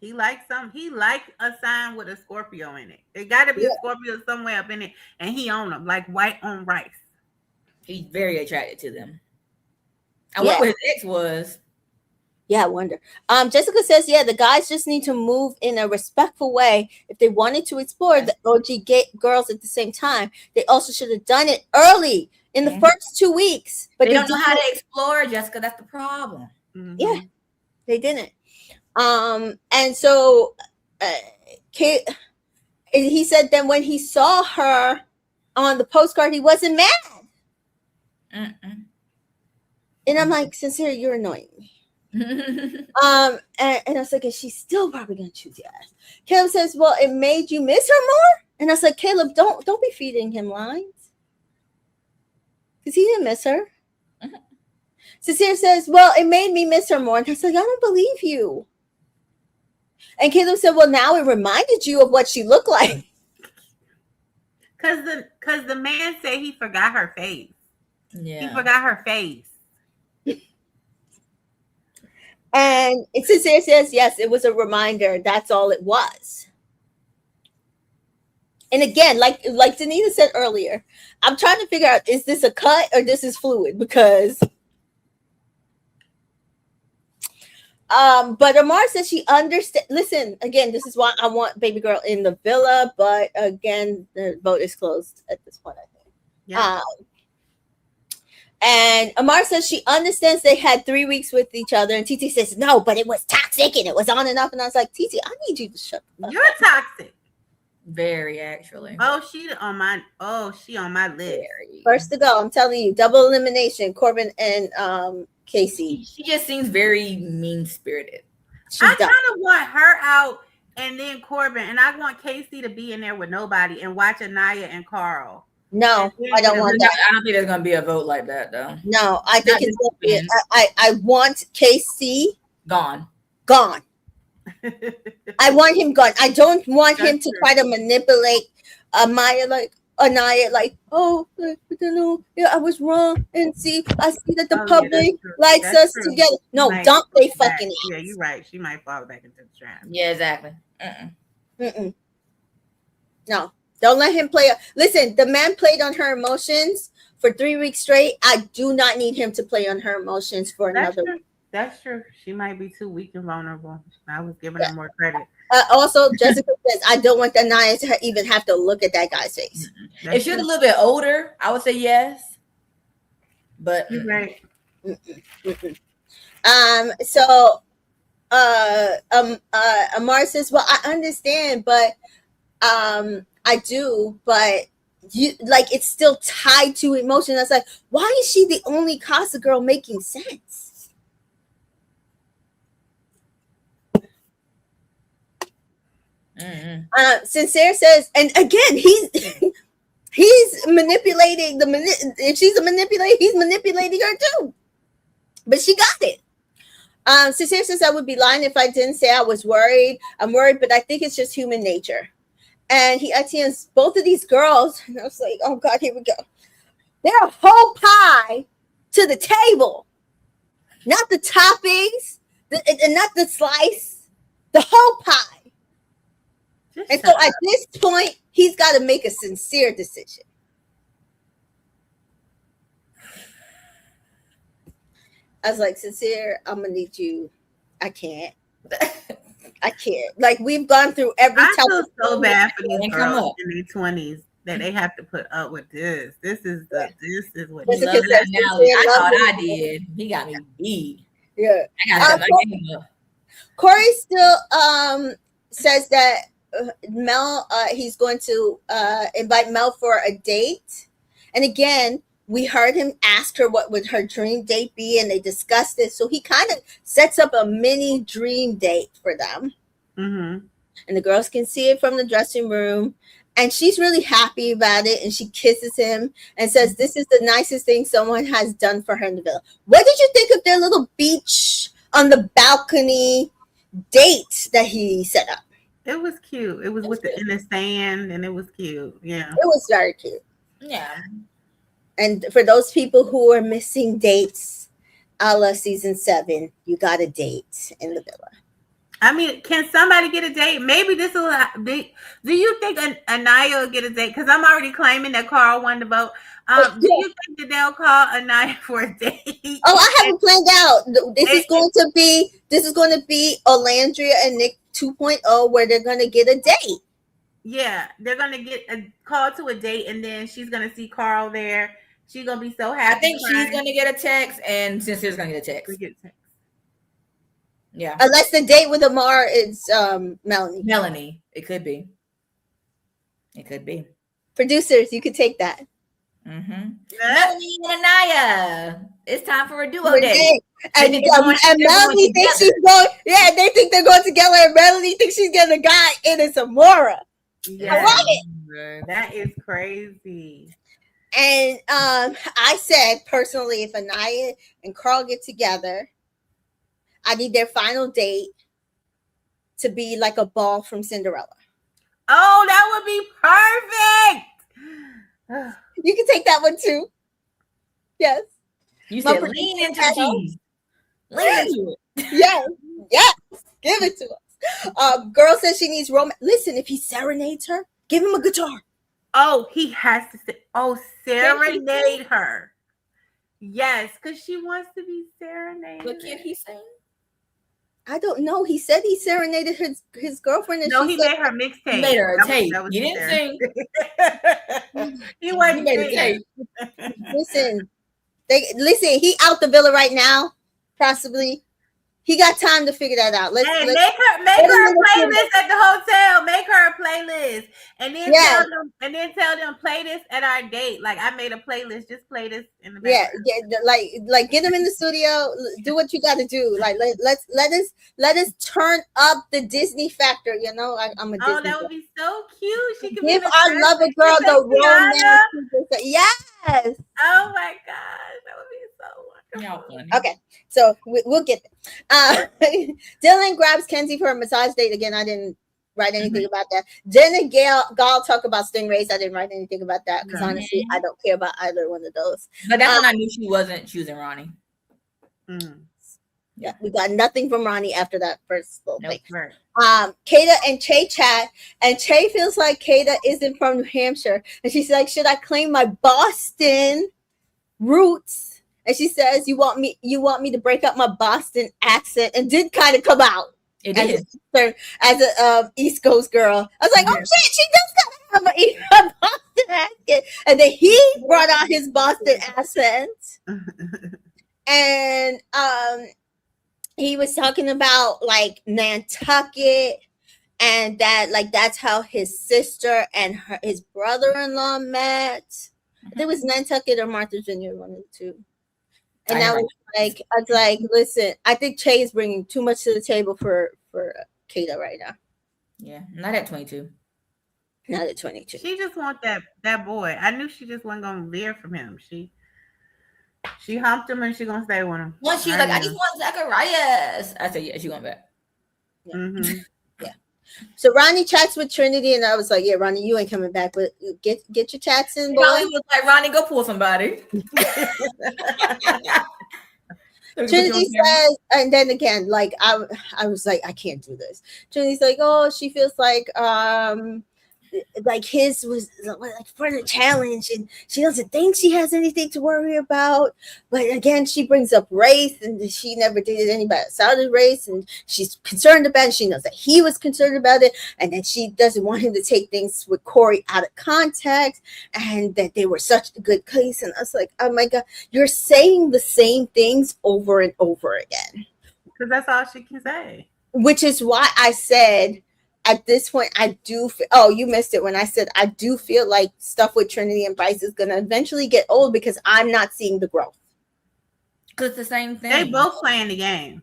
He likes some. He liked a sign with a Scorpio in it. It got to be a Scorpio somewhere up in it, and he on them like white on rice. He's very attracted to them. I wonder what his ex was. Yeah, I wonder. Jessica says, the guys just need to move in a respectful way. If they wanted to explore the OG gay girls at the same time, they also should have done it early in the first 2 weeks. But they don't know how to explore, Jessica. That's the problem. Mm-hmm. Yeah, they didn't. And so Kate, he said then when he saw her on the postcard, he wasn't mad. And I'm like, Sincere, you're annoying me. And I was like, and she's still probably gonna choose your ass. Caleb says, well, it made you miss her more. And I was like, Caleb, don't be feeding him lines, because he didn't miss her. Sincere says, well, it made me miss her more. And I was like, I don't believe you. And Caleb said, well, now it reminded you of what she looked like. Cause the man said he forgot her face. Yeah. He forgot her face. And Sincere says, yes, it was a reminder. That's all it was. And again, like Danita said earlier, I'm trying to figure out, is this a cut or this is fluid? Because but Amar says she understands. Listen, again, this is why I want baby girl in the villa, but again, the vote is closed at this point, I think. Yeah. And Amar says she understands they had 3 weeks with each other, and TT says no, but it was toxic and it was on and off. And I was like, TT, I need you to shut up. You're toxic. Very, actually. She on my list. First to go, I'm telling you, double elimination, Corbin and Casey. She just seems very mean-spirited. I kind of want her out and then Corbin, and I want Casey to be in there with nobody and watch Anaya and Carl. No, I don't want that. I don't think there's gonna be a vote like that, though. No, I think it's gonna be. I want Casey gone. I want him gone. I don't want him to try to manipulate Anaya, like, oh, I don't know, I was wrong, and I see that the public likes us together. No, don't they fucking ass. Yeah, you're right. She might fall back into the trap. Yeah, exactly. No, don't let him play. Listen, the man played on her emotions for 3 weeks straight. I do not need him to play on her emotions for another week. That's true. She might be too weak and vulnerable. I was giving her more credit. Also, Jessica says, I don't want Anaya to even have to look at that guy's face. If she was a little bit older, I would say yes. But you're right. So Amar says, well, I understand, but I do, but you like it's still tied to emotion. That's like, why is she the only Casa girl making sense? Sincere says, and again, he's manipulating if she's a manipulator, he's manipulating her too. But she got it. Sincere says, I would be lying if I didn't say I was worried. I'm worried, but I think it's just human nature. And he attends both of these girls, and I was like, oh God, here we go. They're a whole pie to the table. Not the toppings, and not the slice, the whole pie. And so at this point, he's got to make a sincere decision. I was like, Sincere, I'm going to need you. I can't. Like, we've gone through every I feel so bad for these girls in their 20s that they have to put up with this. This is what I thought I did. He got me beat. Yeah. I got my game up. Corey still says that Mel, he's going to invite Mel for a date. And again, we heard him ask her what would her dream date be, and they discussed it. So he kind of sets up a mini dream date for them. Mm-hmm. And the girls can see it from the dressing room. And she's really happy about it. And she kisses him and says, this is the nicest thing someone has done for her in the villa. What did you think of their little beach on the balcony date that he set up? It was cute. It was in the sand, and it was cute. Yeah. It was very cute. Yeah. And for those people who are missing dates, a la season 7, you got a date in the villa. I mean, can somebody get a date? Maybe this will. Do you think Anaya will get a date? Because I'm already claiming that Carl won the vote. Do you think that they'll call Anaya for a date? Oh, I have it planned out. This is going to be Olandria and Nick 2.0, where they're going to get a date. Yeah, they're going to get a call to a date, and then she's going to see Carl there. She's going to be so happy. I think she's going to get a text, and Sincere's going to get a text. Yeah. Unless the date with Amar is Melanie. Melanie. It could be. It could be. Producers, you could take that. Mm-hmm. Melanie and Anaya. It's time for a duo date. And Melanie thinks she's going. Yeah, they think they're going together, and Melanie thinks she's getting a guy, and it's Amora. Yeah, I love it. That is crazy. And I said personally, if Anaya and Carl get together, I need their final date to be like a ball from Cinderella. Oh, that would be perfect. You can take that one too. Yes. You said lean into the cheese. Lean into it. Yes. Yes. Give it to us. Girl says she needs romance. Listen, if he serenades her, give him a guitar. Oh, he has to say, serenade her. Yes, because she wants to be serenaded. But can he sing? I don't know. He said he serenaded his girlfriend. And no, he made her mixtape. He made her a tape. You didn't sing. He wasn't made a tape. Listen, he out the villa right now, possibly. He got time to figure that out. Make her a playlist at the hotel. Make her a playlist, and then tell them play this at our date. Like I made a playlist. Just play this in the background. Yeah. Like get them in the studio. Do what you got to do. Like let us turn up the Disney factor. You know, I'm a Disney. Oh, that would be so cute. She could give our lover girl the romance. Yes. Oh my gosh, that would be so wonderful. Okay, so we'll get there. Dylan grabs Kenzie for a massage date again. I didn't write anything about that. Jen and Gal talk about stingrays. I didn't write anything about that because honestly, I don't care about either one of those. But that's when I knew she wasn't choosing Ronnie. Yeah, we got nothing from Ronnie after that first little thing. Right. Kata and Che chat, and Che feels like Kata isn't from New Hampshire, and she's like, "Should I claim my Boston roots?" And she says, "You want me to break up my Boston accent?" And did kind of come out. It is as a East Coast girl. I was like, "Oh shit, she does kind of have a Boston accent." And then he brought out his Boston accent, and he was talking about like Nantucket, and that like that's how his sister and his brother-in-law met. I think it was Nantucket or Martha's Vineyard, one of the two. And I was like, listen, I think Che is bringing too much to the table for Kata right now. Yeah, not at 22. Not at 22. She just want that boy. I knew she just wasn't gonna veer from him. She humped him and she gonna stay with him. Once she was like, I just want Zacharias. I said, yeah, she going back. Yeah. Mm-hmm. Yeah. So Ronnie chats with Trinity, and I was like, yeah, Ronnie, you ain't coming back, but get your chats in, boy. Ronnie was like, Ronnie, go pull somebody. Trinity says, and then again, like I was like, I can't do this. Trinity's like, oh, she feels like his was like for the challenge, and she doesn't think she has anything to worry about. But again, she brings up race, and she never dated anybody outside of race, and she's concerned about it. She knows that he was concerned about it, and that she doesn't want him to take things with Corey out of context, and that they were such a good case. And I was like, oh my God, you're saying the same things over and over again. Because that's all she can say. Which is why I said, at this point, I do feel, you missed it when I said I do feel like stuff with Trinity and Bryce is going to eventually get old because I'm not seeing the growth. Because it's the same thing. They both playing the game.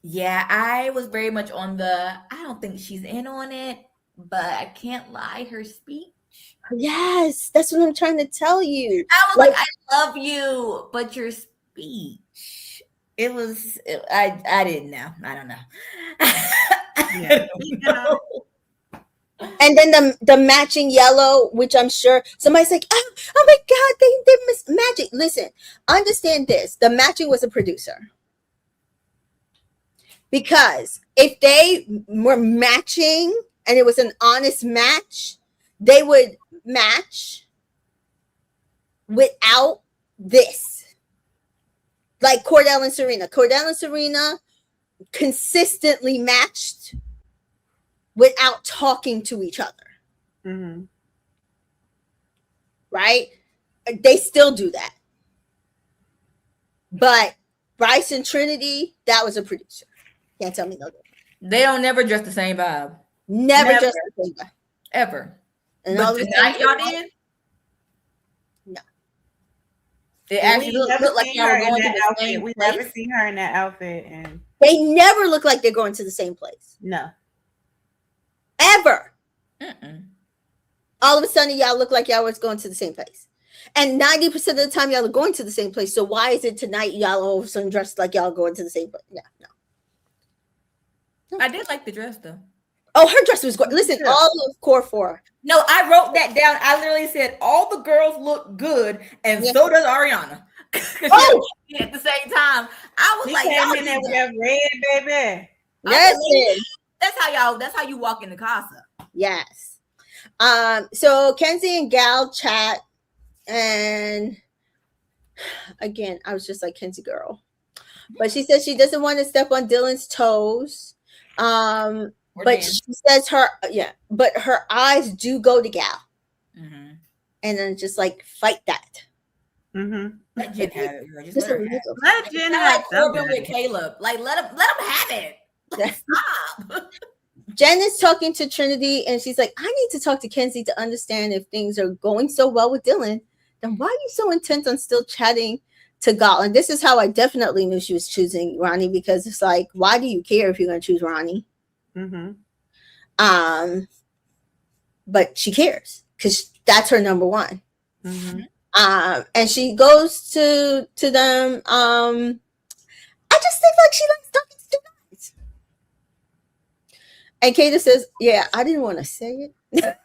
Yeah, I was very much on I don't think she's in on it, but I can't lie, her speech. Yes, that's what I'm trying to tell you. I was like I love you, but your speech. I didn't know. I don't know. Yeah. And then the matching yellow, which I'm sure somebody's like, oh my God, they missed magic. Listen, understand this. The matching was a producer. Because if they were matching and it was an honest match, they would match without this. Like Cordell and Serena. Cordell and Serena consistently matched without talking to each other. Mm-hmm. Right? They still do that. But Bryce and Trinity, that was a producer. Can't tell me no different. They don't never dress the same vibe. Never just the same vibe. Ever. And but all tonight y'all did? No. It actually looked like y'all were going to the same We place. never seen her in that outfit. And they never look like they're going to the same place. No. Ever. Mm-mm. All of a sudden, y'all look like y'all was going to the same place. And 90% of the time, y'all are going to the same place. So why is it tonight y'all all of a sudden dressed like y'all going to the same place? No. I did like the dress, though. Oh, her dress was good. Listen, all of Core 4. No, I wrote that down. I literally said all the girls look good, and so does Ariana. Oh! At the same time, I was She like, came y'all in there with that red, baby. Listen. That's how you walk into Casa. Yes. So Kenzie and Gal chat, and again, I was just like, Kenzie girl. But she says she doesn't want to step on Dylan's toes. But she says but her eyes do go to Gal. Mm-hmm. And then just like fight that. Mm-hmm. Let Jen have it, girl. Just Just let her a have it. little. Let Jen It's have like Corbin somebody. with Caleb. Like let him have it. Like, stop. Jen is talking to Trinity, and she's like, I need to talk to Kenzie to understand if things are going so well with Dylan. Then why are you so intent on still chatting to Gal? And this is how I definitely knew she was choosing Ronnie, because it's like, why do you care if you're going to choose Ronnie? Mm-hmm. But she cares because that's her number one. Mm-hmm. And she goes to them. I just think like she likes talking to guys. And Kata says, "Yeah, I didn't want to say it."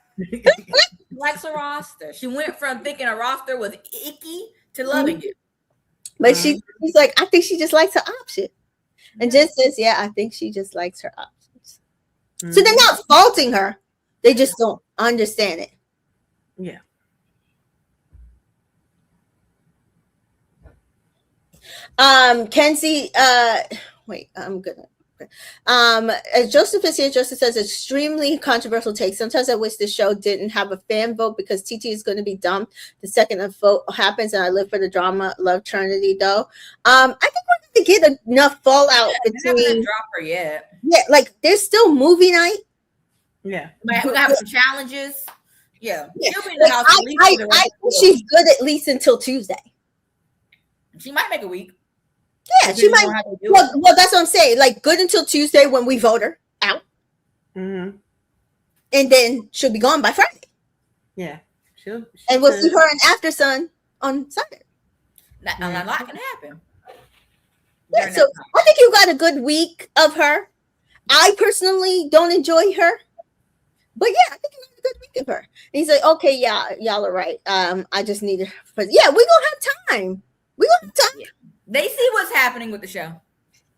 Likes a roster. She went from thinking a roster was icky to loving it. But she's like, I think she just likes her option. And Jen says, yeah, I think she just likes her options. Mm-hmm. So they're not faulting her. They just don't understand it. Yeah. Kenzie, wait, I'm gonna. As Joseph is here, Joseph says extremely controversial take. Sometimes I wish the show didn't have a fan vote because TT is going to be dumped the second the vote happens, and I live for the drama. Love Trinity though. I think we're going to get enough fallout between. Drop her yet? Yeah, like there's still movie night. Yeah, we're gonna have some challenges. Yeah, she'll be in the house. I think she's good at least until Tuesday. She might make a week. Yeah, she might. Well, that's what I'm saying. Like, good until Tuesday when we vote her out. Mm-hmm. And then she'll be gone by Friday. Yeah. And we'll see her in After Sun on Sunday. A lot can happen. Yeah, so I think you got a good week of her. I personally don't enjoy her. But yeah, I think you got a good week of her. And he's like, okay, yeah, y'all are right. I just need her. But yeah, we're going to have time. We're going to have time. Yeah. They see what's happening with the show.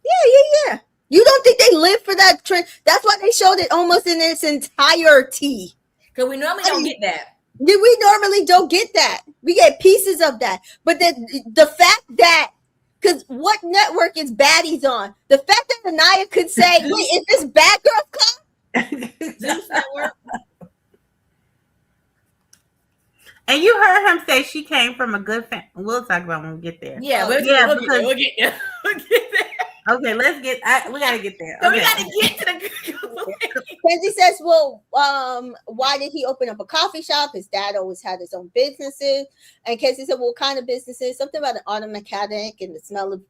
Yeah. You don't think they live for that trend? That's why they showed it almost in its entirety. Because we normally don't get that. We normally don't get that. We get pieces of that. But the fact that, because what network is Baddies on? The fact that Anaya could say, wait, is this Bad Girls Club? Zeus Network. And you heard him say she came from a good family. We'll talk about when we get there. Yeah, we'll get there. Okay, let's get. We gotta get there. So okay. we gotta get to the. Kenzie says, "Well, why did he open up a coffee shop? His dad always had his own businesses." And Kenzie said, "Well, what kind of businesses? Something about an auto mechanic and the smell of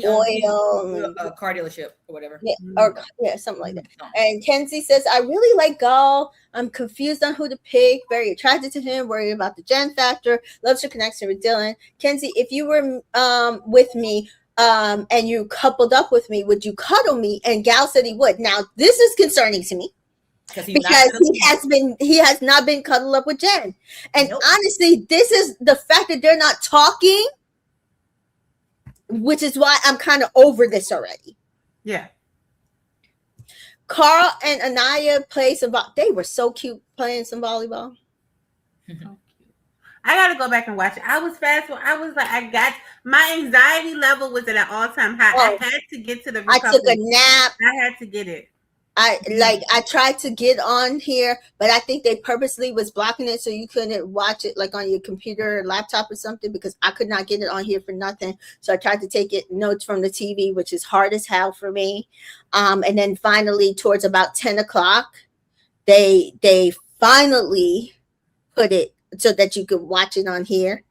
oil, a car dealership or whatever. Yeah, something like that." And Kenzie says, "I really like Gal. I'm confused on who to pick. Very attracted to him. Worried about the Jen factor. Loves your connection with Dylan. Kenzie, if you were with me." And you coupled up with me, would you cuddle me? And Gal said he would. Now, this is concerning to me because he has not been cuddled up with Jen. And honestly, this is the fact that they're not talking, which is why I'm kind of over this already. Yeah. Carl and Anaya played some. They were so cute playing some volleyball. I gotta go back and watch it. I was fast. I was like, my anxiety level was at an all-time high. Oh, I had to get to the I recovery. took a nap. I had to get it. I tried to get on here, but I think they purposely was blocking it so you couldn't watch it like on your computer or laptop or something, because I could not get it on here for nothing. So I tried to take it notes from the TV, which is hard as hell for me. And then finally towards about 10 o'clock, they finally put it so that you could watch it on here.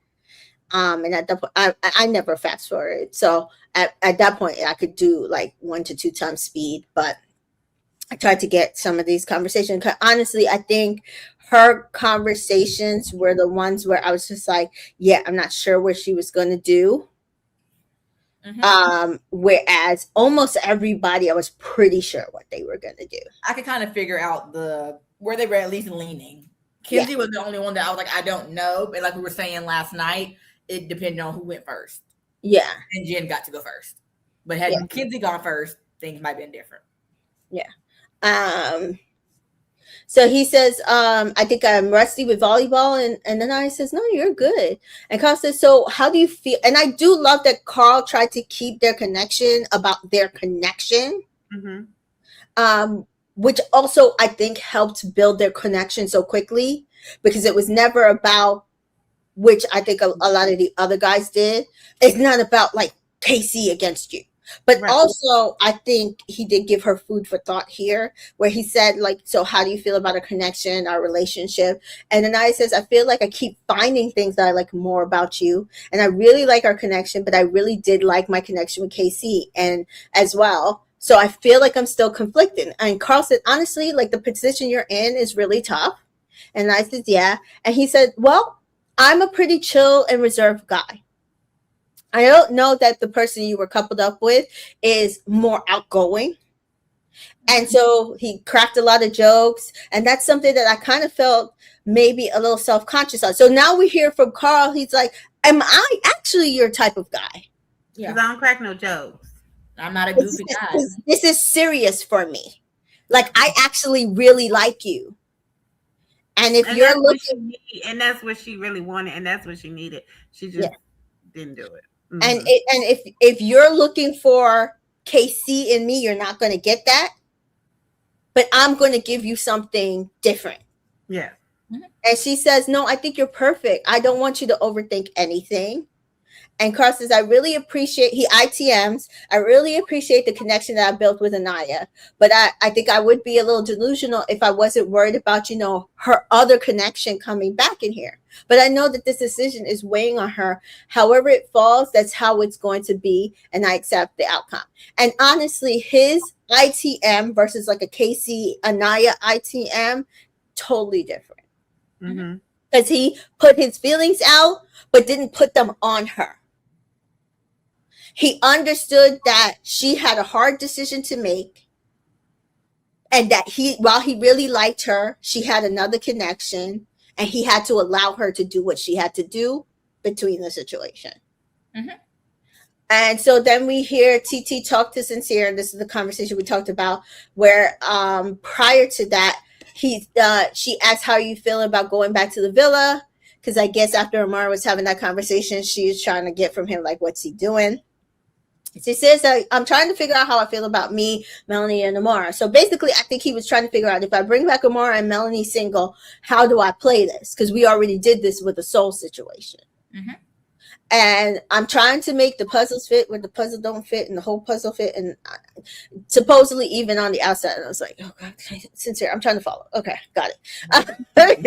And at that point, I never fast forward. So at that point I could do like 1 to 2 times speed, but I tried to get some of these conversations. Honestly, I think her conversations were the ones where I was just like, yeah, I'm not sure what she was going to do. Whereas almost everybody, I was pretty sure what they were going to do. I could kind of figure out where they were at least leaning. Kenzie was the only one that I was like, I don't know. But like we were saying last night, it depended on who went first. Yeah. And Jen got to go first. But had Kenzie gone first, things might have been different. Yeah. So he says, I think I'm rusty with volleyball. And then I says, no, you're good. And Carl says, so how do you feel? And I do love that Carl tried to keep their connection about their connection. Which also I think helped build their connection so quickly, because it was never about, which I think a lot of the other guys did. It's not about like KC against you. But also, I think he did give her food for thought here, where he said, like, so how do you feel about our connection, our relationship? And Anaya says, I feel like I keep finding things that I like more about you. And I really like our connection, but I really did like my connection with KC and as well. So I feel like I'm still conflicted. And Carl said, honestly, like the position you're in is really tough. And I said, yeah. And he said, well, I'm a pretty chill and reserved guy. I don't know that the person you were coupled up with is more outgoing. And so he cracked a lot of jokes. And that's something that I kind of felt maybe a little self-conscious on. So now we hear from Carl. He's like, am I actually your type of guy? Because I don't crack no jokes. I'm not a goofy guy. This is serious for me. Like, I actually really like you. And if you're looking... And that's what she really wanted. And that's what she needed. She just didn't do it. And if you're looking for KC in me, you're not going to get that. But I'm going to give you something different. Yeah. And she says, no, I think you're perfect. I don't want you to overthink anything. And Carl says, I really appreciate, he ITMs, I really appreciate the connection that I built with Anaya. But I think I would be a little delusional if I wasn't worried about, her other connection coming back in here. But I know that this decision is weighing on her. However it falls, that's how it's going to be. And I accept the outcome. And honestly, his ITM versus like a KC Anaya ITM, totally different. Because he put his feelings out, but didn't put them on her. He understood that she had a hard decision to make, and that while he really liked her, she had another connection, and he had to allow her to do what she had to do between the situation. And so then we hear TT talk to Sincere, and this is the conversation we talked about, where prior to that, she asked, how you feeling about going back to the villa? Because I guess after Amara was having that conversation, she was trying to get from him, like, what's he doing? She says, I'm trying to figure out how I feel about me, Melanie, and Amara. So basically, I think he was trying to figure out, if I bring back Amara and Melanie single, how do I play this? Because we already did this with the soul situation. And I'm trying to make the puzzles fit where the puzzle don't fit and the whole puzzle fit. And supposedly even on the outside. And I was like, oh, God, Sincere, I'm trying to follow. Okay, got it.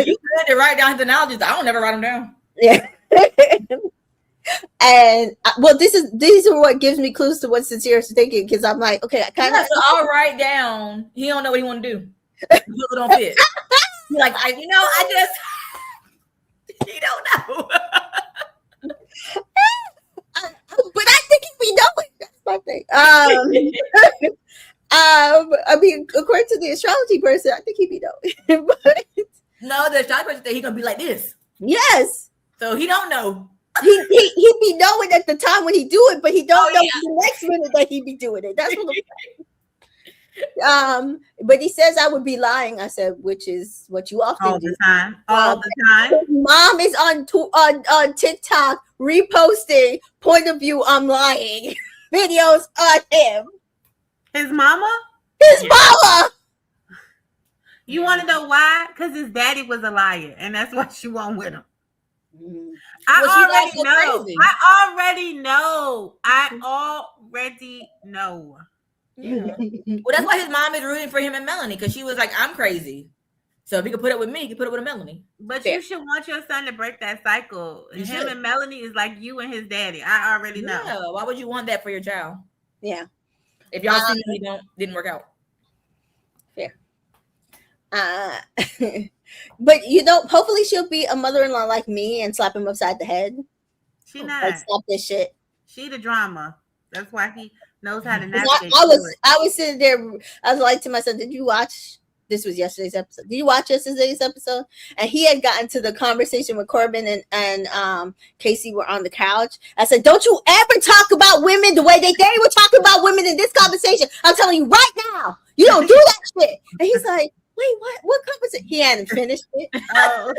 You had to write down his analogies. I don't never write them down. Yeah. And well, these are what gives me clues to what Sincere is thinking, because I'm like, okay, I kind of. So I'll write down. He don't know what he want to do. It don't fit. He's like, I just he don't know. But I think he be knowing. That's my thing. I mean, according to the astrology person, I think he be knowing. But no, the astrology person said he's gonna be like this. Yes. So he don't know. He be knowing at the time when he do it, but he don't know the next minute that he be doing it. That's what but he says I would be lying. I said, which is what you often all do. the time. All the time. His mom is on TikTok reposting point of view I'm lying videos on him. His mama? His mama. You want to know why? Because his daddy was a liar, and that's why she won't with him. I already know. Yeah. Well, that's why his mom is rooting for him and Melanie, because she was like, I'm crazy. So if he could put it with me, he could put it with Melanie. But you should want your son to break that cycle. Him and Melanie is like you and his daddy. I already know. Yeah. Why would you want that for your child? Yeah. If y'all see didn't work out. Fair. But hopefully she'll be a mother-in-law like me and slap him upside the head. She not. Like, stop this shit. She the drama. That's why he knows how to navigate. I was sitting there. I was like to myself, "Did you watch? This was yesterday's episode. Did you watch yesterday's episode?" And he had gotten to the conversation with Corbin and Casey were on the couch. I said, "Don't you ever talk about women the way they were talking about women in this conversation. I'm telling you right now, you don't do that shit." And he's like, "Wait, what conversation?" He hadn't finished it. Oh.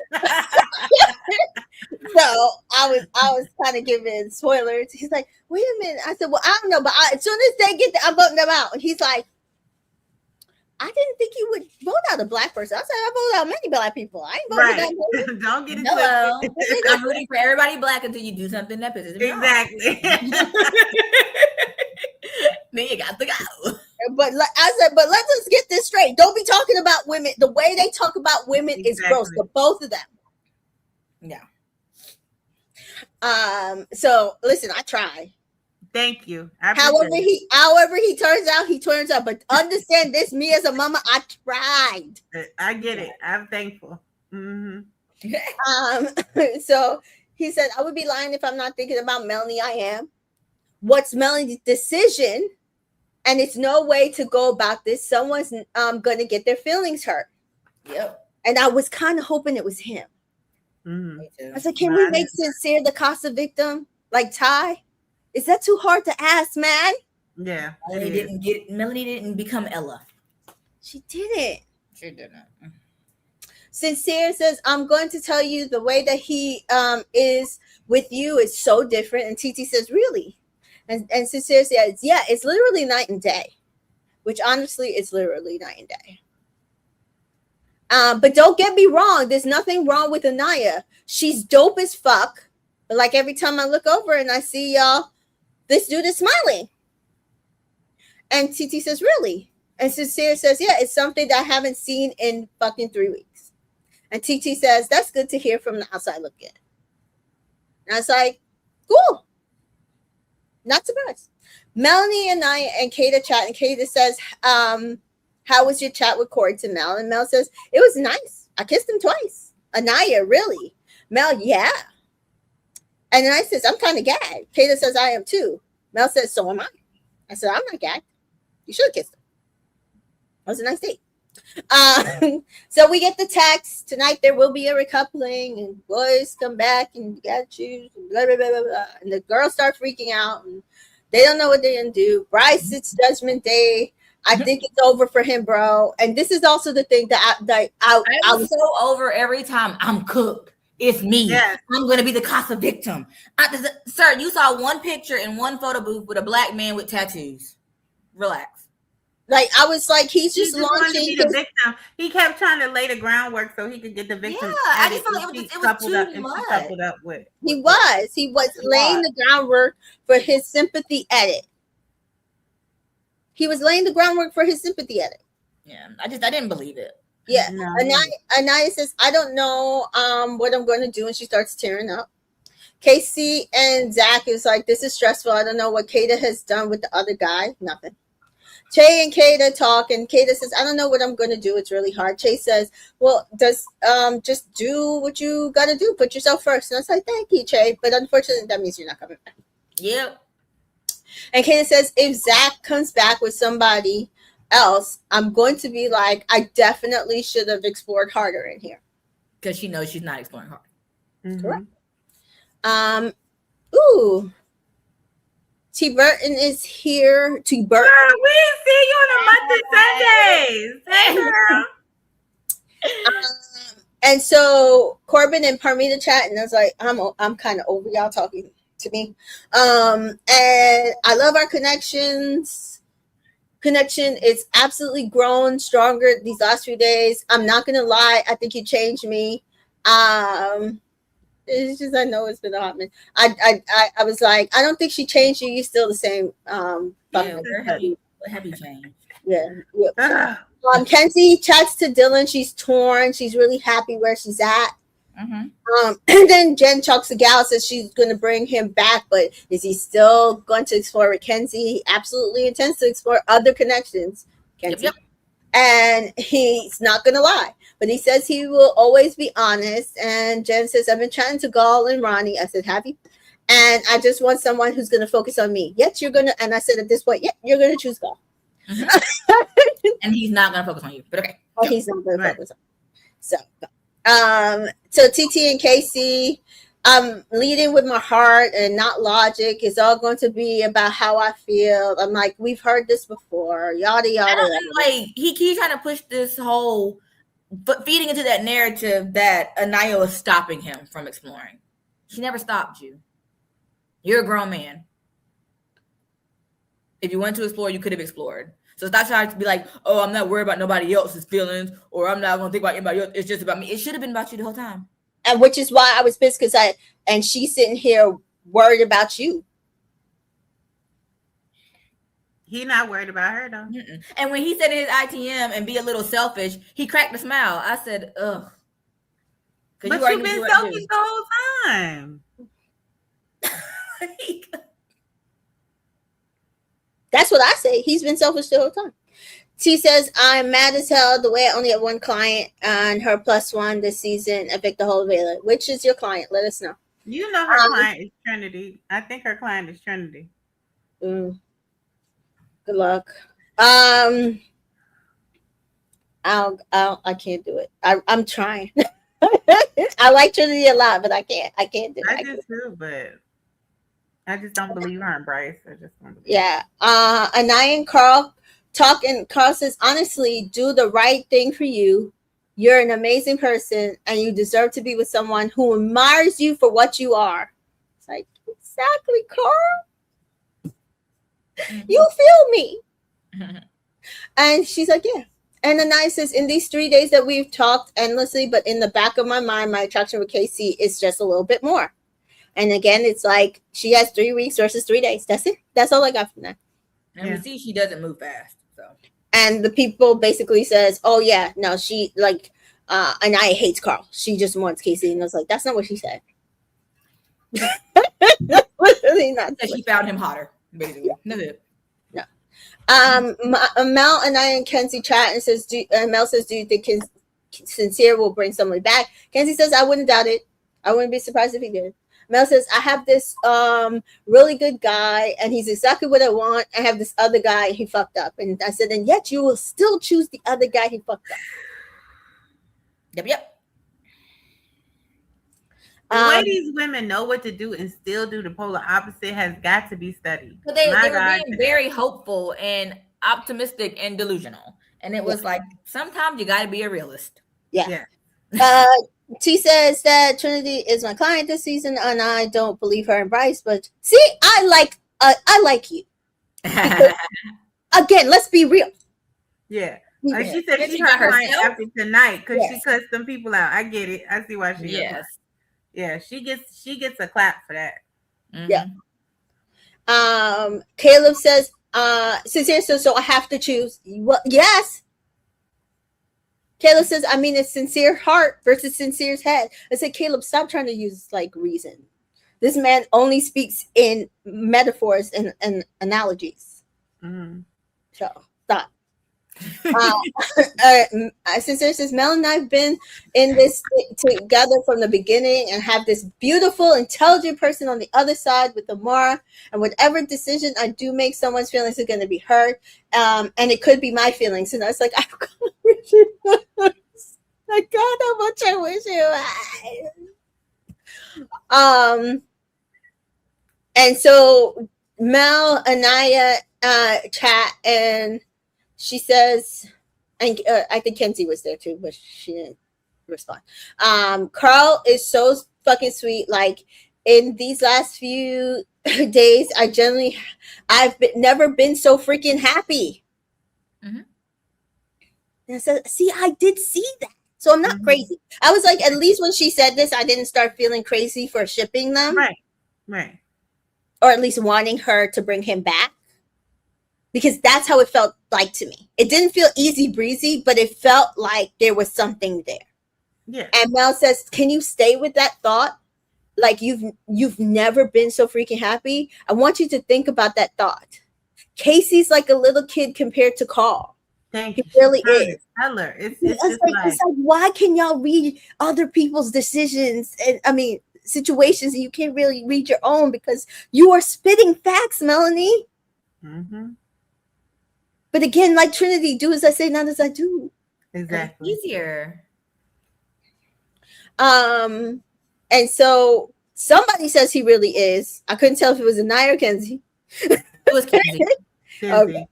So I was kind of giving spoilers. He's like, "Wait a minute." I said, "Well, I don't know, but as soon as they get there, I'm voting them out." And he's like, "I didn't think you would vote out a black person." I said, "I voted out many black people. I ain't voted out many." Don't get it. I'm rooting for everybody black until you do something that pisses me off. Exactly. Then you got to go. But I said, but let's just get this straight. Don't be talking about women. The way they talk about women is gross to both of them. Yeah. So listen, I try. Thank you. However he turns out. But understand this, me as a mama, I tried. I get it. I'm thankful. Mm-hmm. So he said, I would be lying if I'm not thinking about Melanie. I am. What's Melanie's decision? And it's no way to go about this. Someone's gonna get their feelings hurt. Yep. And I was kind of hoping it was him. Mm-hmm. I was like, can we make Sincere the Casa victim like Ty? Is that too hard to ask, man? Yeah. Melanie didn't become Ella. She didn't. She didn't. Sincere says, I'm going to tell you the way that he is with you is so different. And TT says, really? And Sincere says, yeah, it's literally night and day. Which honestly is literally night and day. But don't get me wrong. There's nothing wrong with Anaya. She's dope as fuck. But like every time I look over and I see y'all, this dude is smiling. And TT says, really? And Sincere says, yeah, it's something that I haven't seen in fucking 3 weeks. And TT says, that's good to hear from the outside looking. And I was like, cool. Not surprised. Melanie and I and Kata chat, and Kata says, how was your chat with Corey to Mel? And Mel says, it was nice. I kissed him twice. Anaya, really? Mel, yeah. And then I says, I'm kind of gagged. Kata says, I am too. Mel says, so am I. I said, I'm not gagged. You should have kissed him. That was a nice date. So we get the text. Tonight there will be a recoupling and boys come back and you gotta choose. And blah, blah, blah, blah, blah. And the girls start freaking out and they don't know what they're going to do. Bryce, it's judgment day. I think it's over for him, bro. And this is also the thing that I was so over every time I'm cooked. It's me. Yes. I'm going to be the Casa victim. Sir, you saw one picture in one photo booth with a black man with tattoos. Relax. Like, I was like, he's just launching. To be the victim. He kept trying to lay the groundwork so he could get the victim. Yeah, I just felt like it was too much. Coupled up with. He was laying the groundwork for his sympathy edit. He was laying the groundwork for his sympathy edit. Yeah, I didn't believe it. Yeah. No. Anaya says, I don't know what I'm going to do. And she starts tearing up. Casey and Zach is like, this is stressful. I don't know what Kata has done with the other guy. Nothing. Che and Kata talk. And Kata says, I don't know what I'm going to do. It's really hard. Che says, well, just do what you got to do. Put yourself first. And I was like, thank you, Che. But unfortunately, that means you're not coming back. Yep. And Kata says, if Zach comes back with somebody else, I'm going to be like, I definitely should have explored harder in here. Because she knows she's not exploring hard. Mm-hmm. Correct. Ooh. T. Burton is here. T. Burton. Girl, we see you in a month of Sundays. Hey, girl. And so Corbin and Parmita chat, and I was like, I'm kind of over y'all talking to me. And I love our connections. Connection is absolutely grown stronger these last few days. I'm not gonna lie, I think you changed me. It's just, I know it's been a hot minute. I was like, I don't think she changed you. You're still the same. What have you changed? Yeah. Kenzie chats to Dylan. She's torn. She's really happy where she's at. And then Jen Chucks the gal says she's going to bring him back, but is he still going to explore with Kenzie? He absolutely intends to explore other connections, Kenzie. Yep. And he's not going to lie, but he says he will always be honest. And Jen says, I've been chatting to Gal and Ronnie. I said, have you? And I just want someone who's going to focus on me. Yes, you're going to. And I said, at this point, yeah, you're going to choose Gal. And he's not going to focus on you, but okay. Oh, he's not going to focus on you. So TT and Casey, I'm leading with my heart and not logic. It's all going to be about how I feel. I'm like, we've heard this before. Yada yada. I don't think, like, he keeps trying to push this whole, but feeding into that narrative that Anaya is stopping him from exploring. She never stopped you. You're a grown man. If you wanted to explore, you could have explored. So stop trying to be like, oh, I'm not worried about nobody else's feelings, or I'm not going to think about anybody else. It's just about me. It should have been about you the whole time. And which is why I was pissed, because and she's sitting here worried about you. He not worried about her though. And when he said in his ITM and be a little selfish, he cracked a smile. I said, ugh. But you've been selfish the whole time. That's what I say. He's been selfish the whole time. T says, I'm mad as hell the way I only have one client and her +1 this season. Evict the whole villa. Which is your client? Let us know. You know her client is Trinity. I think her client is Trinity. Good luck. I can't do it. I'm trying. I like Trinity a lot, but I can't do it. I do too, but I just don't believe her and Bryce. I just don't believe Anaya and Carl talk, and Carl says, honestly, do the right thing for you. You're an amazing person, and you deserve to be with someone who admires you for what you are. It's like, exactly, Carl. You feel me. And she's like, yeah. And Anaya says, in these 3 days that we've talked endlessly, but in the back of my mind, my attraction with Casey is just a little bit more. And again, it's like she has 3 weeks versus 3 days. That's it. That's all I got from that. And we see she doesn't move fast. So, and the people basically says, oh yeah, no, she like Anaya hates Carl. She just wants Casey. And I was like, that's not what she said. That's literally not. She found him hotter, basically. Yeah. No. Mel and I and Kenzie chat and says, Mel says, do you think Sincere will bring someone back? Kenzie says, I wouldn't doubt it. I wouldn't be surprised if he did. Mel says, I have this really good guy, and he's exactly what I want. I have this other guy, he fucked up. And I said, and yet you will still choose the other guy he fucked up. Yep. The way these women know what to do and still do the polar opposite has got to be studied. But they were being very hopeful and optimistic and delusional. And it was like, sometimes you got to be a realist. Yeah. T says that Trinity is my client this season, and I don't believe her and Bryce. But see, I like you. Again, let's be real. Yeah. Like she said, she's her client after tonight because she cussed some people out. I get it. I see why she. Yes. Yeah, she gets a clap for that. Yeah. Caleb says, Sincere says, so I have to choose. Well, yes. Caleb says, I mean, it's Sincere heart versus Sincere's head. I said, Caleb, stop trying to use like reason. This man only speaks in metaphors and analogies. Mm-hmm. So stop. Sincere says, Mel and I've been in this together from the beginning and have this beautiful, intelligent person on the other side with Amara. And whatever decision I do make, someone's feelings are going to be hurt. And it could be my feelings. And I was like, I wish it was. I God, how much I wish it was. And so Mel, Anaya chat, and she says, and I think Kenzie was there too, but she didn't respond. Carl is so fucking sweet. Like in these last few days, never been so freaking happy. Mm-hmm. And I said, see, I did see that. So I'm not crazy. I was like, at least when she said this, I didn't start feeling crazy for shipping them. Right. Or at least wanting her to bring him back. Because that's how it felt like to me. It didn't feel easy breezy, but it felt like there was something there. Yeah. And Mel says, can you stay with that thought? Like you've never been so freaking happy. I want you to think about that thought. Casey's like a little kid compared to Carl. Thank you. It really is. Tell her. It's like, why can y'all read other people's decisions and situations and you can't really read your own because you are spitting facts, Melanie. Mm-hmm. But again, like Trinity, do as I say, not as I do. Exactly. Easier. And so somebody says he really is. I couldn't tell if it was Anaya or Kenzie. It was Kenzie. Okay.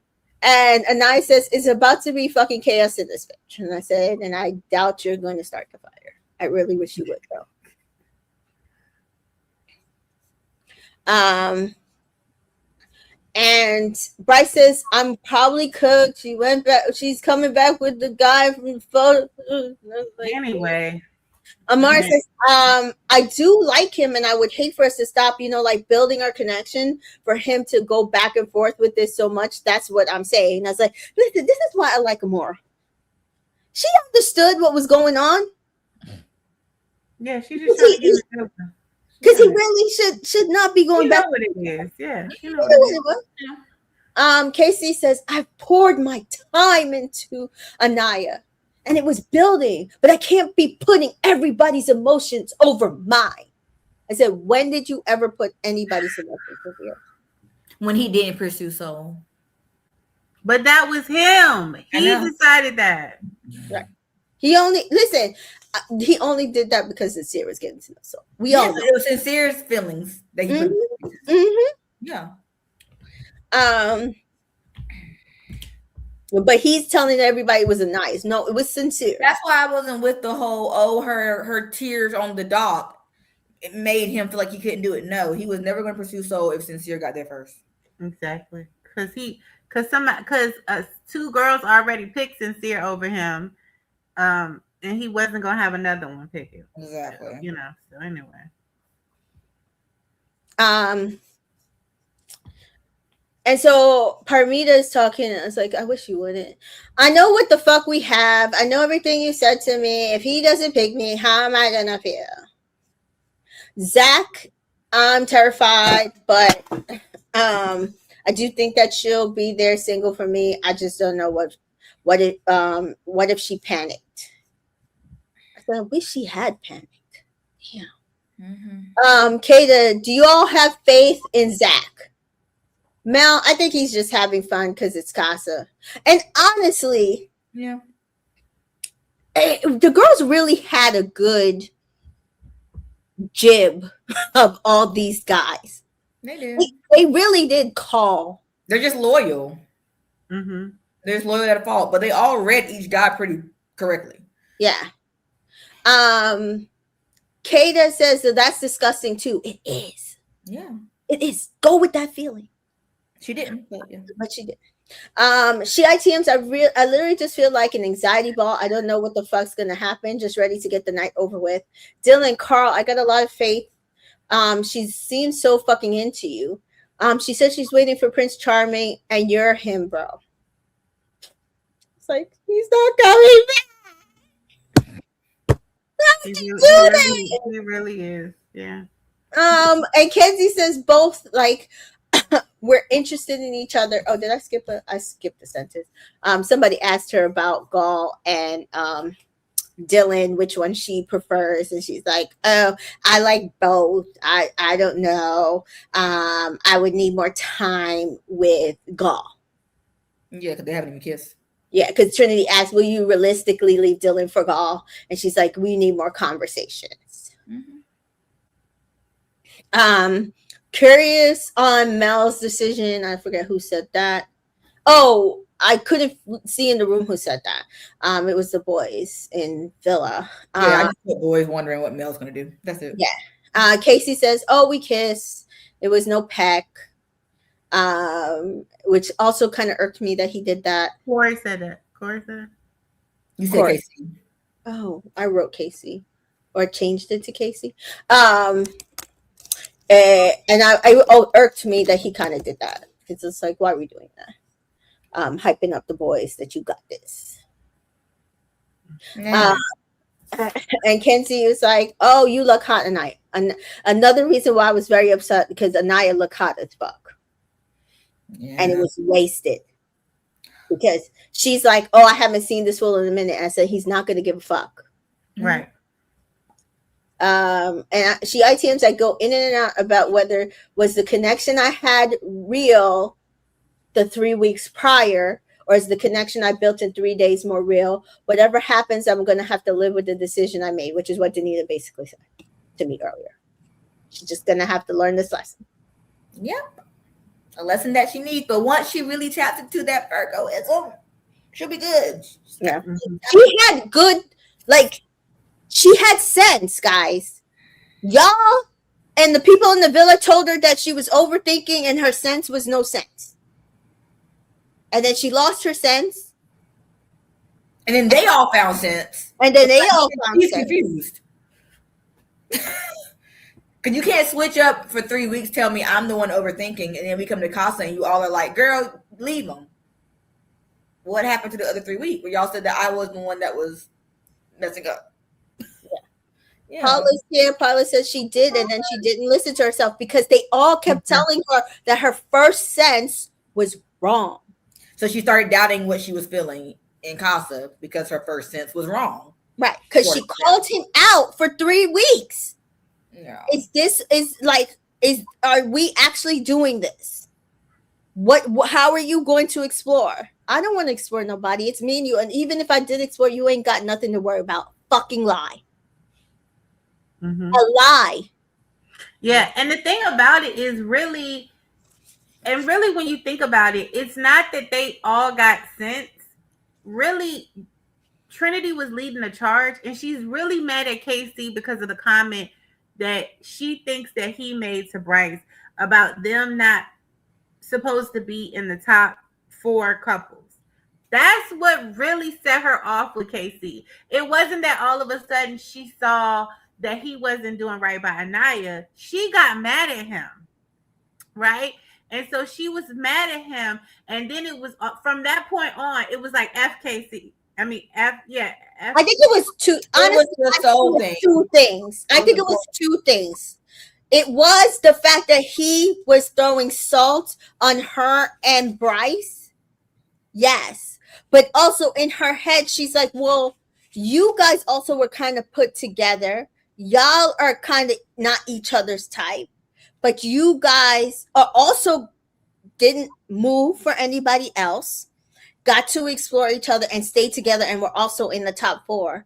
And Anaya says, it's about to be fucking chaos in this bitch. And I said, and I doubt you're going to start the fire. I really wish you would, though. And Bryce says, I'm probably cooked. She went back. She's coming back with the guy from the photo. Anyway. Amar says, I do like him and I would hate for us to stop, like building our connection for him to go back and forth with this so much. That's what I'm saying. I was like, listen, this is why I like Amar. She understood what was going on. Yeah, she just trying to get it over. Because he really should not be going back. Know what it is. Yeah. You know what it was. Yeah. Casey says, I've poured my time into Anaya. And it was building, but I can't be putting everybody's emotions over mine. I said, when did you ever put anybody's emotions over yours? When he didn't pursue Soul. But that was him. He decided that. Right. He only did that because Sincere was getting to know Soul. It was Sincere's feelings that he put. Yeah. But he's telling everybody it was a nice. No, it was Sincere. That's why I wasn't with the whole, her tears on the dock. It made him feel like he couldn't do it. No, he was never going to pursue Soul if Sincere got there first. Exactly. Because two girls already picked Sincere over him. And he wasn't going to have another one pick him. Exactly. So anyway. And so Parmita is talking, and I was like, I wish you wouldn't. I know what the fuck we have. I know everything you said to me. If he doesn't pick me, how am I gonna feel? Zach, I'm terrified, but I do think that she'll be there single for me. I just don't know what if she panicked. I said, I wish she had panicked. Yeah. Kata, do you all have faith in Zach? Mel, I think he's just having fun because it's Casa. And honestly, yeah, the girls really had a good jib of all these guys. They did. They really did call. They're just loyal. Mm-hmm. They're just loyal at a fault, but they all read each guy pretty correctly. Yeah. Kata says that's disgusting too. It is. Yeah. It is. Go with that feeling. She didn't, but she did. She ITMs. I literally just feel like an anxiety ball. I don't know what the fuck's gonna happen. Just ready to get the night over with. Dylan, Carl, I got a lot of faith. She seems so fucking into you. She said she's waiting for Prince Charming, and you're him, bro. It's like he's not coming back. He really is. Yeah. And Kenzie says both like. We're interested in each other. Oh, did I skip I skipped a sentence. Somebody asked her about Gaul and Dylan, which one she prefers, and she's like, oh, I like both. I don't know. I would need more time with Gaul. Yeah, because they haven't even kissed. Yeah, because Trinity asked, will you realistically leave Dylan for Gaul? And she's like, we need more conversations. curious on Mel's decision. I forget who said that. Oh, I couldn't see in the room who said that. It was the boys in Villa. I just put boys wondering what Mel's gonna do. That's it. Yeah. Casey says, "Oh, we kissed. It was no peck." Which also kind of irked me that he did that. Corey said that. You said Casey. Oh, I wrote Casey, or changed it to Casey. And I irked me that he kind of did that, because it's like, why are we doing that? Hyping up the boys that you got this. Yeah. And Kenzie was like, "Oh, you look hot tonight." Another reason why I was very upset, because Anaya looked hot as fuck, and it was wasted. Because she's like, "Oh, I haven't seen this fool in a minute." I said, "He's not going to give a fuck." Right. And she ITMs, I go in and out about whether was the connection I had real the 3 weeks prior, or is the connection I built in 3 days more real? Whatever happens, I'm going to have to live with the decision I made, which is what Danita basically said to me earlier. She's just going to have to learn this lesson. Yep. A lesson that she needs. But once she really taps into that Virgoism, she'll be good. Yeah. She had good, she had sense, guys. Y'all and the people in the villa told her that she was overthinking and her sense was no sense. And then she lost her sense. And then they all found sense. And then they all found She's sense. confused. Because you can't switch up for 3 weeks, tell me I'm the one overthinking, and then we come to Casa and you all are like, girl, leave them. What happened to the other 3 weeks where y'all said that I was the one that was messing up? Yeah. Paula's here. Paula says she did, and then she didn't listen to herself because they all kept telling her that her first sense was wrong. So she started doubting what she was feeling in Casa because her first sense was wrong. Right. Because she called him out for 3 weeks. Yeah. Are we actually doing this? How are you going to explore? I don't want to explore nobody. It's me and you. And even if I did explore, you ain't got nothing to worry about. Fucking lie. Mm-hmm. A lie. Yeah. And the thing about it is really when you think about it, it's not that they all got sense. Really, Trinity was leading the charge, and she's really mad at Casey because of the comment that she thinks that he made to Bryce about them not supposed to be in the top 4 couples. That's what really set her off with Casey. It wasn't that all of a sudden she saw that he wasn't doing right by Anaya. She got mad at him, right? And so she was mad at him, and then it was from that point on, it was like FKC. I mean, F. I think it was two. Honestly, two things. I think it was 2 things. It was the fact that he was throwing salt on her and Bryce. Yes. But also in her head, she's like, well, you guys also were kind of put together. Y'all are kind of not each other's type. But you guys are also didn't move for anybody else. Got to explore each other and stay together, and we're also in the top 4.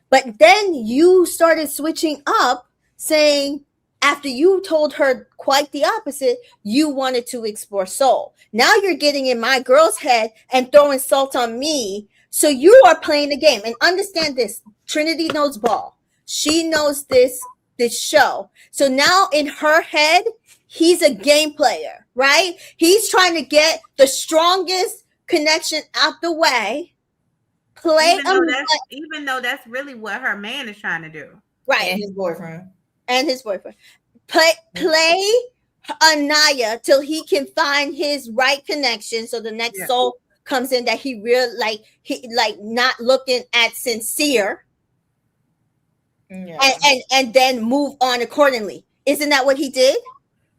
But then you started switching up, saying after you told her quite the opposite, you wanted to explore soul. Now you're getting in my girl's head and throwing salt on me. So you are playing the game. And understand this, Trinity knows ball. She knows this show. So now in her head, he's a game player, right? He's trying to get the strongest connection out the way. Even though that's really what her man is trying to do. Right. And his boyfriend. Play Anaya till he can find his right connection. So the next soul comes in that he not looking at sincere. Yeah. And then move on accordingly. Isn't that what he did?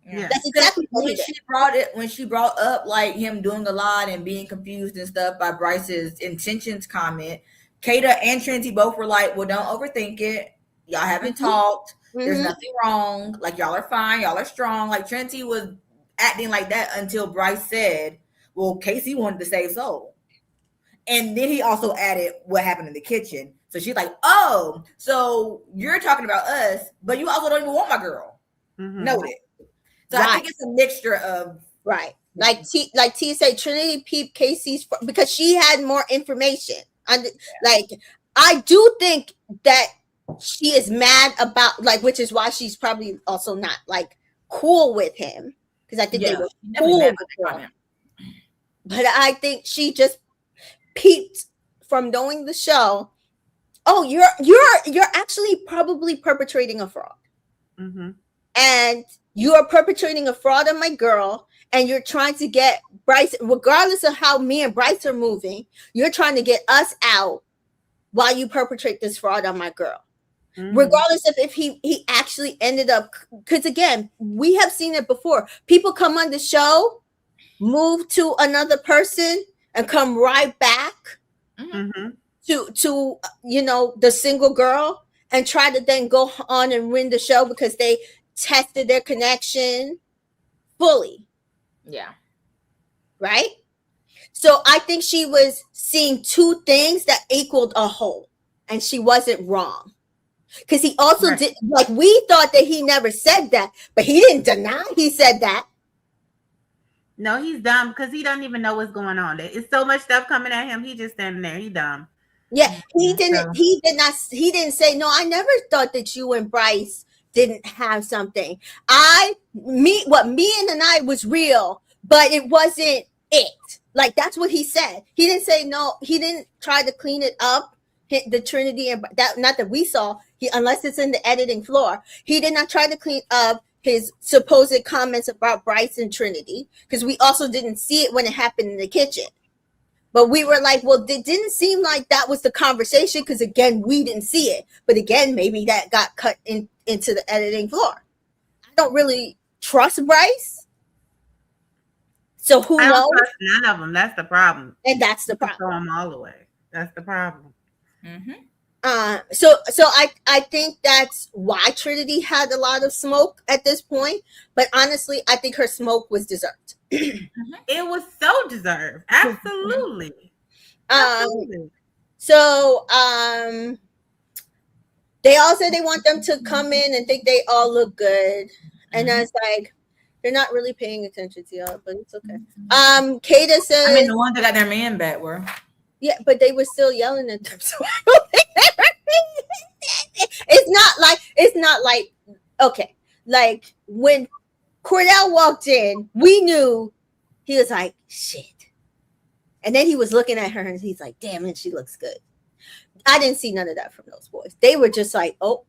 Yeah. That's exactly what he did. When she brought up like him doing a lot and being confused and stuff by Bryce's intentions comment, Kata and Trinity both were like, well, don't overthink it. Y'all haven't talked. There's nothing wrong. Like, y'all are fine. Y'all are strong. Like, Trinity was acting like that until Bryce said, well, Casey wanted to save soul. And then he also added what happened in the kitchen. So she's like, oh, so you're talking about us, but you also don't even want my girl. Noted. So I think it's a mixture of like T said, Trinity peeped Casey's because she had more information. Like I do think that she is mad about which is why she's probably also not like cool with him because I think they were cool before. But I think she just peeped from knowing the show. Oh, you're actually probably perpetrating a fraud. Mm-hmm. And you are perpetrating a fraud on my girl, and you're trying to get Bryce, regardless of how me and Bryce are moving, you're trying to get us out while you perpetrate this fraud on my girl. Mm-hmm. Regardless of if he actually ended up, because again, we have seen it before. People come on the show, move to another person, and come right back to the single girl and try to then go on and win the show because they tested their connection fully. Yeah. Right? So I think she was seeing two things that equaled a whole, and she wasn't wrong. Because he also did, we thought that he never said that, but he didn't deny he said that. No, he's dumb because he doesn't even know what's going on. It's so much stuff coming at him. He just standing there. He dumb. Yeah, he didn't say, no, I never thought that you and Bryce didn't have something. Me and I was real, but it wasn't it. Like, that's what he said. He didn't say no. He didn't try to clean it up. The Trinity and that, not that we saw, unless it's in the editing floor. He did not try to clean up his supposed comments about Bryce and Trinity, because we also didn't see it when it happened in the kitchen. But we were like, well, it didn't seem like that was the conversation because, again, we didn't see it. But again, maybe that got cut into the editing floor. I don't really trust Bryce. So who knows? I don't trust none of them. That's the problem. And that's the problem. Throw them all away. That's the problem. Mm-hmm. So I think that's why Trinity had a lot of smoke at this point. But honestly, I think her smoke was deserved. It was so deserved. Absolutely. So they all said they want them to come in and think they all look good. And I was like, they're not really paying attention to y'all, but it's okay. Kata said, I mean, the ones that got their man back were. Yeah, but they were still yelling at them. So I don't think they were paying attention. It's not like okay. Like when Cordell walked in, we knew he was like, shit. And then he was looking at her and he's like, damn it, she looks good. I didn't see none of that from those boys. They were just like, oh,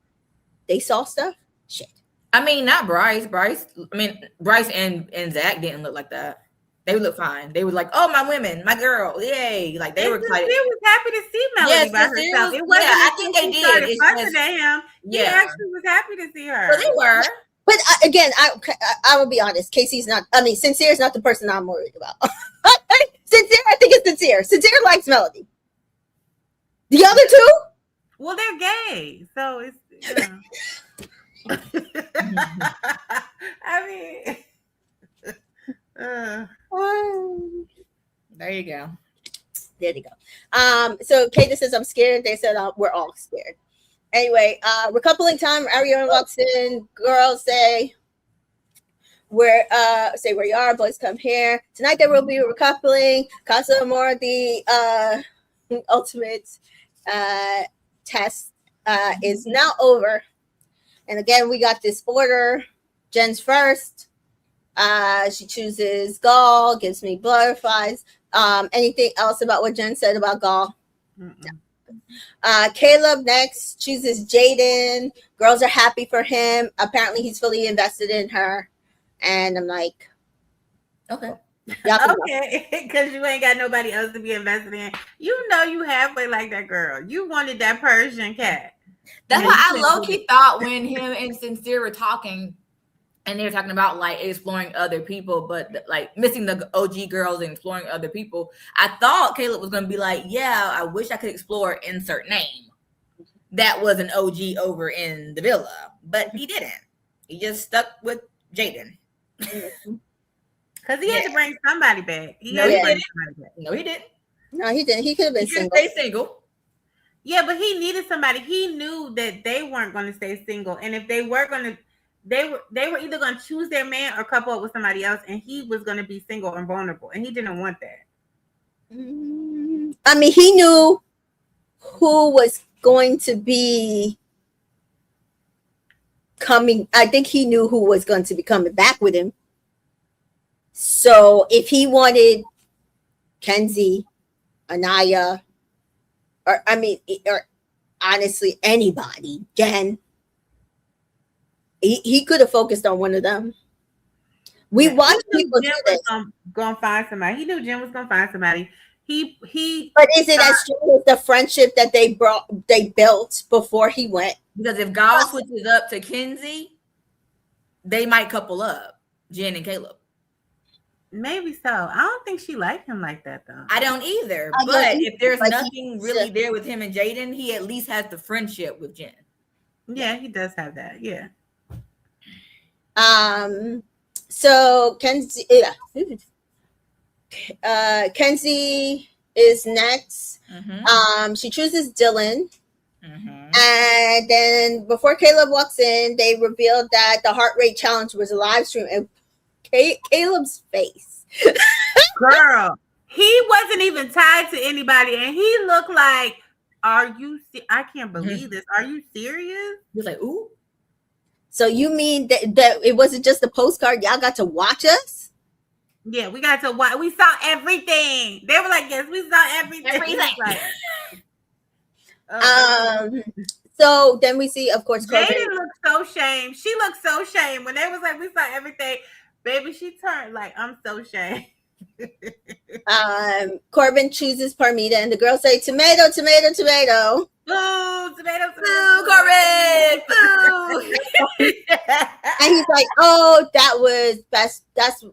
they saw stuff? Shit. I mean, not Bryce. Bryce and Zach didn't look like that. They look fine. They were like, oh, my women, my girl, yay. Like, they were excited. He was happy to see Melody by herself. It wasn't I think they did. It's just, at him. He actually was happy to see her. So they were. But again, I will be honest. Casey's not, Sincere is not the person I'm worried about. Sincere, I think it's Sincere. Sincere likes Melody. The other two? Well, they're gay. So it's, I mean... There you go. There you go. So Kata says, I'm scared. They said, we're all scared. Anyway, recoupling time. Ariana walks in. Girls say, where you are. Boys come here. Tonight there will be a recoupling. Casa Amor, the ultimate test is now over. And again, we got this order. Jen's first. She chooses Gall, gives me butterflies. Anything else about what Jen said about Gall? No. Caleb next chooses Jaden. Girls are happy for him. Apparently he's fully invested in her. And I'm like, okay. Okay, because you ain't got nobody else to be invested in. You know you halfway like that girl. You wanted that Persian cat. That's why I low-key thought when him and Sincere were talking, and they were talking about like exploring other people, but like missing the OG girls and exploring other people. I thought Caleb was going to be like, yeah, I wish I could explore insert name. That was an OG over in the villa, but he didn't. He just stuck with Jaden. Because he had to bring somebody back. No, he didn't. No, he didn't. He could have been single. Stay single. Yeah, but he needed somebody. He knew that they weren't going to stay single. And if they were going to they were either going to choose their man or couple up with somebody else, and he was going to be single and vulnerable, and he didn't want that. I mean, he knew who was going to be coming. I think he knew who was going to be coming back with him. So if he wanted Kenzie, Anaya, or honestly anybody, Jen, he could have focused on one of them. We watched people do this. Gonna find somebody. He knew Jen was gonna find somebody. He. But is it as strong as the friendship that they built before he went? Because if Gal switches up to Kenzie, they might couple up, Jen and Caleb. Maybe so. I don't think she liked him like that though. I don't either. But if there's nothing really there with him and Jaden, he at least has the friendship with Jen. Yeah, he does have that. Yeah. So Kenzie, Kenzie is next. Mm-hmm. She chooses Dylan. Mm-hmm. And then before Caleb walks in, they revealed that the heart rate challenge was a live stream, and Caleb's face. Girl, he wasn't even tied to anybody, and he looked like, are you I can't believe this. Are you serious? He was like, ooh. So you mean that it wasn't just a postcard? Y'all got to watch us? Yeah, we got to watch. We saw everything. They were like, yes, we saw everything. Like, so then we see, of course, Jaden looked so shamed. She looked so shamed when they was like, we saw everything. Baby, she turned like, I'm so shamed. Corbin chooses Parmita, and the girls say, tomato, tomato, tomato. Boo, tomato, Boo, Corbin, boo. And he's like, oh, that was best. That's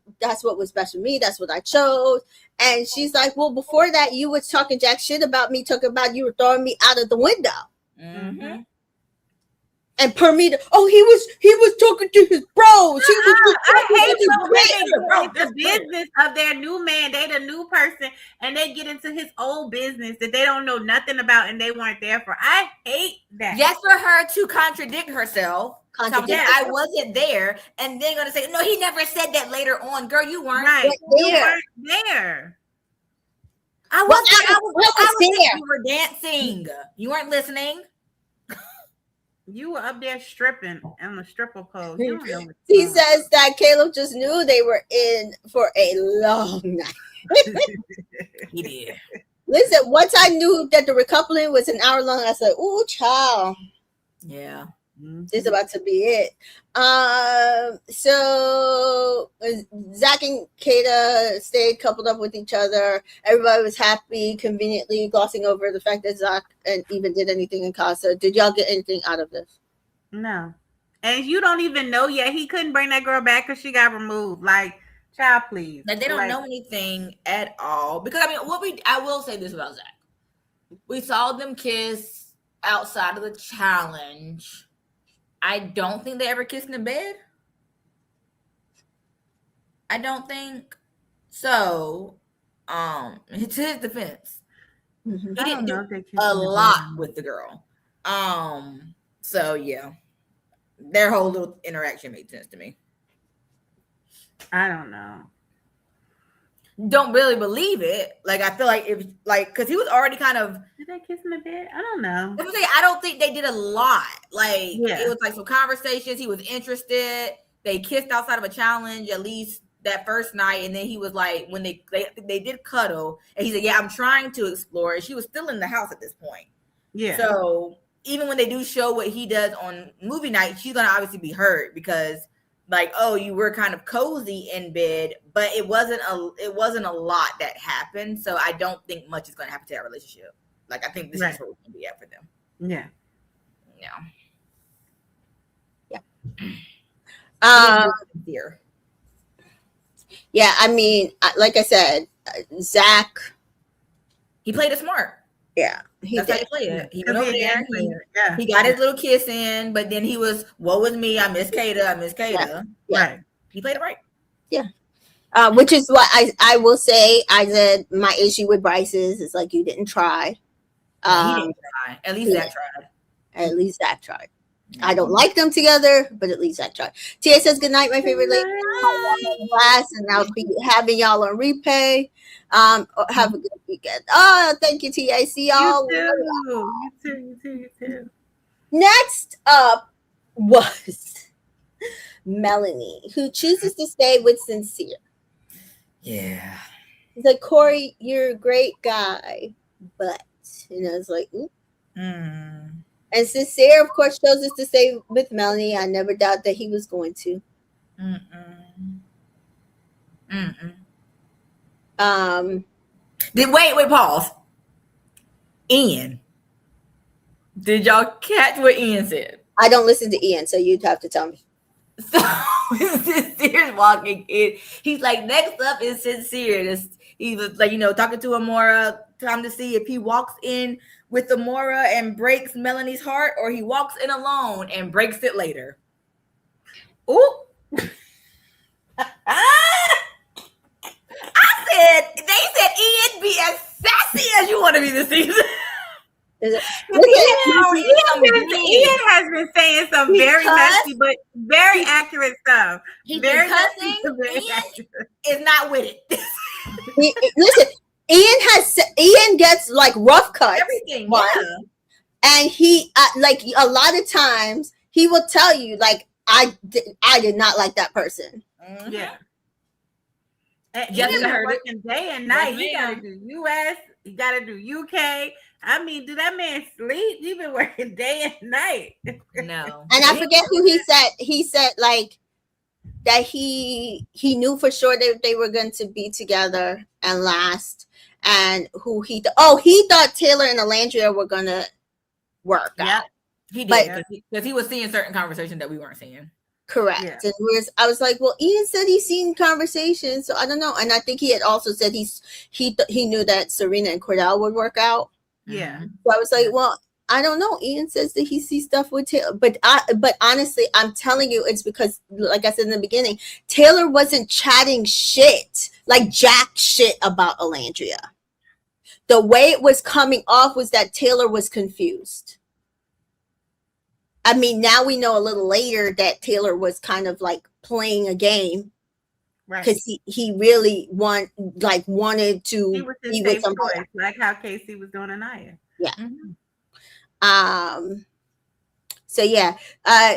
what was best for me. That's what I chose. And she's like, well, before that, you was talking jack shit about me, talking about you were throwing me out of the window. Mm-hmm. And Parmita, oh, he was talking to his bros. I hate the business of their new man. They the new person, and they get into his old business that they don't know nothing about, and they weren't there for. I hate that. Just for her to contradict herself. I wasn't there, and they're gonna say, no, he never said that later on. Girl, you weren't there. I was there. You were dancing. You weren't listening. You were up there stripping on the stripper pole. He says that Caleb just knew they were in for a long night. He did. Listen, once I knew that the recoupling was an hour long, I said, ooh, child. Yeah. This is about to be it. So Zach and Kata stayed coupled up with each other. Everybody was happy, conveniently glossing over the fact that Zach and even did anything in Casa. Did y'all get anything out of this? No. And you don't even know yet. He couldn't bring that girl back because she got removed. Like, child, please. Like, they don't know anything at all. Because, I mean, I will say this about Zach. We saw them kiss outside of the challenge. I don't think they ever kissed in the bed. I don't think so. To his defense, he didn't do a lot with the girl. So yeah, their whole little interaction made sense to me. I don't know. Don't really believe it. Like, I feel like if, like, because he was already kind of. Did they kiss in the bed? I don't know. I don't think they did a lot. Like, it was like some conversations. He was interested. They kissed outside of a challenge at least that first night, and then he was like, when they did cuddle, and he said, "Yeah, I'm trying to explore." And she was still in the house at this point. Yeah. So even when they do show what he does on movie night, she's gonna obviously be hurt because, like, oh, you were kind of cozy in bed, but it wasn't a lot that happened. So I don't think much is gonna happen to that relationship. Like, I think this is what we're gonna be at for them. Yeah. Yeah. Yeah, I mean, like I said, Zach, he played it smart. Yeah, that's how he played it. He went over there. He got his little kiss in, but then he was, woe is me. I miss Kata. Yeah. Right. He played it right. Yeah. Which is what I will say. I said my issue with Bryce is like, you didn't try. He didn't try. At least Zach tried. At least Zach tried. I don't like them together, but at least I tried. Tia says, good night, my favorite lady. Class, and I'll be having y'all on replay. Have a good weekend. Oh, thank you, Tia. See y'all. You too. Next up was Melanie, who chooses to stay with Sincere. Yeah. He's like, Corey, you're a great guy, but it's like, And Sincere, of course, chose us to stay with Melanie. I never doubt that he was going to. Wait, pause. Ian. Did y'all catch what Ian said? I don't listen to Ian, so you'd have to tell me. So Sincere's walking in. He's like, next up is Sincere. He was like, talking to Amora, trying to see if he walks in with Amora and breaks Melanie's heart, or he walks in alone and breaks it later. Ooh. They said Ian be as sassy as you want to be this season. Ian has been saying some very messy but very accurate stuff. He's very cussing. Ian is not with it. Listen, Ian gets like rough cuts. Everything, yeah. And he like a lot of times he will tell you like I did not like that person. Yeah. And Ian been working day and night. He gotta do US, he gotta do UK. I mean, do that man sleep? He been working day and night. No. And I forget who he said. He said like that he knew for sure that they were going to be together and last. And who he thought Taylor and Alandria were gonna work out. He did, because he was seeing certain conversations that we weren't seeing. Correct. Yeah. And I was like, well, Ian said he's seen conversations, so I don't know. And I think he had also said he knew that Serena and Cordell would work out. Yeah. So I was like, well, I don't know. Ian says that he sees stuff with Taylor, but honestly, I'm telling you, it's because, like I said in the beginning, Taylor wasn't chatting shit, like jack shit about Alandria. The way it was coming off was that Taylor was confused. I mean, now we know a little later that Taylor was kind of like playing a game, right? Because he really wanted to be with somebody, like how Casey was doing tonight. Yeah. So yeah.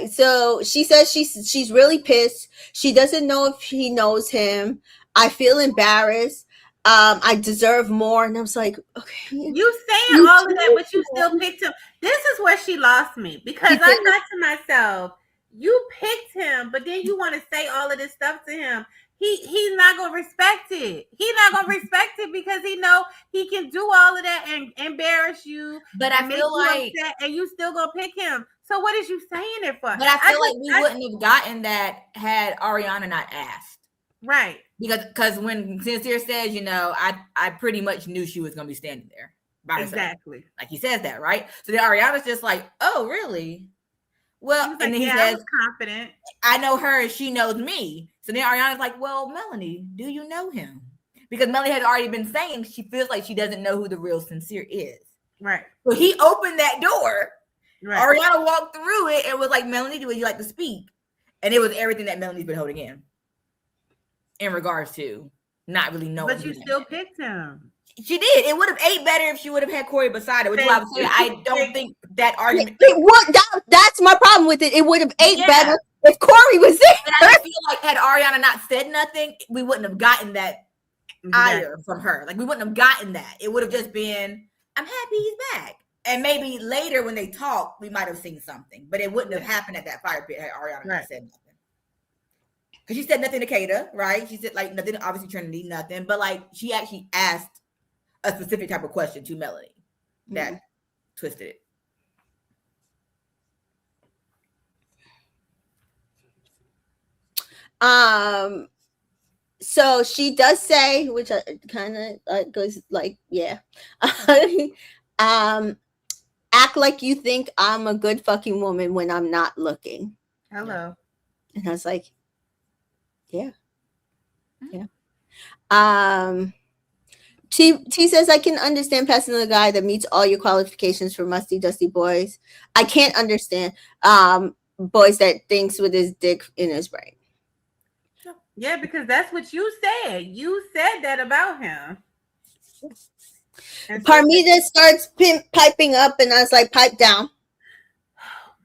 So she says she's really pissed. She doesn't know if he knows him. I feel embarrassed. I deserve more. And I was like, okay. You saying all of that, but you still picked him. This is where she lost me, because I thought to myself, you picked him, but then you want to say all of this stuff to him. He's not gonna respect it. He's not gonna respect it because he know he can do all of that and embarrass you. But I feel like, and you still gonna pick him. So what is you saying it for? But I feel like we wouldn't have gotten that had Ariana not asked. Right. Because when Sincere says, I pretty much knew she was going to be standing there by herself. Exactly. Like he says that, right? So then Ariana's just like, oh, really? Well, and then he says, I was confident. I know her and she knows me. So then Ariana's like, well, Melanie, do you know him? Because Melanie had already been saying she feels like she doesn't know who the real Sincere is. Right. So he opened that door. Right. Ariana walked through it and was like, Melanie, would you like to speak? And it was everything that Melanie's been holding in regards to not really knowing. But you still picked him. She did. It would have ate better if she would have had Corey beside her, which is why I was saying I don't think that argument. That's my problem with it. It would have ate better if Corey was there. And I feel like had Ariana not said nothing, we wouldn't have gotten that ire from her. Like we wouldn't have gotten that. It would have just been, I'm happy he's back. And maybe later when they talk, we might have seen something. But it wouldn't have happened at that fire pit had Ariana not said nothing. Because she said nothing to Kata, right? She said like nothing, obviously Trinity, nothing. But like she actually asked a specific type of question to Melanie that twisted it. So she does say, which kind of goes like, yeah. Act like you think I'm a good fucking woman when I'm not looking. Hello. And I was like, yeah. T says, I can understand passing the guy that meets all your qualifications for musty, dusty boys. I can't understand boys that thinks with his dick in his brain. Yeah, because that's what you said. You said that about him. Parmita starts piping up, and I was like, pipe down.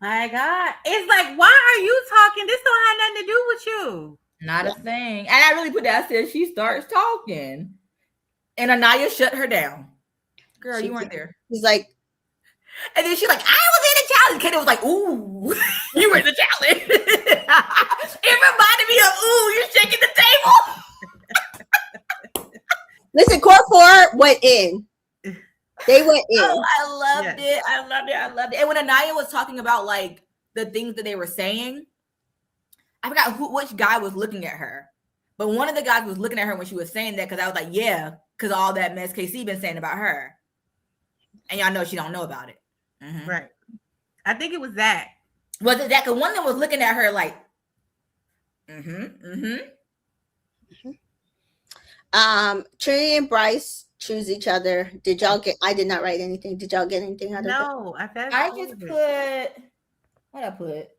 My God. It's like, why are you talking? This don't have nothing to do with you. Not a thing. And I really put that, I said, she starts talking. And Anaya shut her down. Girl, you weren't there. He's like, and then she's like, I was in the challenge. Kenny was like, ooh, you were in the challenge. It reminded me of, ooh, you're shaking the table. Listen, Core 4 went in. They went in. Oh, I loved it. I loved it. And when Anaya was talking about like the things that they were saying, I forgot which guy was looking at her. But one of the guys was looking at her when she was saying that, because I was like, yeah, because all that mess KC been saying about her. And y'all know she don't know about it. Mm-hmm. Right. I think it was that. Was it that? Because one of them was looking at her like, Trinity and Bryce choose each other. Did y'all get? I did not write anything. Did y'all get anything out of it? No, I just put. What I put?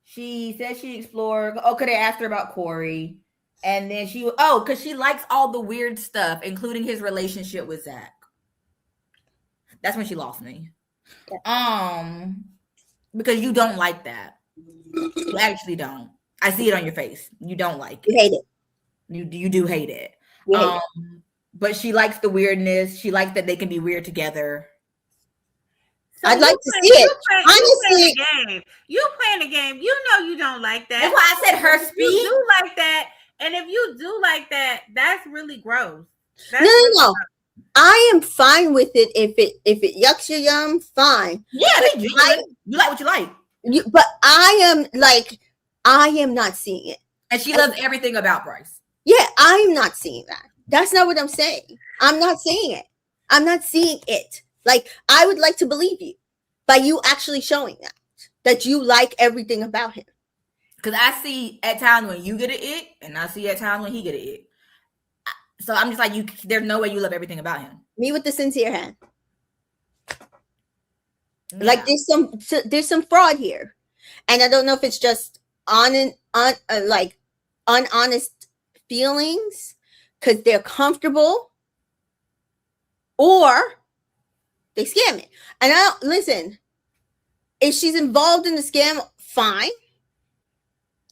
She said she explored. Oh, could they asked her about Corey, and then because she likes all the weird stuff, including his relationship with Zach. That's when she lost me. Yeah. Because you don't like that. You actually don't. I see it on your face. You don't like it. You hate it. You do hate it. But she likes the weirdness. She likes that they can be weird together. So I'd like to see it. Honestly, you playing the game. You know you don't like that. That's why I said her speed. You do like that, and if you do like that, that's really gross. That's no. Gross. I am fine with it if it yucks your yum. Fine. Yeah, you like what you like. But I am not seeing it. And she loves everything about Bryce. Yeah, I am not seeing that. That's not what I'm saying. I'm not saying it. I'm not seeing it. Like, I would like to believe you by you actually showing that you like everything about him. Because I see at times when you get an ick, and I see at times when he get an ick. So I'm just like, there's no way you love everything about him. Me with the sincere hand. Yeah. Like there's some fraud here. And I don't know if it's just unhonest feelings because they're comfortable, or they scam it. And listen, if she's involved in the scam, fine.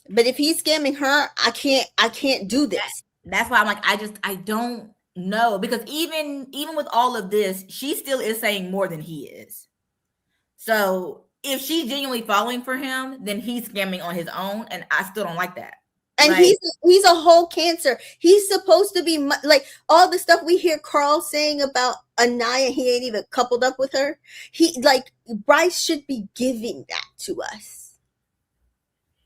But if he's scamming her, I can't do this. That's why I'm like, I don't know. Because even with all of this, she still is saying more than he is. So if she's genuinely falling for him, then he's scamming on his own, and I still don't like that. And he's a whole cancer. He's supposed to be like all the stuff we hear Carl saying about Anaya. He ain't even coupled up with her. He like Bryce should be giving that to us.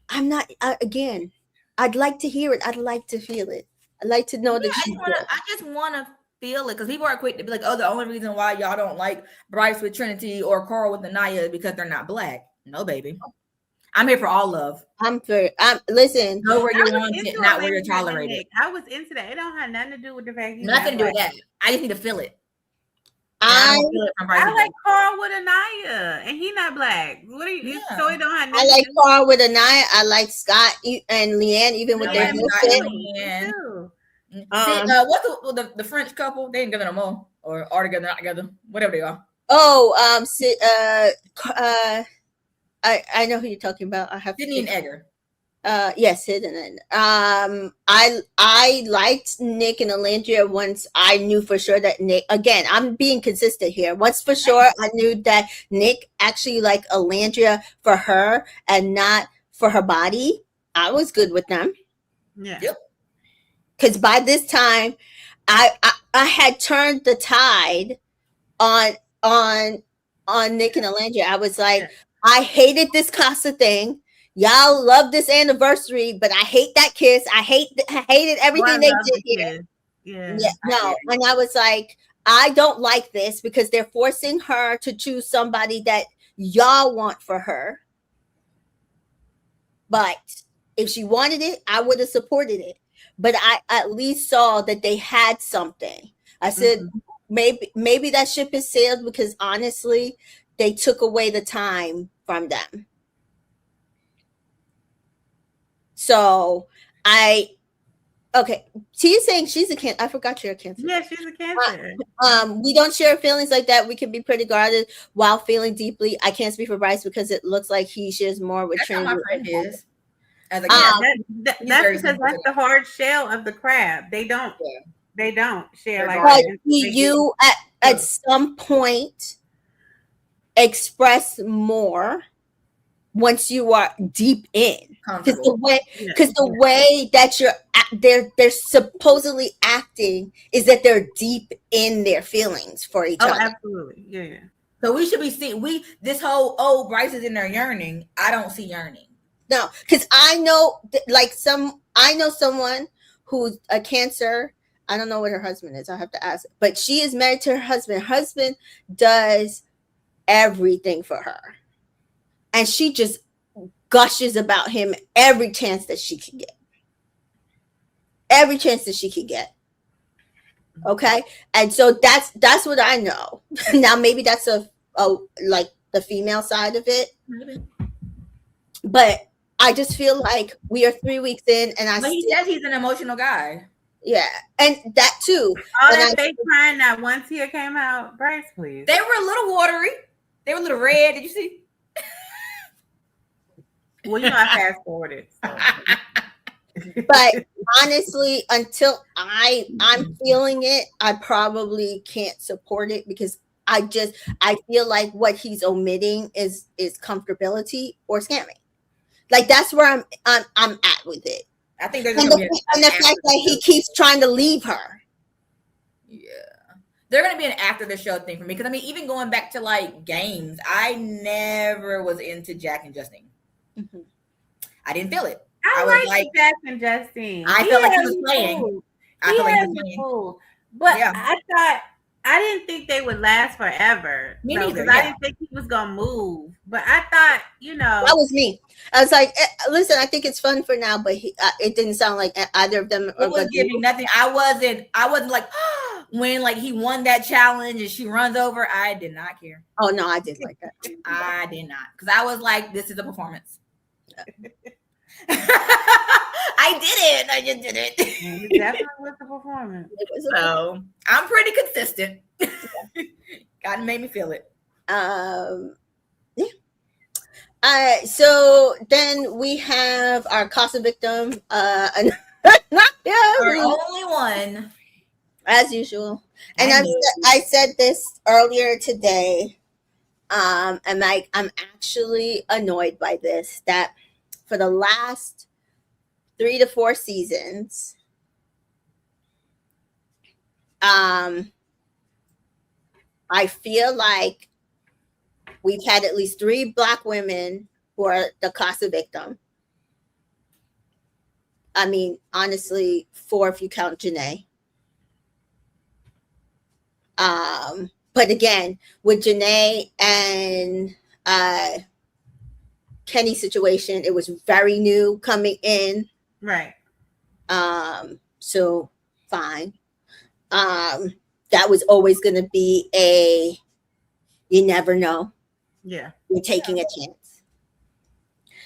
I'm not. Again, I'd like to hear it. I'd like to feel it. I'd like to know that she's good. I just want to feel it, because people are quick to be like, oh, the only reason why y'all don't like Bryce with Trinity or Carl with Anaya is because they're not black. No, baby. I'm here for all love. Listen. Know where you're wanted, not where you're tolerated. I was into that. It don't have nothing to do with the fact nothing to do with that. I just need to feel it. I like Carl with Anaya, and he not black. What are you? Yeah. So it don't have. I like Carl with Anaya. I like Scott and Leanne, even with their bullshit. What's the French couple? They ain't together no more, or are together, not together, whatever they are. I know who you're talking about. I have Sydney and Edgar. Yes, hidden. I liked Nick and Alandria once I knew for sure that Nick. Again, I'm being consistent here. Once for sure, I knew that Nick actually liked Alandria for her and not for her body. I was good with them. Yeah. Yep. Because by this time, I had turned the tide on Nick and Alandria. I was like, I hated this Casa thing. Y'all love this anniversary, but I hate that kiss. I hated everything they did here. Yeah, no. And I was like, I don't like this because they're forcing her to choose somebody that y'all want for her. But if she wanted it, I would have supported it. But I at least saw that they had something. I said maybe that ship has sailed because honestly, they took away the time from them. So okay. Tia's saying she's a Cancer. I forgot you're a Cancer. Yeah, she's a Cancer. We don't share feelings like that. We can be pretty guarded while feeling deeply. I can't speak for Bryce because it looks like he shares more with That's how Trinity. my friend is. As a that's because that's the hard shell of the crab. They don't share like but that. you at some point express more once you are deep in, because the way that they're supposedly acting is that they're deep in their feelings for each other. Absolutely, yeah. So we should be seeing this whole Bryce is in there yearning. I don't see yearning. No, because I know someone who's a Cancer. I don't know what her husband is. I have to ask, but she is married to her husband. Her husband does everything for her, and she just gushes about him every chance that she can get. Okay, and so that's what I know. Now maybe that's a like the female side of it, but I just feel like we are 3 weeks in, and he says he's an emotional guy. Yeah, and that too. All that fake crying that one tear came out, Bryce, please. They were a little watery. They were a little red. Did you see? Well, I fast forwarded. So. But honestly, until I'm feeling it, I probably can't support it because I feel like what he's omitting is comfortability or scamming. Like that's where I'm at with it. I think there's and the fact that he keeps trying to leave her. Yeah. They're going to be an after the show thing for me. Because, I mean, even going back to, like, games, I never was into Jack and Justine. Mm-hmm. I didn't feel it. I was like Jack and Justine. I felt like he was playing. I felt like he was playing. But yeah. I didn't think they would last forever. Me neither. I didn't think he was going to move. But I thought, That was me. I was like, listen, I think it's fun for now, but it didn't sound like either of them. It was giving nothing. I wasn't like, when like he won that challenge and she runs over. I did not care. Oh, no, I did like that. I did not. Because I was like, this is a performance. I did it. I just did it. It definitely was a performance. So I'm pretty consistent. God made me feel it. Yeah. So then we have our CASA victim. Our only one, as usual. And I said this earlier today. And I'm actually annoyed by this. That for the last 3 to 4 seasons, I feel like we've had at least 3 Black women who are the CASA victim. I mean, honestly, 4 if you count Janae. But again, with Janae and Kenny's situation, it was very new coming in. Right. So fine. That was always going to be you never know. Yeah. You're taking a chance.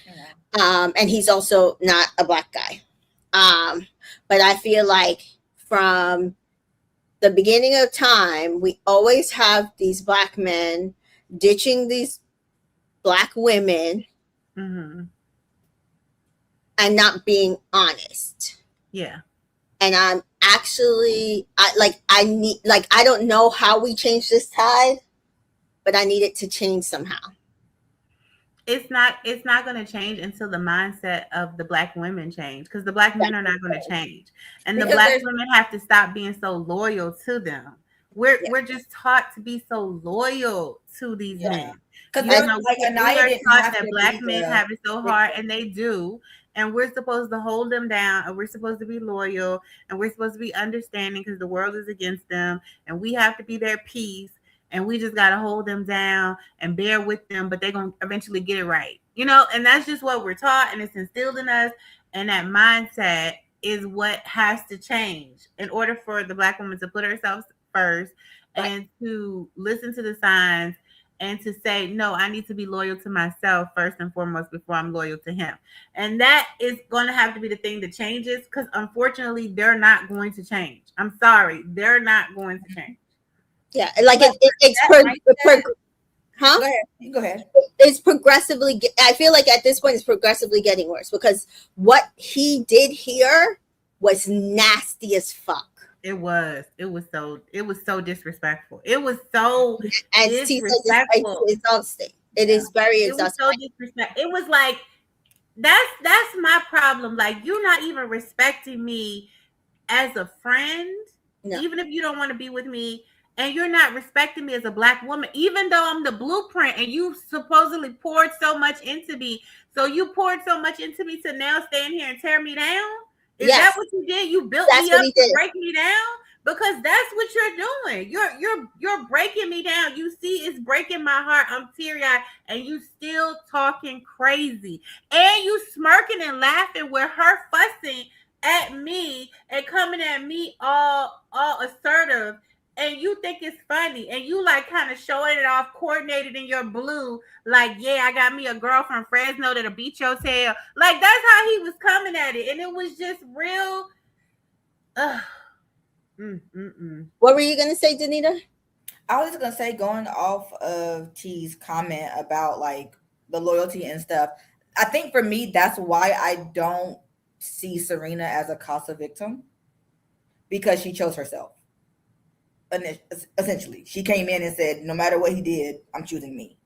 Yeah. And he's also not a Black guy. But I feel like from the beginning of time, we always have these Black men ditching these Black women. Mm-hmm. And not being honest. Yeah. And I'm actually I don't know how we change this tide, but I need it to change somehow. It's not going to change until the mindset of the Black women change, because the Black men are not going to change. And the Black women have to stop being so loyal to them. We're just taught to be so loyal to these men. Because we are taught that Black men have it so hard, and they do. And we're supposed to hold them down, and we're supposed to be loyal, and we're supposed to be understanding because the world is against them, and we have to be their peace, and we just got to hold them down and bear with them, but they're going to eventually get it right. And that's just what we're taught, and it's instilled in us, and that mindset is what has to change in order for the Black woman to put herself first, Right. and to listen to the signs and to say, no, I need to be loyal to myself first and foremost before I'm loyal to him. And that is going to have to be the thing that changes, because unfortunately, they're not going to change. I'm sorry, they're not going to change. Yeah, like huh? Go ahead. You go ahead. It's progressively. I feel like at this point, it's progressively getting worse because what he did here was nasty as fuck. It was so disrespectful. It was so And disrespectful. it's exhausting. It is very It was exhausting. so disrespectful. It was like that's my problem. Like, you're not even respecting me as a friend, No. even if you don't want to be with me, and you're not respecting me as a Black woman, even though I'm the blueprint and you supposedly poured so much into me. So you poured so much into me to now stand here and tear me down? Is that what you did? You built me up to break me down? Because that's what you're doing. You're breaking me down. You see, it's breaking my heart. I'm teary-eyed, and you still talking crazy. And you smirking and laughing with her fussing at me and coming at me all assertive, and you think it's funny, and you like kind of showing it off, coordinated in your blue, like, yeah, I got me a girl from Fresno that'll beat your tail. Like, that's how he was coming at it, and it was just real. What were you gonna say, Danita? I was just gonna say, going off of T's comment about like the loyalty and stuff, I think for me, that's why I don't see Serena as a CASA victim, because she chose herself. Essentially, she came in and said, no matter what he did, I'm choosing me.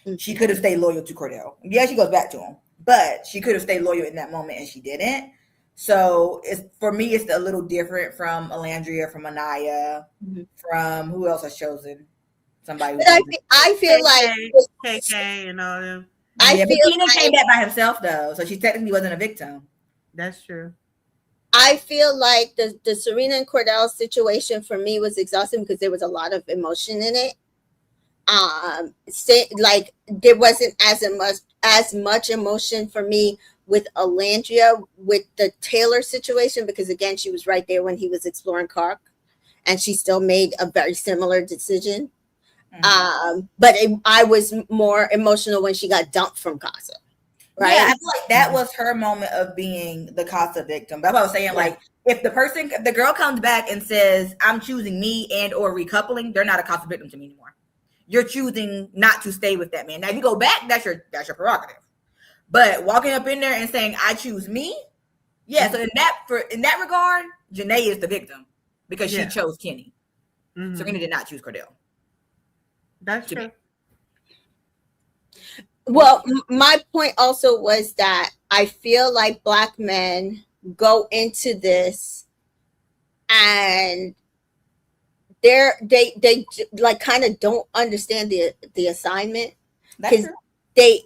Mm-hmm. She could have stayed loyal to Cordell. Yeah, she goes back to him, but she could have stayed loyal in that moment, and she didn't. So for me, it's a little different from Alandria, from Anaya, mm-hmm. from who else has chosen somebody. I feel KK, like KK and all them. I feel Tina came back by himself though, so she technically wasn't a victim. That's true. I feel like the Serena and Cordell situation for me was exhausting because there was a lot of emotion in it. Like there wasn't as much emotion for me with Alandria with the Taylor situation, because again, she was right there when he was exploring Clark, and she still made a very similar decision. Mm-hmm. But I was more emotional when she got dumped from CASA. Right? Yeah, I feel like that was her moment of being the CASA victim. That's what I was saying. Yeah. Like, if the girl comes back and says, I'm choosing me and or recoupling, they're not a CASA victim to me anymore. You're choosing not to stay with that man. Now, if you go back, that's your prerogative. But walking up in there and saying, I choose me, yeah. Mm-hmm. So in that regard, Janae is the victim because she chose Kenny. Mm-hmm. Serena did not choose Cordell. That's true. Me. Well, my point also was that I feel like Black men go into this and they like kind of don't understand the assignment, because they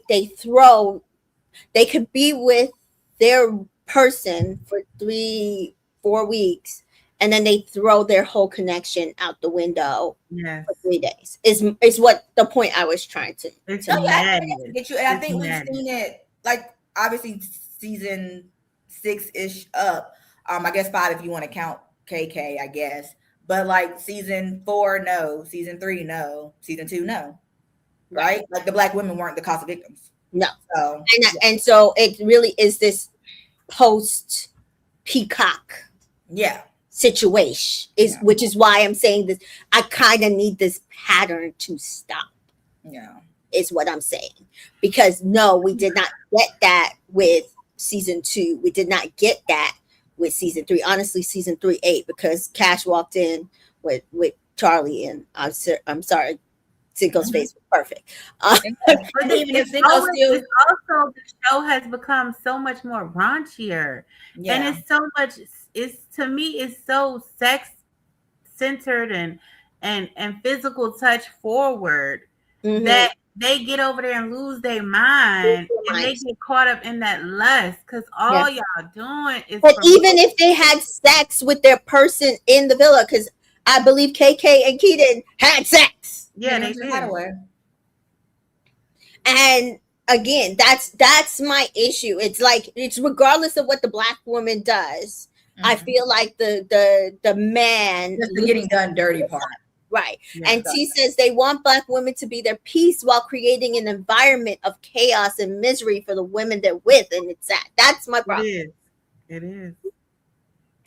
could be with their person for 3-4 weeks, and then they throw their whole connection out the window for 3 days. Is what the point I was trying to. I get you, and I think we've seen it, like obviously season 6-ish up. I guess 5 if you want to count KK, I guess. But like season 4, no. Season 3, no. Season 2, no. Right? Like the Black women weren't the CASA victims. No. So, and so it really is this post Peacock. Yeah. Situation which is why I'm saying this. I kind of need this pattern to stop. Yeah, is what I'm saying, because no, we did not get that with season 2. We did not get that with season 3. Honestly, season 3 ate because Cash walked in with Charlie, and I'm sorry, Cinco's face was perfect. But even if also the show has become so much more raunchier, and it's so much. To me, it's so sex centered and physical touch forward, mm-hmm. that they get over there and lose their mind, and they get caught up in that lust, because all y'all doing is. But even if they had sex with their person in the villa, because I believe KK and Keaton had sex. Yeah, they did. And again, that's my issue. It's like, it's regardless of what the Black woman does, I feel like the man, just the getting done dirty part. Right. Yeah, and T says they want Black women to be their peace while creating an environment of chaos and misery for the women they're with. And it's that. That's my problem. It is.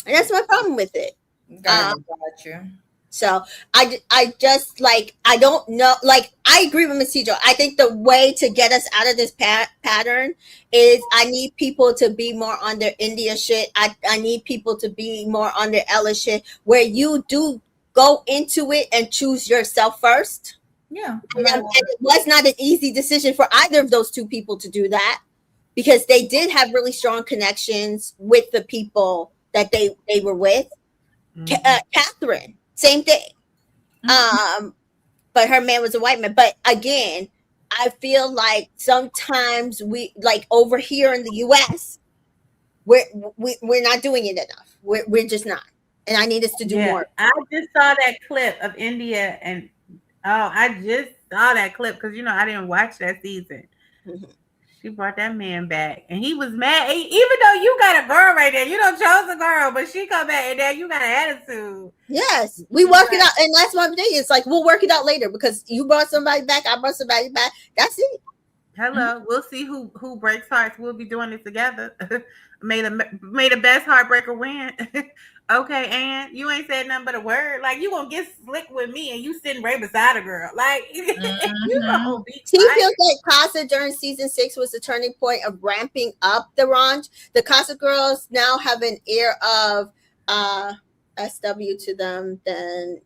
And that's my problem with it. Got you. So I just like, I don't know. Like, I agree with Ms. Tijo. I think the way to get us out of this pattern is I need people to be more on their India shit. I need people to be more on their Ella shit, where you do go into it and choose yourself first. Yeah. And it was not an easy decision for either of those two people to do that, because they did have really strong connections with the people that they were with. Catherine, same thing. But her man was a white man. But again, I feel like sometimes we, like over here in the US, we're not doing it enough. We're just not. And I need us to do more. I just saw that clip of India, and I just saw that clip because I didn't watch that season. She brought that man back, and he was mad. Even though you got a girl right there, you don't chose a girl, but she come back, and then you got an attitude. Yes, we work it out, and that's one thing. It's like we'll work it out later because you brought somebody back, I brought somebody back. That's it. Hello, we'll see who breaks hearts. We'll be doing it together. May the best heartbreaker win. Okay, Ann, you ain't said nothing but a word. Like, you gonna get slick with me and you sitting right beside a girl. Like, you gonna be He feels like Casa during season 6 was the turning point of ramping up the raunch. The Casa girls now have an air of SW to them than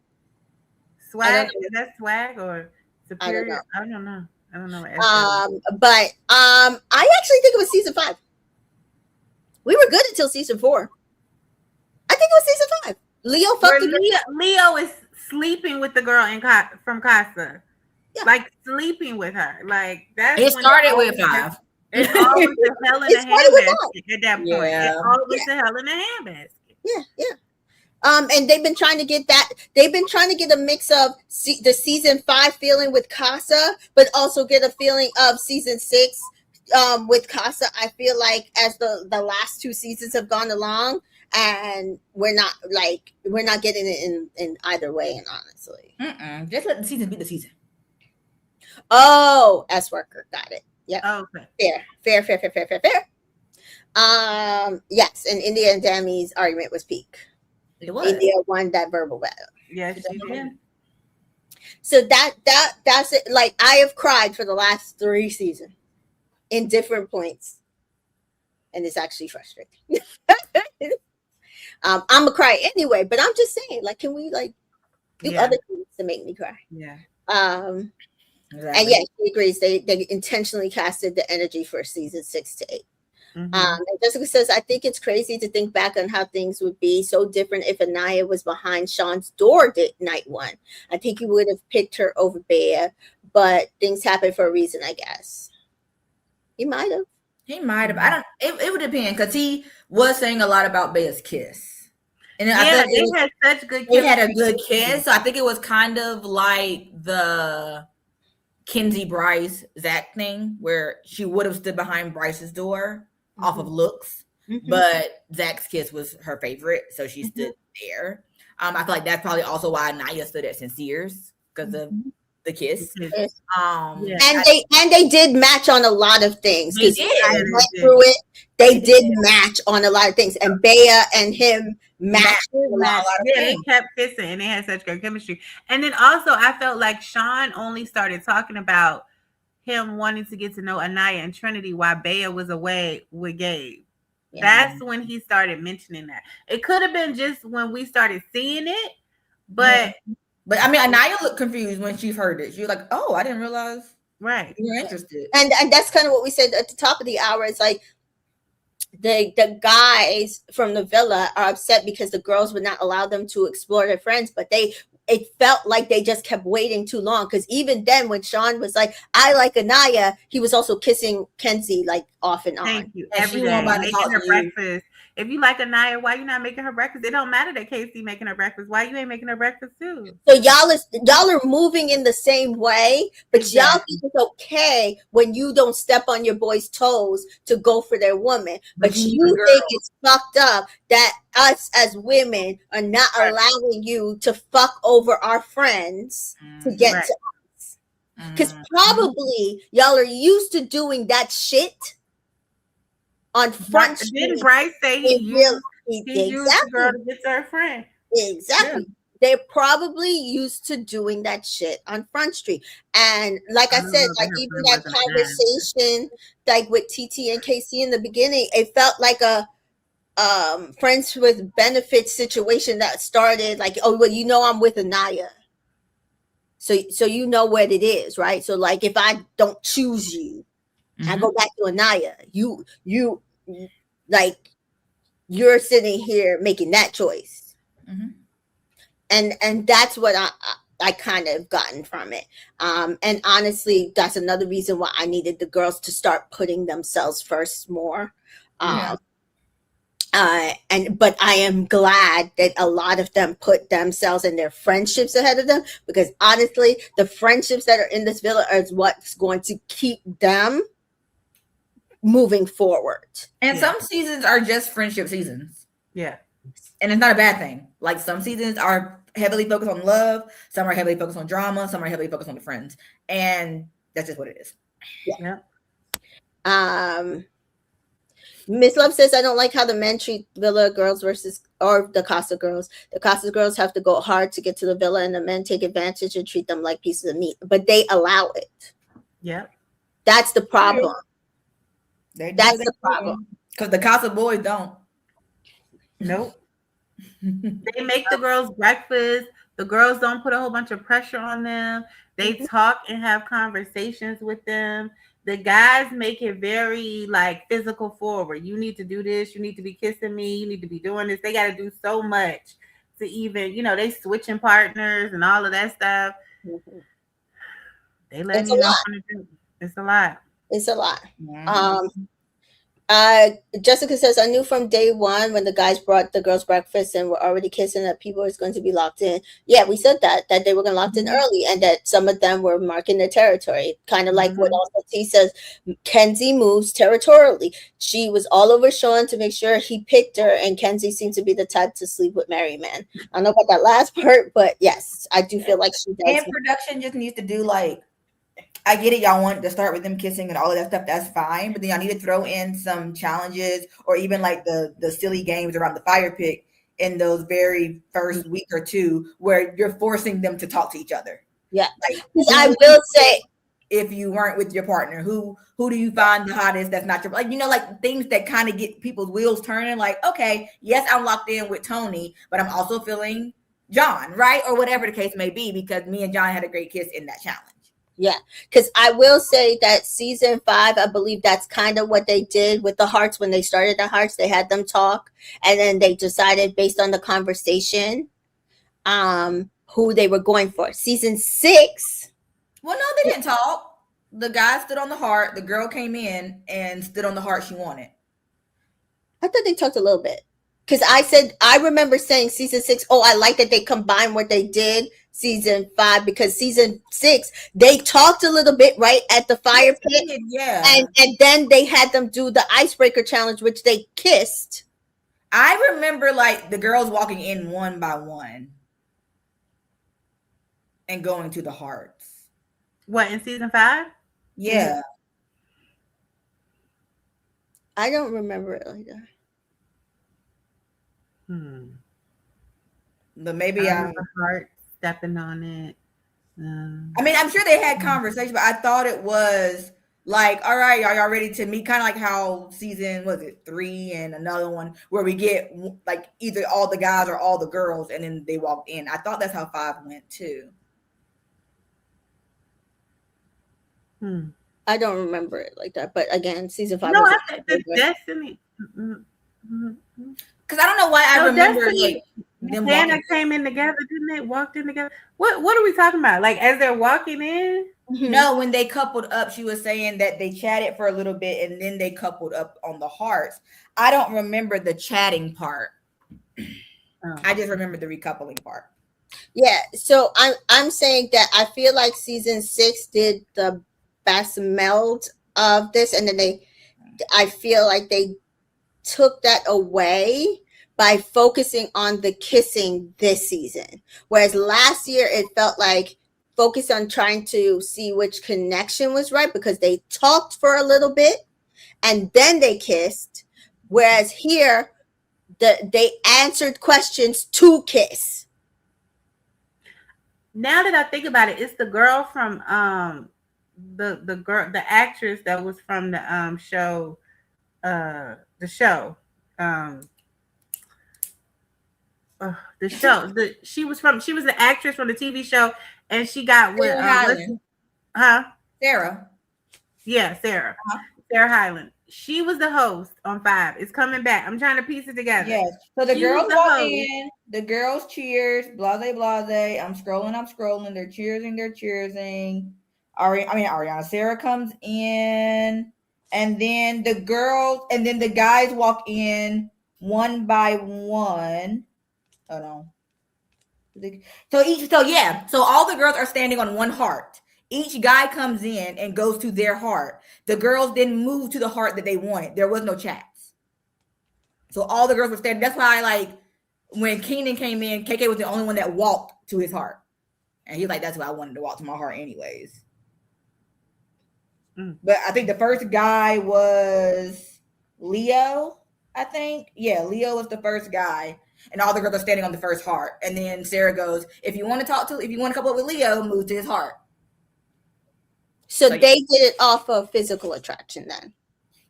swag. Is that swag or superior? I don't know. But I actually think it was season 5. We were good until season 4. I think it was season 5. Leo fucked Leo is sleeping with the girl from Casa. Yeah. Like sleeping with her. Like that's it started with 5. It's always the hell in a handbasket at that point. Yeah. It's always the hell in a handbasket. Yeah. And they've been trying to get that. They've been trying to get a mix of the season 5 feeling with Casa, but also get a feeling of season 6 with Casa. I feel like as the last 2 seasons have gone along, and we're not getting it in either way. And honestly, just let the season be the season. Oh, S worker, got it. Yeah. Oh, okay. Fair. Yes, and India and Dami's argument was peak. It was. India won that verbal battle. Yes, she did. So that's it. Like, I have cried for the last 3 seasons in different points, and it's actually frustrating. I'm gonna cry anyway, but I'm just saying, like, can we like do other things to make me cry? Yeah. Exactly. And yes, she agrees. They intentionally casted the energy for season 6 to 8. And Jessica says, I think it's crazy to think back on how things would be so different if Anaya was behind Sean's door night 1. I think he would have picked her over Bea, but things happen for a reason, I guess. He might have. I don't. It would depend, because he was saying a lot about Bea's kiss. And they had such good. They had a good kiss, so I think it was kind of like the Kenzie Bryce Zach thing, where she would have stood behind Bryce's door off of looks, but Zach's kiss was her favorite, so she stood there. I feel like that's probably also why Naya stood at Sincere's, because of the kiss. And they did match on a lot of things. They did. I went through it. They did match on a lot of things, and Bea and him matched a lot of things. They kept kissing, and they had such good chemistry. And then also, I felt like Sean only started talking about him wanting to get to know Anaya and Trinity while Bea was away with Gabe. Yeah. That's when he started mentioning that. It could have been just when we started seeing it, but I mean, Anaya looked confused when she heard it. She was like, "Oh, I didn't realize." Right, you're interested. And that's kind of what we said at the top of the hour. It's like the guys from the villa are upset because the girls would not allow them to explore their friends, but it felt like they just kept waiting too long. Because even then, when Sean was like, I like Anaya, he was also kissing Kenzie like off and on. Thank you. Every day, making her breakfast, If you like Anaya, why you not making her breakfast? It don't matter that Casey making her breakfast. Why you ain't making her breakfast too? So y'all are moving in the same way, but Exactly. y'all think it's okay when you don't step on your boy's toes to go for their woman. But you think it's fucked up that us as women are not allowing you to fuck over our friends to get to us. Because probably y'all are used to doing that shit on Front Street. Didn't Bryce say he used the girl to get to her friend? Exactly. Yeah. They're probably used to doing that shit on Front Street. And like I said, like even that conversation, like with TT and KC in the beginning, it felt like a friends with benefits situation that started like, oh, well, you know, I'm with Anaya. So you know what it is, right? So like if I don't choose you, I go back to Anaya. You like you're sitting here making that choice. And that's what I kind of gotten from it. And honestly, that's another reason why I needed the girls to start putting themselves first more. But I am glad that a lot of them put themselves and their friendships ahead of them, because honestly, the friendships that are in this villa is what's going to keep them moving forward. And some seasons are just friendship seasons. Yeah. And it's not a bad thing. Like some seasons are heavily focused on love, some are heavily focused on drama, some are heavily focused on the friends. And that's just what it is. Yeah. Miss Love says, I don't like how the men treat villa girls or the Casa girls. The Casa girls have to go hard to get to the villa, and the men take advantage and treat them like pieces of meat. But they allow it. Yeah. That's the problem. That's the problem. Because the Casa boys don't. Nope. They make the girls breakfast. The girls don't put a whole bunch of pressure on them. They talk and have conversations with them. The guys make it very like physical forward. You need to do this. You need to be kissing me. You need to be doing this. They got to do so much to even, you know, they switching partners and all of that stuff. They let you know. It's a lot. It's a lot. Jessica says, I knew from day one when the guys brought the girls breakfast and were already kissing that people was going to be locked in. Yeah, we said that they were going to locked in early, and that some of them were marking their territory. Kind of like what also T says, Kenzie moves territorially. She was all over Sean to make sure he picked her, and Kenzie seemed to be the type to sleep with married men. I don't know about that last part, but yes, I do feel like she does. And production just needs to do like, I get it, y'all want to start with them kissing and all of that stuff, that's fine, but then y'all need to throw in some challenges or even like the silly games around the fire pit in those very first week or two where you're forcing them to talk to each other. Yeah. Like, I will say, if you weren't with your partner, who do you find the hottest that's not your, like, you know, like things that kind of get people's wheels turning, like, okay, yes, I'm locked in with Tony, but I'm also feeling John, right? Or whatever the case may be, because me and John had a great kiss in that challenge. Yeah, because I will say that season 5, I believe that's kind of what they did with the hearts. When they started the hearts, they had them talk, and then they decided based on the conversation who they were going for. Season 6. Well, no, they didn't talk. The guy stood on the heart. The girl came in and stood on the heart she wanted. I thought they talked a little bit. Because I remember saying season 6, oh, I like that they combined what they did season 5, because season 6 they talked a little bit right at the fire pit, yeah, and then they had them do the icebreaker challenge, which they kissed. I remember like the girls walking in one by one and going to the hearts. What, in season 5? Yeah. I don't remember it like that. But maybe I'm heart stepping on it. I mean, I'm sure they had conversation, but I thought it was like, all right, are y'all ready to meet? Kind of like how season, was it 3 and another one where we get like either all the guys or all the girls, and then they walked in. I thought that's how 5 went too. I don't remember it like that, but again, season 5. No, I think the Destiny. Because I don't know why I remember Destiny. like Santa came in together, didn't they? Walked in together. What are we talking about? Like as they're walking in? No, when they coupled up, she was saying that they chatted for a little bit and then they coupled up on the hearts. I don't remember the chatting part. I just remember the recoupling part. Yeah, so I'm saying that I feel like season 6 did the best meld of this, and then I feel like they took that away by focusing on the kissing this season, whereas last year it felt like focused on trying to see which connection was right, because they talked for a little bit and then they kissed, whereas here they answered questions to kiss. Now that I think about it, it's the girl from the actress that was from the show, she was the actress from the TV show, and she got with Sarah. Yeah, Sarah. Sarah Hyland. She was the host on 5. It's coming back. I'm trying to piece it together. Yes. So the girls walk in, the girls cheers, blase, blase. I'm scrolling. They're cheersing. Ariana. Sarah comes in, and then the guys walk in one by one. Hold on. So all the girls are standing on one heart. Each guy comes in and goes to their heart. The girls didn't move to the heart that they wanted. There was no chats. So all the girls were standing. That's why when Keenan came in, KK was the only one that walked to his heart. And he's like, that's why I wanted to walk to my heart anyways. But I think the first guy was Leo, I think. Yeah, Leo was the first guy. And all the girls are standing on the first heart. And then Sarah goes, if you want to couple up with Leo, move to his heart. So they did it off of physical attraction then.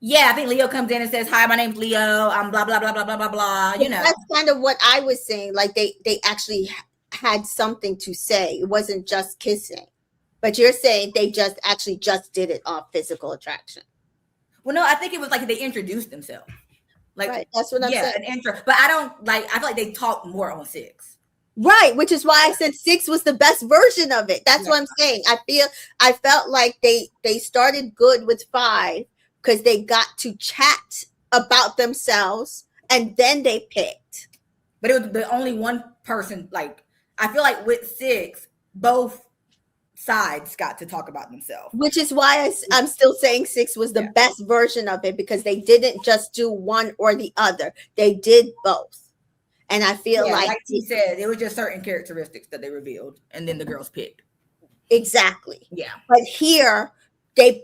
Yeah, I think Leo comes in and says, hi, my name's Leo. I'm blah, blah, blah, blah, blah, blah, blah. That's kind of what I was saying. Like they actually had something to say. It wasn't just kissing. But you're saying they just did it off physical attraction. Well, no, I think it was like they introduced themselves. Right, that's what I'm saying. An intro. But I feel like they talked more on 6. Right, which is why I said 6 was the best version of it. That's what I'm saying. I felt like they started good with 5 because they got to chat about themselves and then they picked. But it was the only one person. I feel like with 6, both sides got to talk about themselves. Which is why I'm still saying 6 was the best version of it, because they didn't just do one or the other. They did both. And I feel like he said, it was just certain characteristics that they revealed, and then the girls picked. Exactly. Yeah. But here, they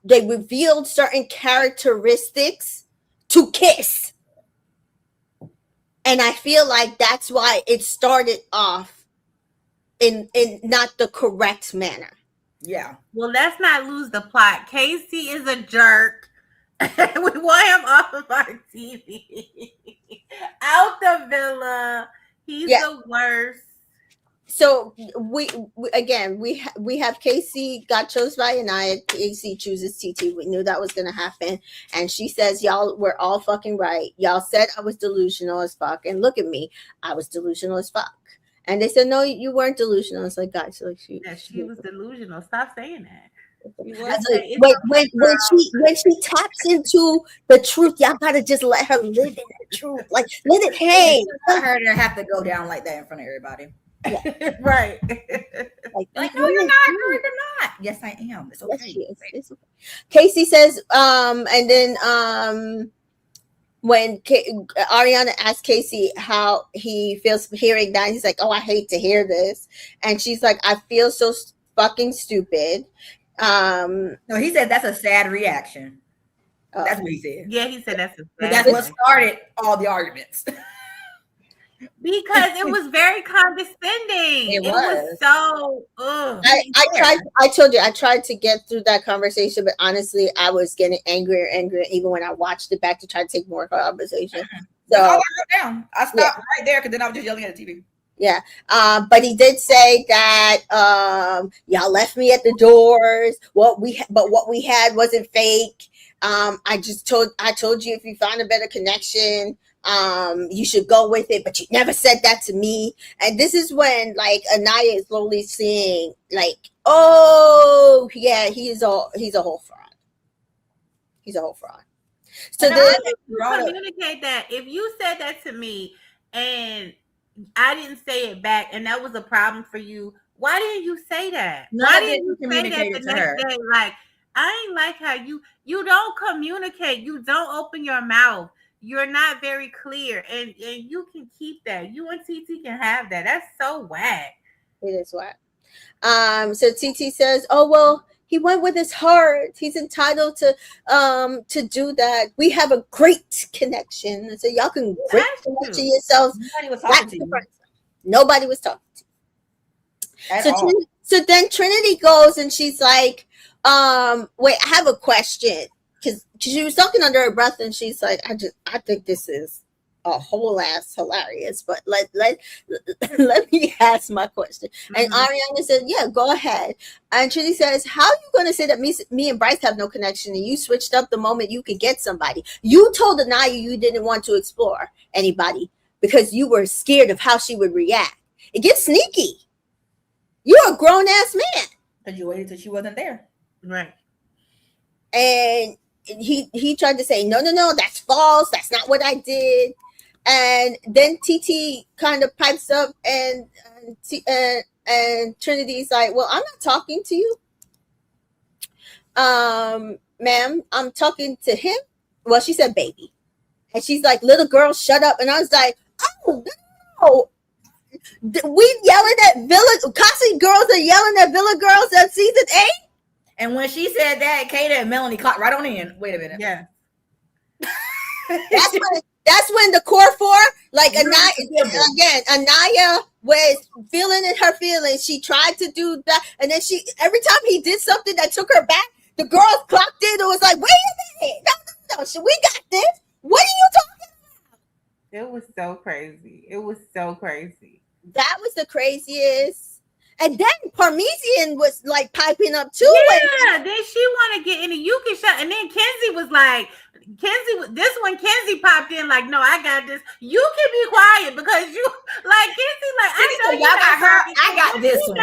revealed certain characteristics to kiss. And I feel like that's why it started off in not the correct manner. Yeah. Well, let's not lose the plot. Casey is a jerk. We want him off of our TV. Out the villa. He's the worst. So we have Casey got chosen by Anaya. Casey chooses TT. We knew that was gonna happen. And she says, y'all were all fucking right. Y'all said I was delusional as fuck. And look at me. I was delusional as fuck. And they said, no, you weren't delusional. It's like, guys, she was delusional. Stop saying that. When she taps into the truth, y'all gotta just let her live in the truth. Like, let it hang. Let her to have to go down like that in front of everybody. Yeah. Right. No, you're not. Yes, I am. It's okay. Yes, it's okay. Casey says, and then when Ariana asked Casey how he feels hearing that, he's like, oh, I hate to hear this. And she's like, I feel so fucking stupid. No, he said that's a sad reaction. That's what he said. Yeah, he said that's what started all the arguments. Because it was very condescending. It was so. I told you I tried to get through that conversation, but honestly, I was getting angrier and angrier even when I watched it back to try to take more conversation. So I wrote down. I stopped right there because then I was just yelling at the TV. Yeah. But he did say that y'all left me at the doors. What we had wasn't fake. I told you if you find a better connection, You should go with it, but you never said that to me. And this is when like Anaya is slowly seeing like, oh yeah, he's a whole fraud. He's a whole fraud. So then you communicate that. If you said that to me and I didn't say it back, and that was a problem for you, why didn't you say that? Why didn't you say that the next day? Like, I ain't like how you don't communicate. You don't open your mouth. You're not very clear, and you can keep that. You and TT can have that. That's so whack. It is whack. So TT says, "Oh well, he went with his heart. He's entitled to do that. We have a great connection. So y'all can great connection yourselves." Nobody was talking to you. Nobody was talking to you. So then Trinity goes and she's like, wait, I have a question. Because she was talking under her breath and she's like, I think this is a whole ass hilarious, but let me ask my question. And Ariana said, yeah, go ahead. And Trinity says, how are you going to say that me and Bryce have no connection and you switched up the moment you could get somebody? You told Anaya you didn't want to explore anybody because you were scared of how she would react. It gets sneaky. You're a grown ass man. Because you waited till she wasn't there. Right. And he tried to say, no, that's false. That's not what I did. And then TT kind of pipes up and Trinity's like, well, I'm not talking to you. Ma'am, I'm talking to him. Well, she said baby. And she's like, little girl, shut up. And I was like, oh, no. We yelling at Villa, Kasi girls are yelling at Villa girls at season 8. And when she said that, Kata and Melanie caught right on in. Wait a minute. Yeah. That's when the core 4, like Anaya was feeling in her feelings. She tried to do that, and then every time he did something that took her back, the girls clocked in and was like, "Wait a minute, no, so we got this. What are you talking about?" It was so crazy. It was so crazy. That was the craziest. And then Parmesan was like piping up too. Yeah, then she want to get in the you can shut. And then Kenzie was like, Kenzie popped in like, no, I got this. You can be quiet because you like Kenzie, like, I know y'all got her. I got this one.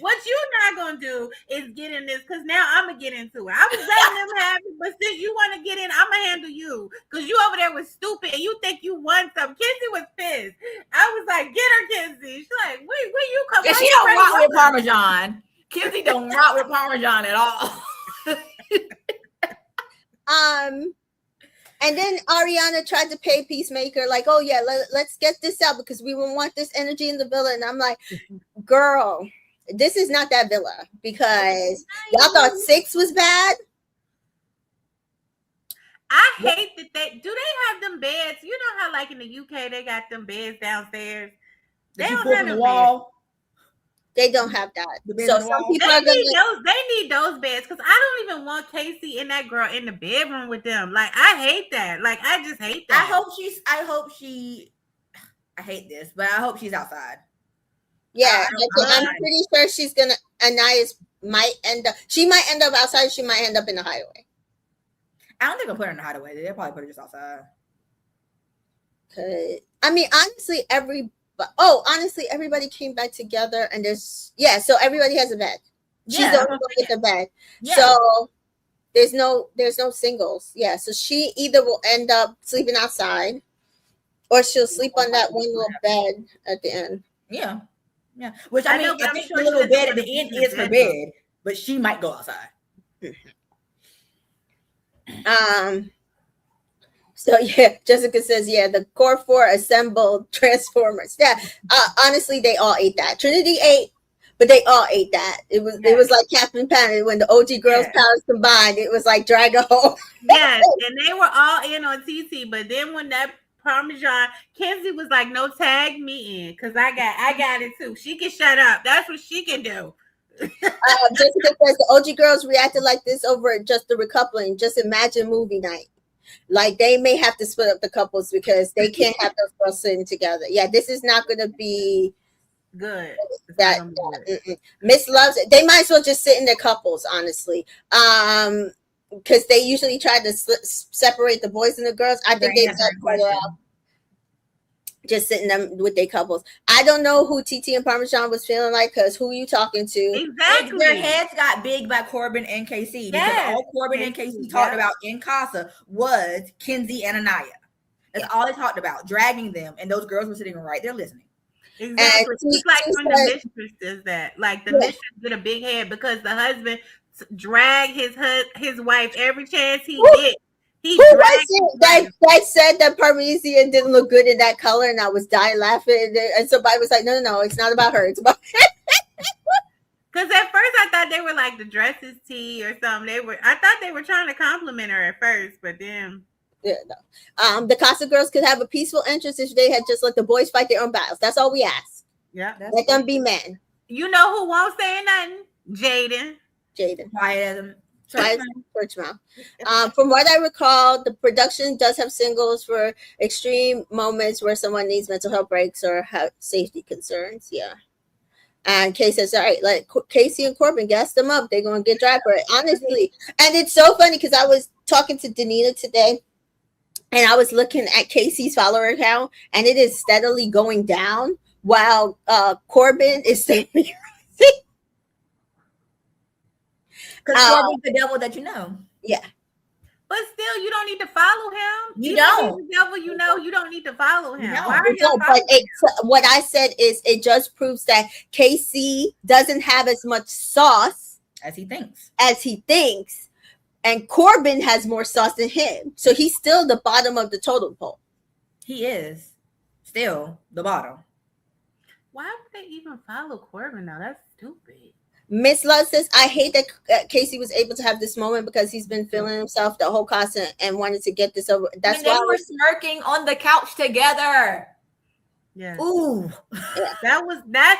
What you not gonna do is get in this because now I'm gonna get into it. I was letting them have it, but since you want to get in, I'm gonna handle you because you over there was stupid and you think you won something. Kenzie was pissed. I was like, get her, Kenzie. She's like, where you come from? She don't rock with Parmesan. Kenzie don't rock with Parmesan at all. And then Ariana tried to pay Peacemaker, like, oh yeah, let's get this out because we won't want this energy in the villa. And I'm like, girl, this is not that villa because y'all thought 6 was bad. I hate that they have them beds. You know how like in the UK they got them beds downstairs. They don't have them beds. They don't have that. So some people they need those beds because I don't even want Casey and that girl in the bedroom with them. Like I hate that. Like I just hate that. I hate this, but I hope she's outside. Yeah, I'm pretty sure she's gonna. Anaya's might end up. She might end up outside. She might end up in the hideaway. I don't think they'll put her in the hideaway. They'll probably put her just outside. I mean, honestly, everybody came back together, and so everybody has a bed. She's the only one with the bed. Yeah. So there's no singles. Yeah, so she either will end up sleeping outside, or she'll sleep on that one little bed at the end. Yeah. Which I think the little bed at the end is her bed, but she might go outside. So yeah, Jessica says, yeah, the core 4 assembled Transformers. Yeah, honestly, they all ate that. Trinity ate, but they all ate that. It was like Captain Planet when the OG girls' powers combined. It was like drag a hole. Yes, and they were all in on TT, but then when that Parmesan, Kenzie was like, no, tag me in because I got it too. She can shut up. That's what she can do. Jessica says the OG girls reacted like this over just the recoupling. Just imagine movie night. Like they may have to split up the couples because they can't have those girls sitting together. Yeah, this is not going to be good. Miss loves it. They might as well just sit in their couples, honestly. because they usually try to separate the boys and the girls. I think they set her out. Just sitting them with their couples. I don't know who TT and Parmesan was feeling like, because who you talking to? Exactly. Their heads got big by Corbin and KC. Because all Corbin and KC talked about in Casa was Kenzie and Anaya. That's all they talked about, dragging them. And those girls were sitting right there listening. Exactly. It's like when the mistress does that. Like the mistress get a big head because the husband dragged his wife every chance he get. Who was it that said that Parmesan didn't look good in that color, and I was dying laughing, and somebody was like, no, it's not about her, it's about because at first I thought they were like the dress is tea or something. I thought they were trying to compliment her at first, but then no. The Casa girls could have a peaceful entrance if they had just let the boys fight their own battles. That's all we ask. Yeah, let them be men. You know who won't say nothing? Jaden. Quiet. Church mouth. From what I recall, the production does have singles for extreme moments where someone needs mental health breaks or have safety concerns. Yeah. And Kay says, all right, let Casey and Corbin gas them up. They're going to get dry for it. Honestly. And it's so funny because I was talking to Danita today, and I was looking at Casey's follower account, and it is steadily going down while Corbin is staying. Because Corbin's the devil that you know. Yeah. But still, you don't need to follow him. You don't. The devil, you don't need to follow him. No. Why are you following him? What I said is it just proves that KC doesn't have as much sauce as he thinks. And Corbin has more sauce than him. So he's still the bottom of the totem pole. He is still the bottom. Why would they even follow Corbin now? That's stupid. Miss Love says, I hate that Casey was able to have this moment because he's been feeling himself the whole cast and wanted to get this over. That's why they were smirking on the couch together. Yeah. Ooh. Yeah. That's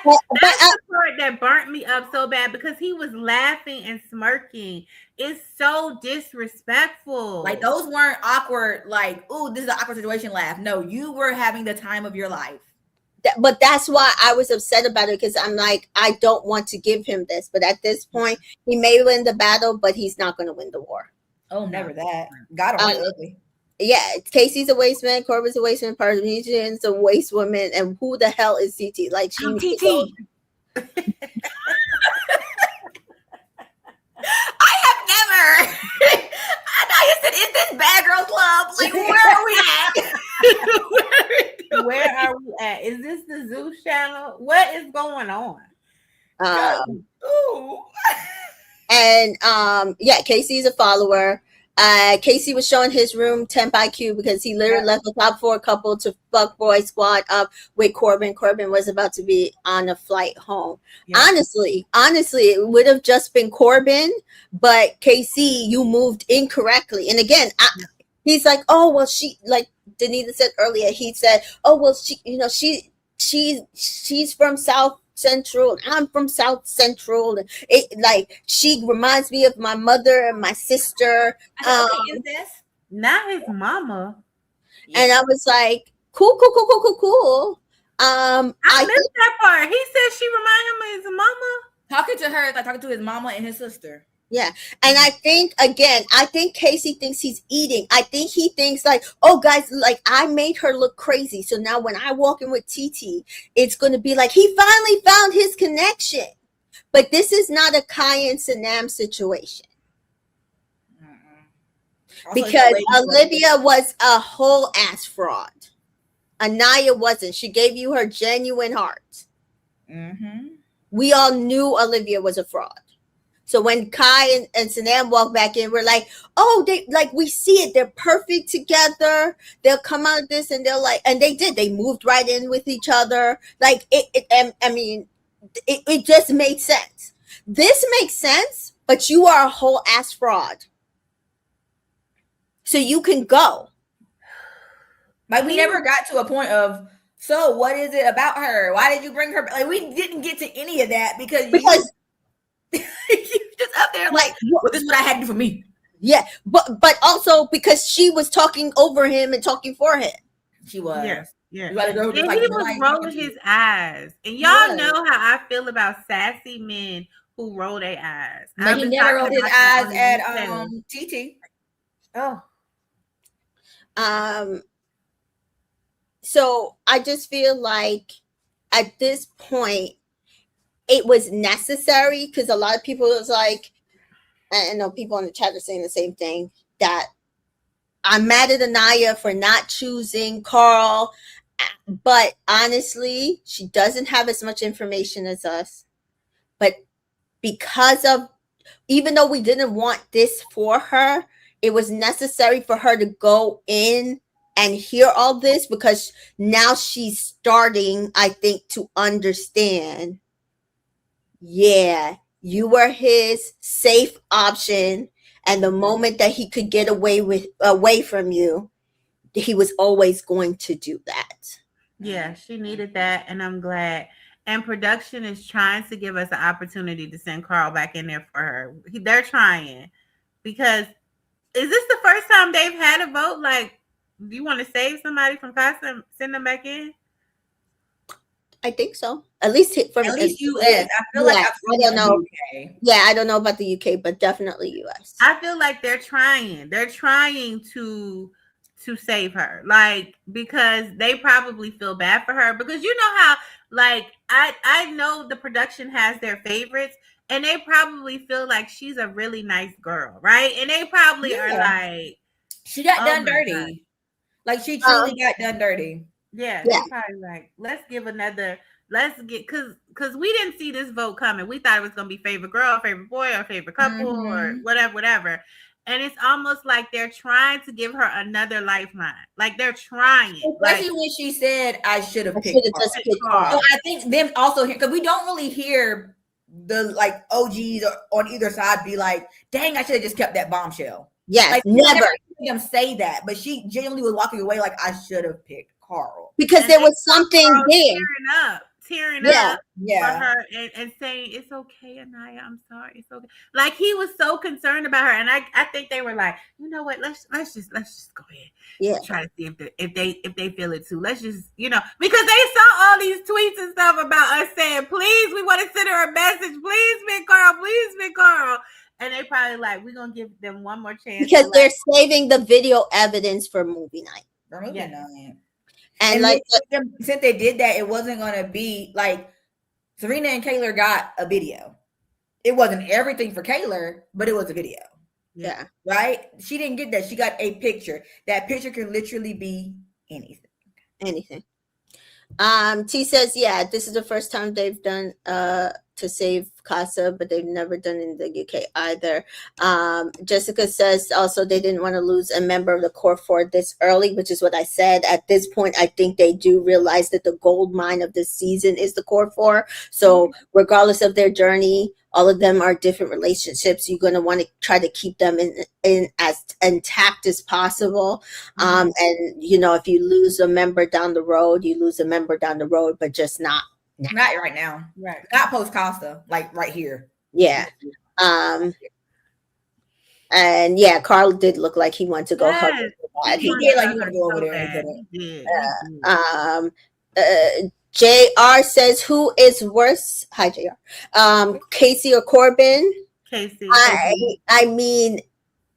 the part that burnt me up so bad because he was laughing and smirking. It's so disrespectful. Like those weren't awkward, like, ooh, this is an awkward situation laugh. No, you were having the time of your life. But that's why I was upset about it, because I'm like, I don't want to give him this. But at this point, he may win the battle, but he's not going to win the war. Oh, never that. God ugly. Yeah, Casey's a waste man, Corbin's a waste man, Parmesan's a waste woman, and who the hell is TT? Like, I'm TT. I have never. I know you said, is this Bad Girls Club? Like, where are we at? Where are we at? Is this the Zeus channel? What is going on? Yeah, Casey's a follower. Casey was showing his room temp IQ because he literally left the top 4 couple to fuck boy squad up with Corbin. Corbin was about to be on a flight home. Yeah. Honestly, it would have just been Corbin, but Casey, you moved incorrectly. And again, he's like, oh, well, she, like Danita said earlier, he said, oh, well, she's from South Central, I'm from South Central. It like she reminds me of my mother and my sister. Is this not his mama? And I was like, cool. I missed that part. He said she reminded him of his mama. Talking to her, like talking to his mama and his sister. Yeah. And I think Casey thinks he's eating. I think he thinks like, oh, guys, like I made her look crazy. So now when I walk in with TT, it's going to be like he finally found his connection. But this is not a Kai and Sanam situation. Because Olivia was a whole ass fraud. Anaya wasn't. She gave you her genuine heart. Mm-hmm. We all knew Olivia was a fraud. So when Kai and Sanam walk back in, we're like, oh, they like we see it. They're perfect together. They'll come out of this and they'll like, and they did. They moved right in with each other. Like it just made sense. This makes sense, but you are a whole ass fraud. So you can go. Like we never got to a point of, so what is it about her? Why did you bring her? Like we didn't get to any of that because you just up there like, well, this is what I had to do for me. Yeah, but also because she was talking over him and talking for him. She was. Yeah. You gotta go. And he was rolling his eyes. And y'all know how I feel about sassy men who roll their eyes. But he never rolled his eyes at TT. Oh. So I just feel like at this point it was necessary, because a lot of people was like, I know people in the chat are saying the same thing, that I'm mad at Anaya for not choosing Carl, but honestly, she doesn't have as much information as us. But because of, even though we didn't want this for her, it was necessary for her to go in and hear all this, because now she's starting, I think, to understand. Yeah, you were his safe option, and the moment that he could get away from you, he was always going to do that. Yeah, she needed that, and I'm glad. And production is trying to give us an opportunity to send Carl back in there for her. They're trying, because is this the first time they've had a vote? Like, do you want to save somebody from Casa and send them back in? I think so. At least US. I feel like I don't know. UK. Yeah, I don't know about the UK, but definitely US. I feel like they're trying. They're trying to save her, like, because they probably feel bad for her, because you know how, like, I know the production has their favorites, and they probably feel like she's a really nice girl, right? And they probably are like, she got done dirty. God. Like, she truly got done dirty. Yeah, they probably like, let's get, because we didn't see this vote coming. We thought it was gonna be favorite girl, favorite boy, or favorite couple, or whatever. And it's almost like they're trying to give her another lifeline. Like, they're trying. Especially when she said, I should have picked Carl. So I think them also, because we don't really hear the, like, OGs on either side be like, dang, I should have just kept that bombshell. Yes, like, never hear them say that. But she genuinely was walking away like, I should have picked Carl. Because there was something there. Tearing up for her and saying, it's okay, Anaya, I'm sorry, it's okay. Like, he was so concerned about her, and I think they were like, you know what, let's just go ahead. Yeah. Try to see if they feel it too. Let's just, because they saw all these tweets and stuff about us saying, please, we want to send her a message, please, Big Carl. And they probably like, we're gonna give them one more chance. Because they're saving the video evidence for movie night. And like, since they did that, it wasn't going to be like Serena and Kaylor got a video. It wasn't everything for Kaylor, but it was a video. Yeah. Right? She didn't get that. She got a picture. That picture can literally be anything. T says, yeah, this is the first time they've done to save Casa, but they've never done it in the UK either. Jessica says also they didn't want to lose a member of the core four this early, which is what I said. At this point, I think they do realize that the gold mine of this season is the core four. So regardless of their journey, all of them are different relationships. You're going to want to try to keep them in as intact as possible. And, if you lose a member down the road, you lose a member down the road, but just not right now. Right. Not post Costa, like right here. Yeah. And yeah, Carl did look like he wanted to go hug his dad. He did like he wanted to go over there and JR says, who is worse? Hi, JR. Casey or Corbin? Casey. I mean,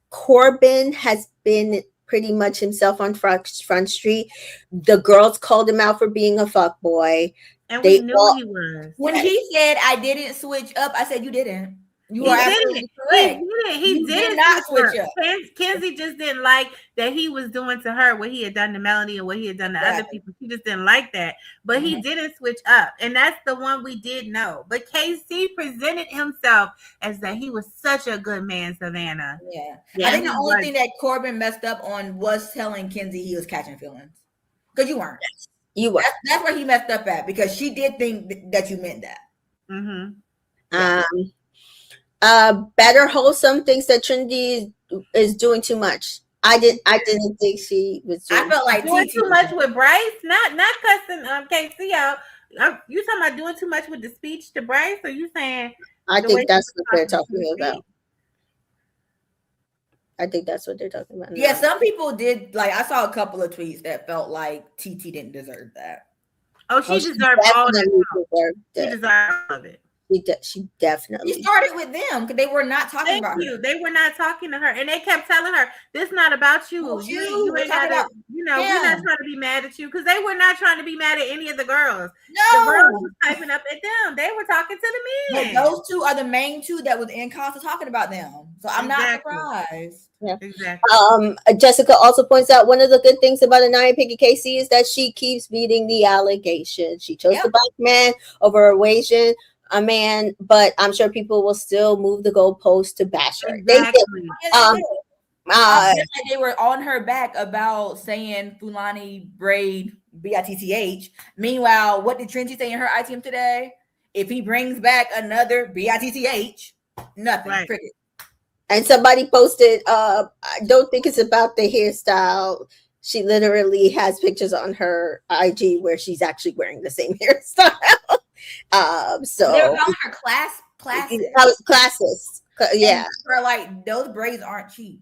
Corbin has been pretty much himself on Front Street. The girls called him out for being a fuckboy. And we knew he was. When he said, I didn't switch up, I said, you didn't. You are absolutely correct. He did not switch up. Kenzie just didn't like that he was doing to her what he had done to Melanie and what he had done to other people. She just didn't like that. But he didn't switch up. And that's the one we did know. But KC presented himself as that he was such a good man, Savannah. Yeah. I think the only thing that Corbin messed up on was telling Kenzie he was catching feelings. Because you weren't. Yes, you were. That's where he messed up at, because she did think that you meant that. Better Wholesome thinks that Trinity is doing too much. I didn't think she was doing. I felt like doing too much with Bryce, not cussing KC out. You talking about doing too much with the speech to Bryce? Or you saying? I think that's what they're talking about. I think that's what they're talking about. Yeah, some people did. Like, I saw a couple of tweets that felt like TT didn't deserve that. Oh, she deserved all that. She deserved all of it. She definitely. She started with them because they were not talking about her. They were not talking to her, and they kept telling her, "This not about you. Oh, You we're ain't talking got about to. You know, we're not trying to be mad at you because they were not trying to be mad at any of the girls. No, the girls was typing up at them. They were talking to the men. But those two are the main two that was in Casa talking about them. So I'm not surprised. Yeah. Exactly. Jessica also points out one of the good things about Anaya Piggy Casey is that she keeps beating the allegation. She chose the black man over a man, but I'm sure people will still move the goalpost to bash her. Exactly. They were on her back about saying Fulani braid BITTH. Meanwhile, what did Trinity say in her ITM today? If he brings back another BITTH, nothing. Right. Cricket. And somebody posted, I don't think it's about the hairstyle. She literally has pictures on her IG where she's actually wearing the same hairstyle. So they were calling her classes. Classes. Yeah. Her like those braids aren't cheap.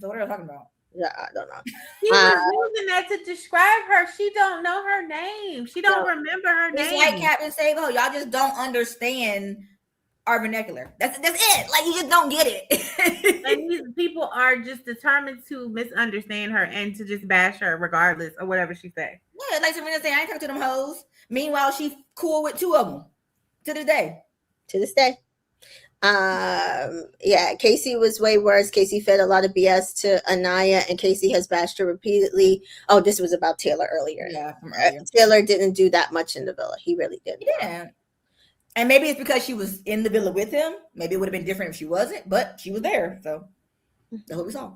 So what are they talking about? Yeah, I don't know. She was using that to describe her. She don't know her name. She don't remember her name. It's like Captain Save-Ho. Y'all just don't understand our vernacular. That's it. Like you just don't get it. And these people are just determined to misunderstand her and to just bash her regardless of whatever she say. Yeah, like Serena say, I ain't talking to them hoes. Meanwhile, she's cool with two of them to this day. To this day. Yeah, Casey was way worse. Casey fed a lot of BS to Anaya, and Casey has bashed her repeatedly. Oh, this was about Taylor earlier. Yeah, Taylor didn't do that much in the villa. He really didn't. Yeah. And maybe it's because she was in the villa with him. Maybe it would have been different if she wasn't, but she was there. So that's what we saw.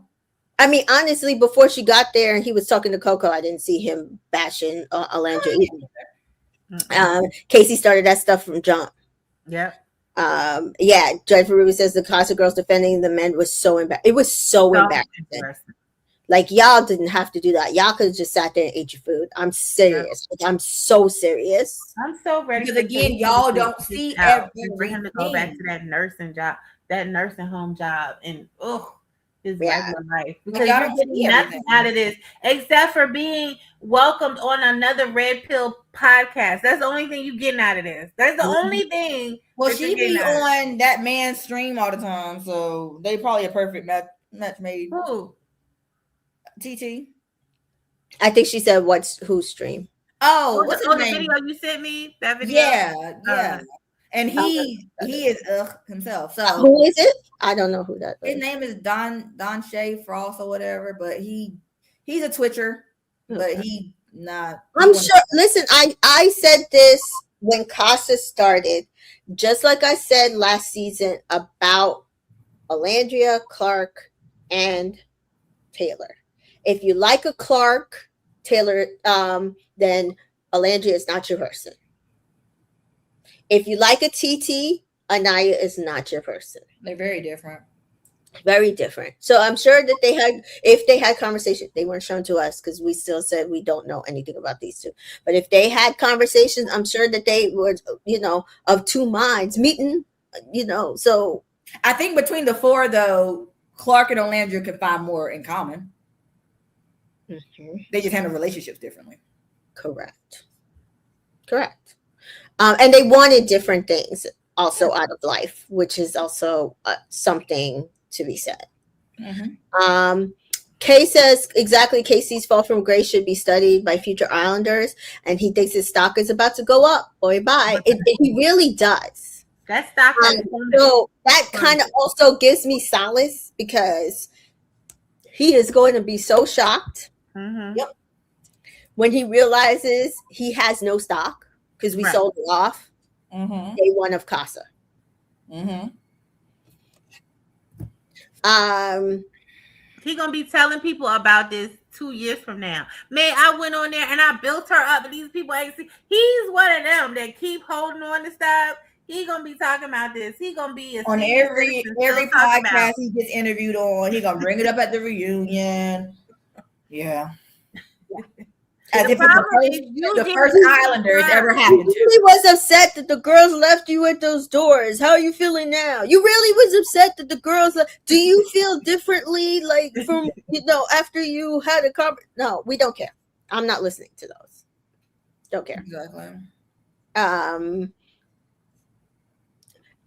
I mean, honestly, before she got there and he was talking to Coco, I didn't see him bashing Alandra either. Casey started that stuff from jump. Yep. Yeah, Dreadful Ruby says the Casa girls defending the men was so embarrassing. It was so embarrassing. Like, y'all didn't have to do that. Y'all could have just sat there and ate your food. I'm serious. Like, I'm so serious. I'm so ready. Because again, y'all don't see everything. For him to go back to that nursing job, that nursing home job, and his regular life. Because you're getting nothing out of this except for being welcomed on another Red Pill podcast. That's the only thing you're getting out of this. That's the only thing. Well, she be on that man's stream all the time, so they probably a perfect match made. Who? TT. I think she said whose stream? Oh, what's the video you sent me? That video? Yeah. And he is himself. So who is it? I don't know who that is. His name is Don Shay Frost or whatever, but he's a Twitcher, but he not. I'm sure. Listen, I said this when Casa started, just like I said last season about Alandria, Clark, and Taylor. If you like a Clark, Taylor, then Alandria is not your person. If you like a TT, Anaya is not your person. They're very different. Very different. So I'm sure that if they had conversations, they weren't shown to us because we still said we don't know anything about these two. But if they had conversations, I'm sure that they were, of two minds meeting, so. I think between the four, though, Clark and Alandria could find more in common. Mm-hmm. They just handle relationships differently. Correct. And they wanted different things also out of life, which is also something to be said. Mm-hmm. Kay says exactly Casey's fall from grace should be studied by future Islanders, and he thinks his stock is about to go up. Boy, bye. He really does. That stock. So that kind of also gives me solace because he is going to be so shocked. Mm-hmm. Yep. When he realizes he has no stock because we sold it off day one of Casa. Mm-hmm. He gonna be telling people about this 2 years from now. Man, I went on there and I built her up, and these people ain't see. He's one of them that keep holding on to stuff. He gonna be talking about this. He gonna be on every podcast he gets interviewed on. He gonna bring it up at the reunion. Yeah. As if the first Islanders ever happened to. You really was upset that the girls left you at those doors. How are you feeling now? You really was upset that the girls. Do you feel differently, like from after you had a conversation? No, we don't care. I'm not listening to those. Don't care. Exactly.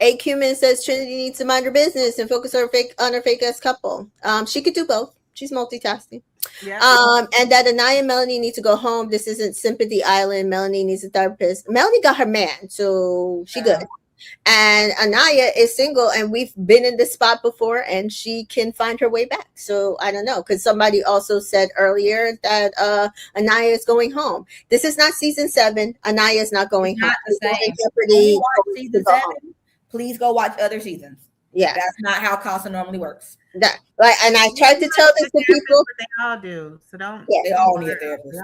A Cumin says Trinity needs to mind her business and focus on her fake ass couple. She could do both. She's multitasking. Yeah. And that Anaya and Melanie need to go home. This isn't Sympathy Island. Melanie needs a therapist. Melanie got her man, so she good. And Anaya is single, and we've been in this spot before, and she can find her way back. So I don't know, because somebody also said earlier that Anaya is going home. This is not season 7. Anaya is not going home. Not the same. Jeopardy, Season 7, please go watch other seasons. Yeah, that's not how Casa normally works. That like, and I tried to tell this to people. They all do. So don't. Yeah. They all need a therapist.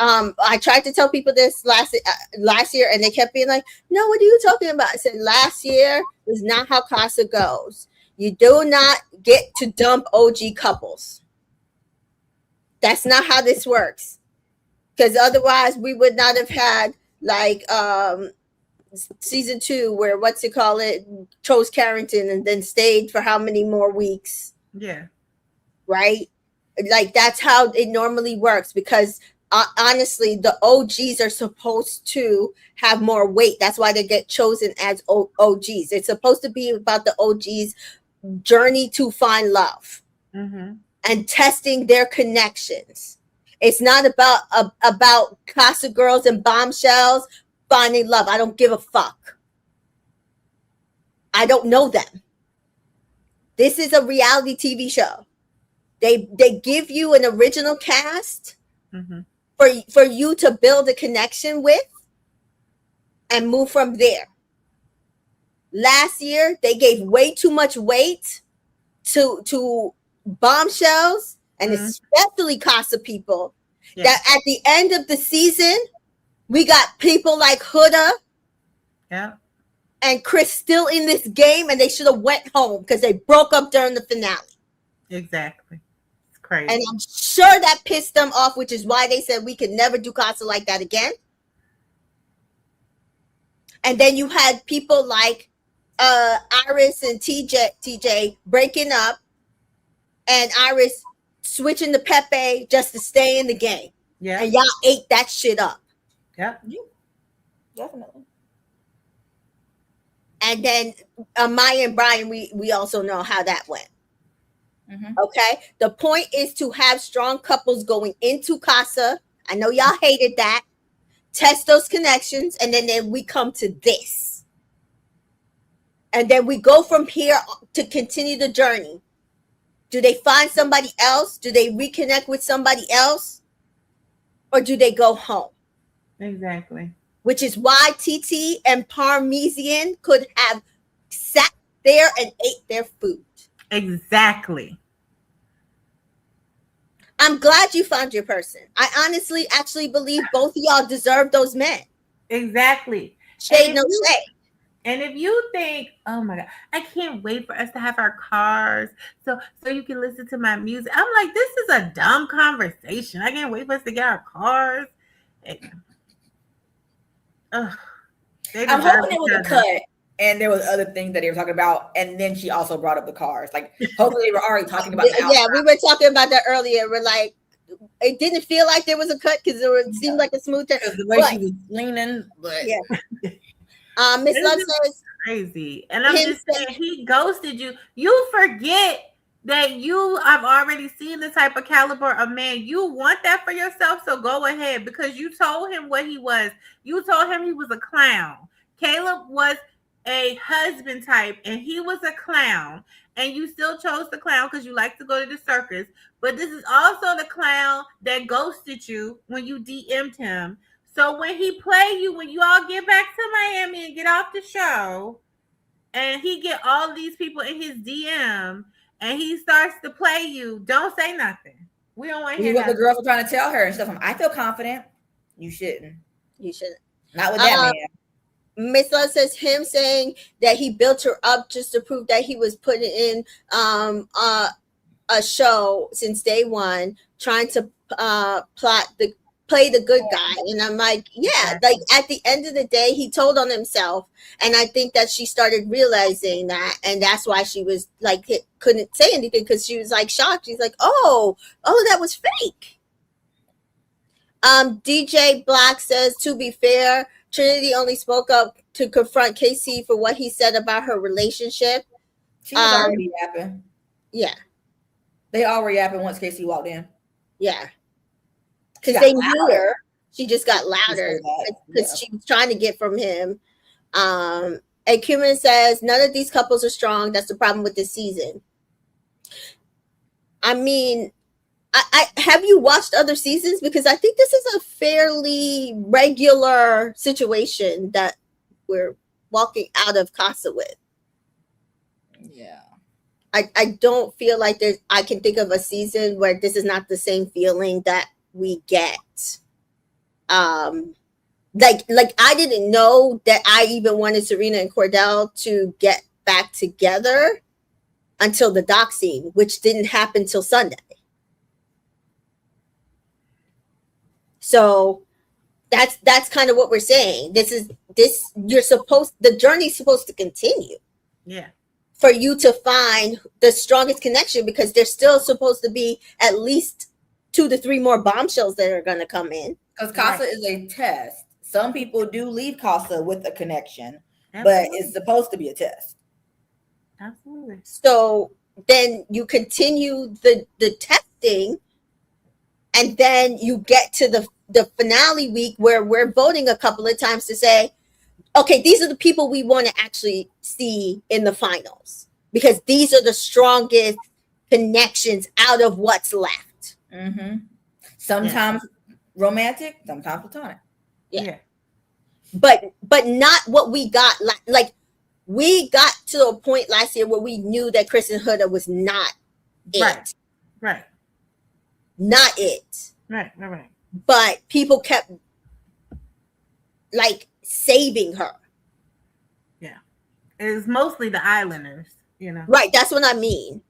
I tried to tell people this last year, and they kept being like, "No, what are you talking about?" I said, "Last year is not how Casa goes. You do not get to dump OG couples. That's not how this works. Because otherwise, we would not have had like season 2 where chose Carrington and then stayed for how many more weeks." Yeah. Right? Like that's how it normally works, because honestly, the OGs are supposed to have more weight. That's why they get chosen as OGs. It's supposed to be about the OGs' journey to find love and testing their connections. It's not about Casa girls and bombshells finding love. I don't give a fuck. I don't know them. This is a reality TV show. They give you an original cast for you to build a connection with and move from there. Last year, they gave way too much weight to bombshells and especially Casa people. Yeah. That at the end of the season, we got people like Huda and Chris still in this game, and they should have went home because they broke up during the finale. Exactly. It's crazy. And I'm sure that pissed them off, which is why they said we could never do Casa like that again. And then you had people like Iris and TJ breaking up, and Iris switching to Pepe just to stay in the game. Yeah. And y'all ate that shit up. Yeah. Definitely. And then Maya and Brian, we also know how that went. Okay. The point is to have strong couples going into Casa. I know y'all hated that. Test those connections, and then we come to this. And then we go from here to continue the journey. Do they find somebody else? Do they reconnect with somebody else? Or do they go home? Exactly. Which is why TT and Parmesan could have sat there and ate their food. Exactly. I'm glad you found your person. I honestly actually believe both of y'all deserve those men. Exactly. Shade no shade. And if you think, oh my God, I can't wait for us to have our cars so you can listen to my music. I'm like, this is a dumb conversation. I can't wait for us to get our cars. I'm hoping it was a cut, and there was other things that they were talking about, and then she also brought up the cars. Like, hopefully they were already talking about the yeah, we were talking about that earlier. We're like, it didn't feel like there was a cut because it seemed like a smooth turn. The way she was leaning, but yeah. Miss Love says crazy, and I'm just saying he ghosted you. You forget that you have already seen the type of caliber of man you want that for yourself. So go ahead, because you told him what he was. You told him he was a clown. Caleb was a husband type, and he was a clown. And you still chose the clown because you like to go to the circus. But this is also the clown that ghosted you when you DM'd him. So when he play you, when you all get back to Miami and get off the show, and he get all these people in his DM, and he starts to play you, don't say nothing. We don't want to hear what the girls were trying to tell her and stuff. I feel confident. You shouldn't. Not with that man. Miss Love says him saying that he built her up just to prove that he was putting in a show since day one, trying to play the good guy. And I'm like, yeah, like at the end of the day, he told on himself. And I think that she started realizing that. And that's why she was like, couldn't say anything, because she was like shocked. She's like, oh, all of that was fake. DJ Black says, to be fair, Trinity only spoke up to confront Casey for what he said about her relationship. She was already yapping. Yeah. They all were yapping once Casey walked in. Yeah. Because they knew her. She just got louder because she was trying to get from him. And Cumin says, none of these couples are strong. That's the problem with this season. I mean, I have you watched other seasons? Because I think this is a fairly regular situation that we're walking out of Casa with. Yeah. I don't feel like I can think of a season where this is not the same feeling that we get. Like I didn't know that I even wanted Serena and Cordell to get back together until the dock scene, which didn't happen till Sunday. So that's kind of what we're saying. The journey's supposed to continue. Yeah. For you to find the strongest connection, because there's still supposed to be at least 2 to 3 more bombshells that are going to come in. Because Casa is a test. Some people do leave Casa with a connection, Absolutely. but it's supposed to be a test. Absolutely. So then you continue the testing, and then you get to the finale week where we're voting a couple of times to say, okay, these are the people we want to actually see in the finals, because these are the strongest connections out of what's left. Mm-hmm. Sometimes romantic, sometimes platonic. Yeah. But not what we got. Like we got to a point last year where we knew that Chris and Huda was not it. Right. Not it. Right. But people kept like saving her. Yeah. It's mostly the Islanders, you know. Right. That's what I mean.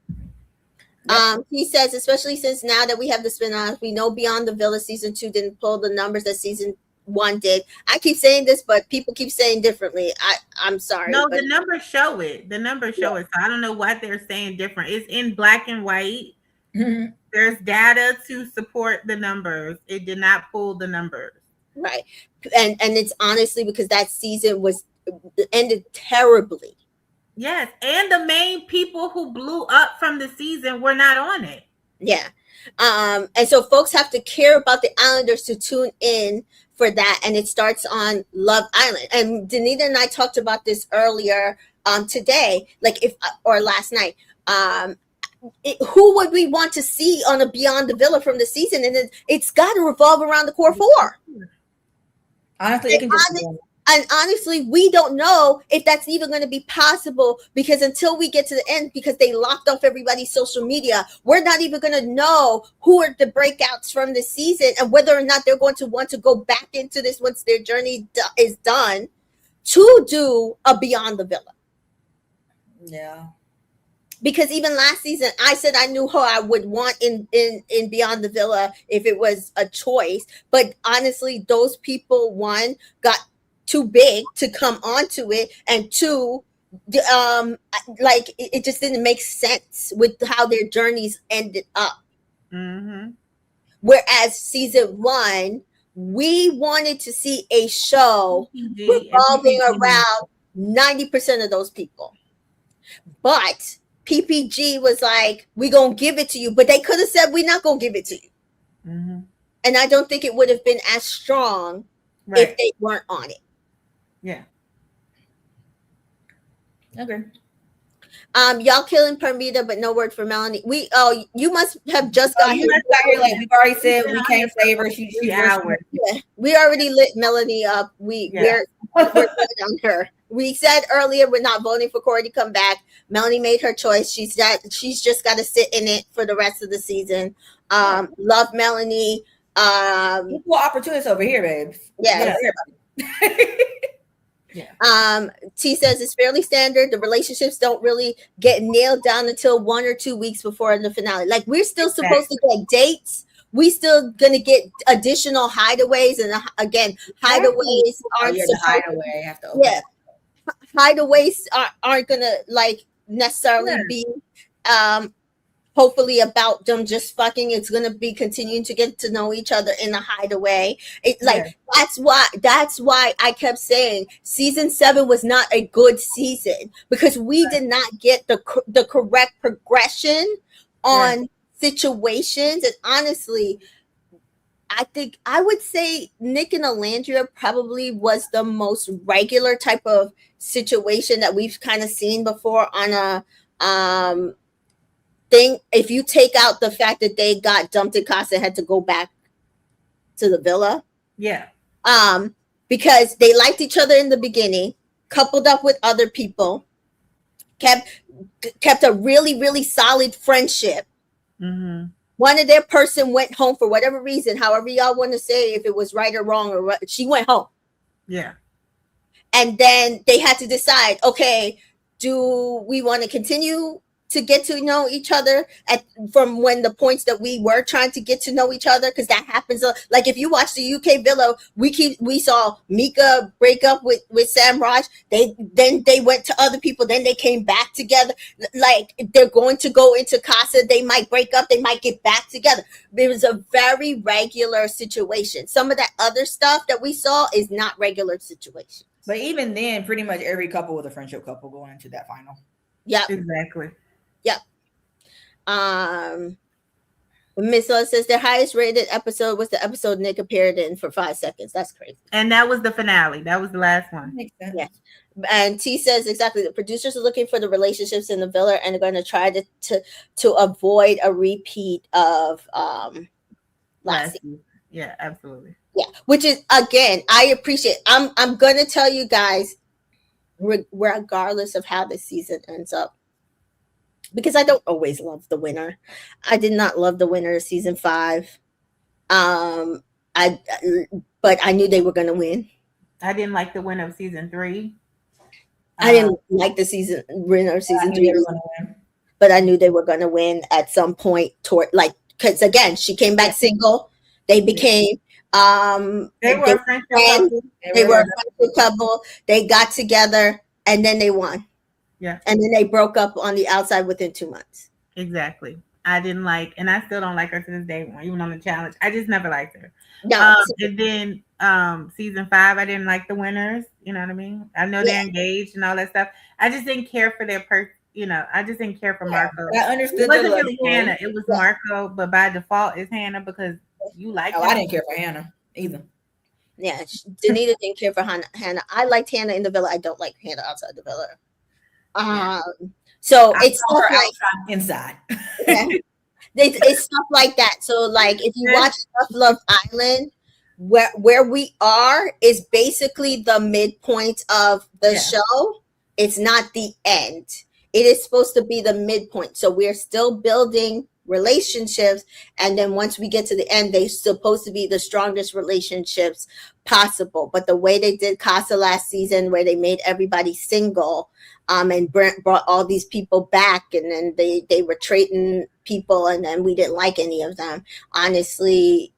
Yep. He says, especially since now that we have the spin-off, we know Beyond the Villa season 2 didn't pull the numbers that season 1 did. I keep saying this, but people keep saying differently. I'm sorry. No, but the numbers show it. The numbers show it. So I don't know what they're saying different. It's in black and white. Mm-hmm. There's data to support the numbers. It did not pull the numbers. Right. And it's honestly because that season ended terribly. Yes. And the main people who blew up from the season were not on it. Yeah. And so folks have to care about the Islanders to tune in for that. And it starts on Love Island. And Danita and I talked about this earlier today, or last night. Who would we want to see on a Beyond the Villa from the season? And it's got to revolve around the core 4. Honestly, and honestly, we don't know if that's even going to be possible, because until we get to the end, because they locked off everybody's social media, we're not even going to know who are the breakouts from the season and whether or not they're going to want to go back into this once their journey is done to do a Beyond the Villa. Yeah. Because even last season, I said I knew who I would want in Beyond the Villa if it was a choice. But honestly, those people, 1, got too big to come onto it, and 2, it just didn't make sense with how their journeys ended up. Mm-hmm. Whereas season 1, we wanted to see a show revolving around 90% of those people. But PPG was like, we're going to give it to you. But they could have said, we're not going to give it to you. Mm-hmm. And I don't think it would have been as strong if they weren't on it. Yeah. Okay. Y'all killing Permita, but no word for Melanie. You must have just got here. Like we've already said, we can't save her. She's hours. Yeah, we already lit Melanie up. We're good on her. We said earlier we're not voting for Corey to come back. Melanie made her choice. She's just got to sit in it for the rest of the season. Love Melanie. Equal opportunities over here, babes. Yeah. T says it's fairly standard. The relationships don't really get nailed down until 1 or 2 weeks before the finale. Like, we're still supposed to get dates. We still gonna get additional hideaways, and again, hideaways aren't hideaway. Hideaways aren't gonna necessarily be hopefully about them just fucking. It's gonna be continuing to get to know each other in a hideaway. It's like that's why I kept saying season 7 was not a good season, because we did not get the correct progression on situations. And honestly, I think I would say Nick and Alandria probably was the most regular type of situation that we've kind of seen before on a thing. If you take out the fact that they got dumped in Casa and had to go back to the villa. Yeah. Because they liked each other in the beginning, coupled up with other people, kept a really, really solid friendship. Mm-hmm. One of their person went home for whatever reason, however y'all want to say if it was right or wrong, or what, she went home. Yeah. And then they had to decide, okay, do we want to continue to get to know each other from when the points that we were trying to get to know each other? Because that happens. Like if you watch the UK Villa, we saw Mika break up with Sam Raj. Then they went to other people. Then they came back together. Like they're going to go into Casa. They might break up. They might get back together. It was a very regular situation. Some of that other stuff that we saw is not regular situation. But even then, pretty much every couple was a friendship couple going into that final. Yeah, exactly. Yep. Miss Lowe says their highest rated episode was the episode Nick appeared in for 5 seconds. That's crazy. And that was the finale. That was the last one. Makes sense. Yeah. And T says exactly, the producers are looking for the relationships in the villa and are going to try to avoid a repeat of last season. Yeah, absolutely. Yeah, which is, again, I appreciate. I'm gonna tell you guys, regardless of how this season ends up, because I don't always love the winner. I did not love the winner of season 5. But I knew they were gonna win. I didn't like the winner of season 3. I didn't like the winner of season 3, but I knew they were gonna win at some point. Because again, she came back single. They became. They were a friendship couple. They were a friendship couple. They got together and then they won. Yeah. And then they broke up on the outside within 2 months. Exactly. I didn't like, and I still don't like her to this day, even on the challenge. I just never liked her. No. And then season 5, I didn't like the winners. You know what I mean? I know they're engaged and all that stuff. I just didn't care for their person. You know, I just didn't care for Marco. I understood. It wasn't really Hannah. It was Marco, but by default, it's Hannah because you like. I didn't care for Hannah either. Yeah, Danita didn't care for Hannah. I liked Hannah in the villa. I don't like Hannah outside the villa. So it's stuff like outside, inside. Yeah. It's stuff like that. So like if you watch Love Island, where we are is basically the midpoint of the show. It's not the end. It is supposed to be the midpoint. So we're still building relationships, and then once we get to the end, they're supposed to be the strongest relationships possible. But the way they did Casa last season, where they made everybody single, and Brent brought all these people back, and then they were trading people, and then we didn't like any of them. Honestly,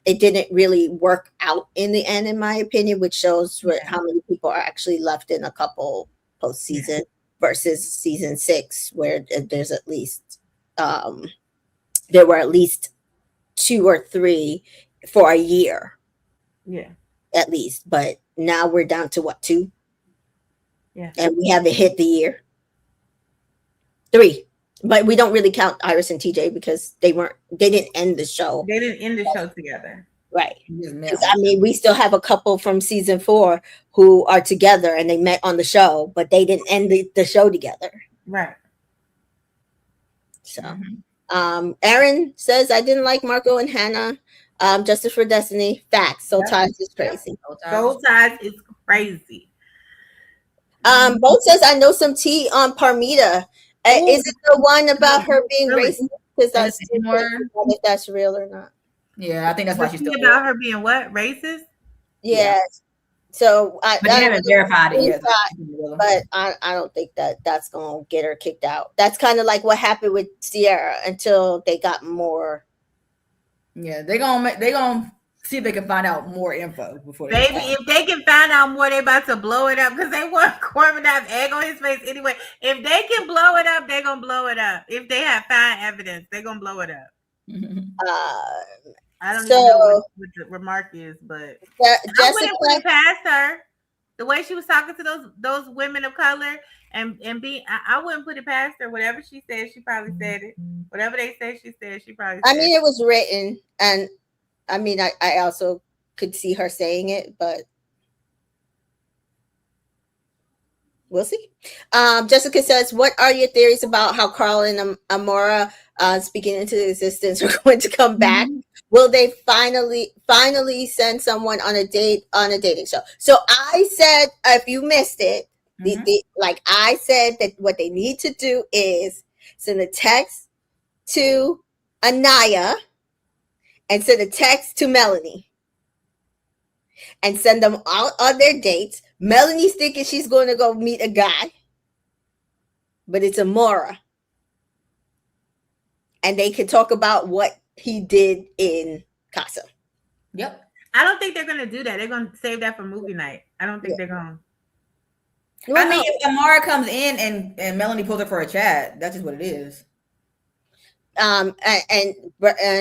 it didn't really work out in the end, in my opinion, which shows how many people are actually left in a couple postseason versus season 6, where there's at least there were at least 2 or 3 for a year. Yeah. At least. But now we're down to what, 2? Yeah. And we haven't hit the year. 3. But we don't really count Iris and TJ because they didn't end the show. They didn't end the show together. Right. I mean, we still have a couple from season 4 who are together and they met on the show, but they didn't end the show together. Right. So, Aaron says, I didn't like Marco and Hannah. Justice for Destiny. Facts. Soul Ties is crazy. Soul Ties is crazy. Both says, I know some tea on Parmita. Is it the one about her being racist? Because if that's real or not. Yeah, I think that's why she's still about her being what? Racist? Yes. So but they haven't verified it yet. But I don't think that's gonna get her kicked out. That's kind of like what happened with Sierra until they got more. Yeah, they gonna See if they can find out more info before. Baby, if they can find out more, they about to blow it up because they want Corbin to have egg on his face anyway. If they can blow it up, they're gonna blow it up. If they have fine evidence, they're gonna blow it up. I don't even know what the remark is, but I wouldn't put it past her. The way she was talking to those women of color and I wouldn't put it past her. Whatever she said, she probably said it. Whatever they said, she said, she probably said it was written, and I mean, I also could see her saying it, but we'll see. Jessica says, what are your theories about how Carl and Amora speaking into existence are going to come back? Will they finally send someone on a dating show? So I said, if you missed it, like I said, that what they need to do is send a text to Anaya and send a text to Melanie and send them out on their dates. Melanie's thinking she's going to go meet a guy, but it's Amora. And they can talk about what he did in Casa. Yep. I don't think they're going to do that. They're going to save that for movie night. I don't think they're going to. I mean, if Amara comes in and Melanie pulls her for a chat, that's just what it is. And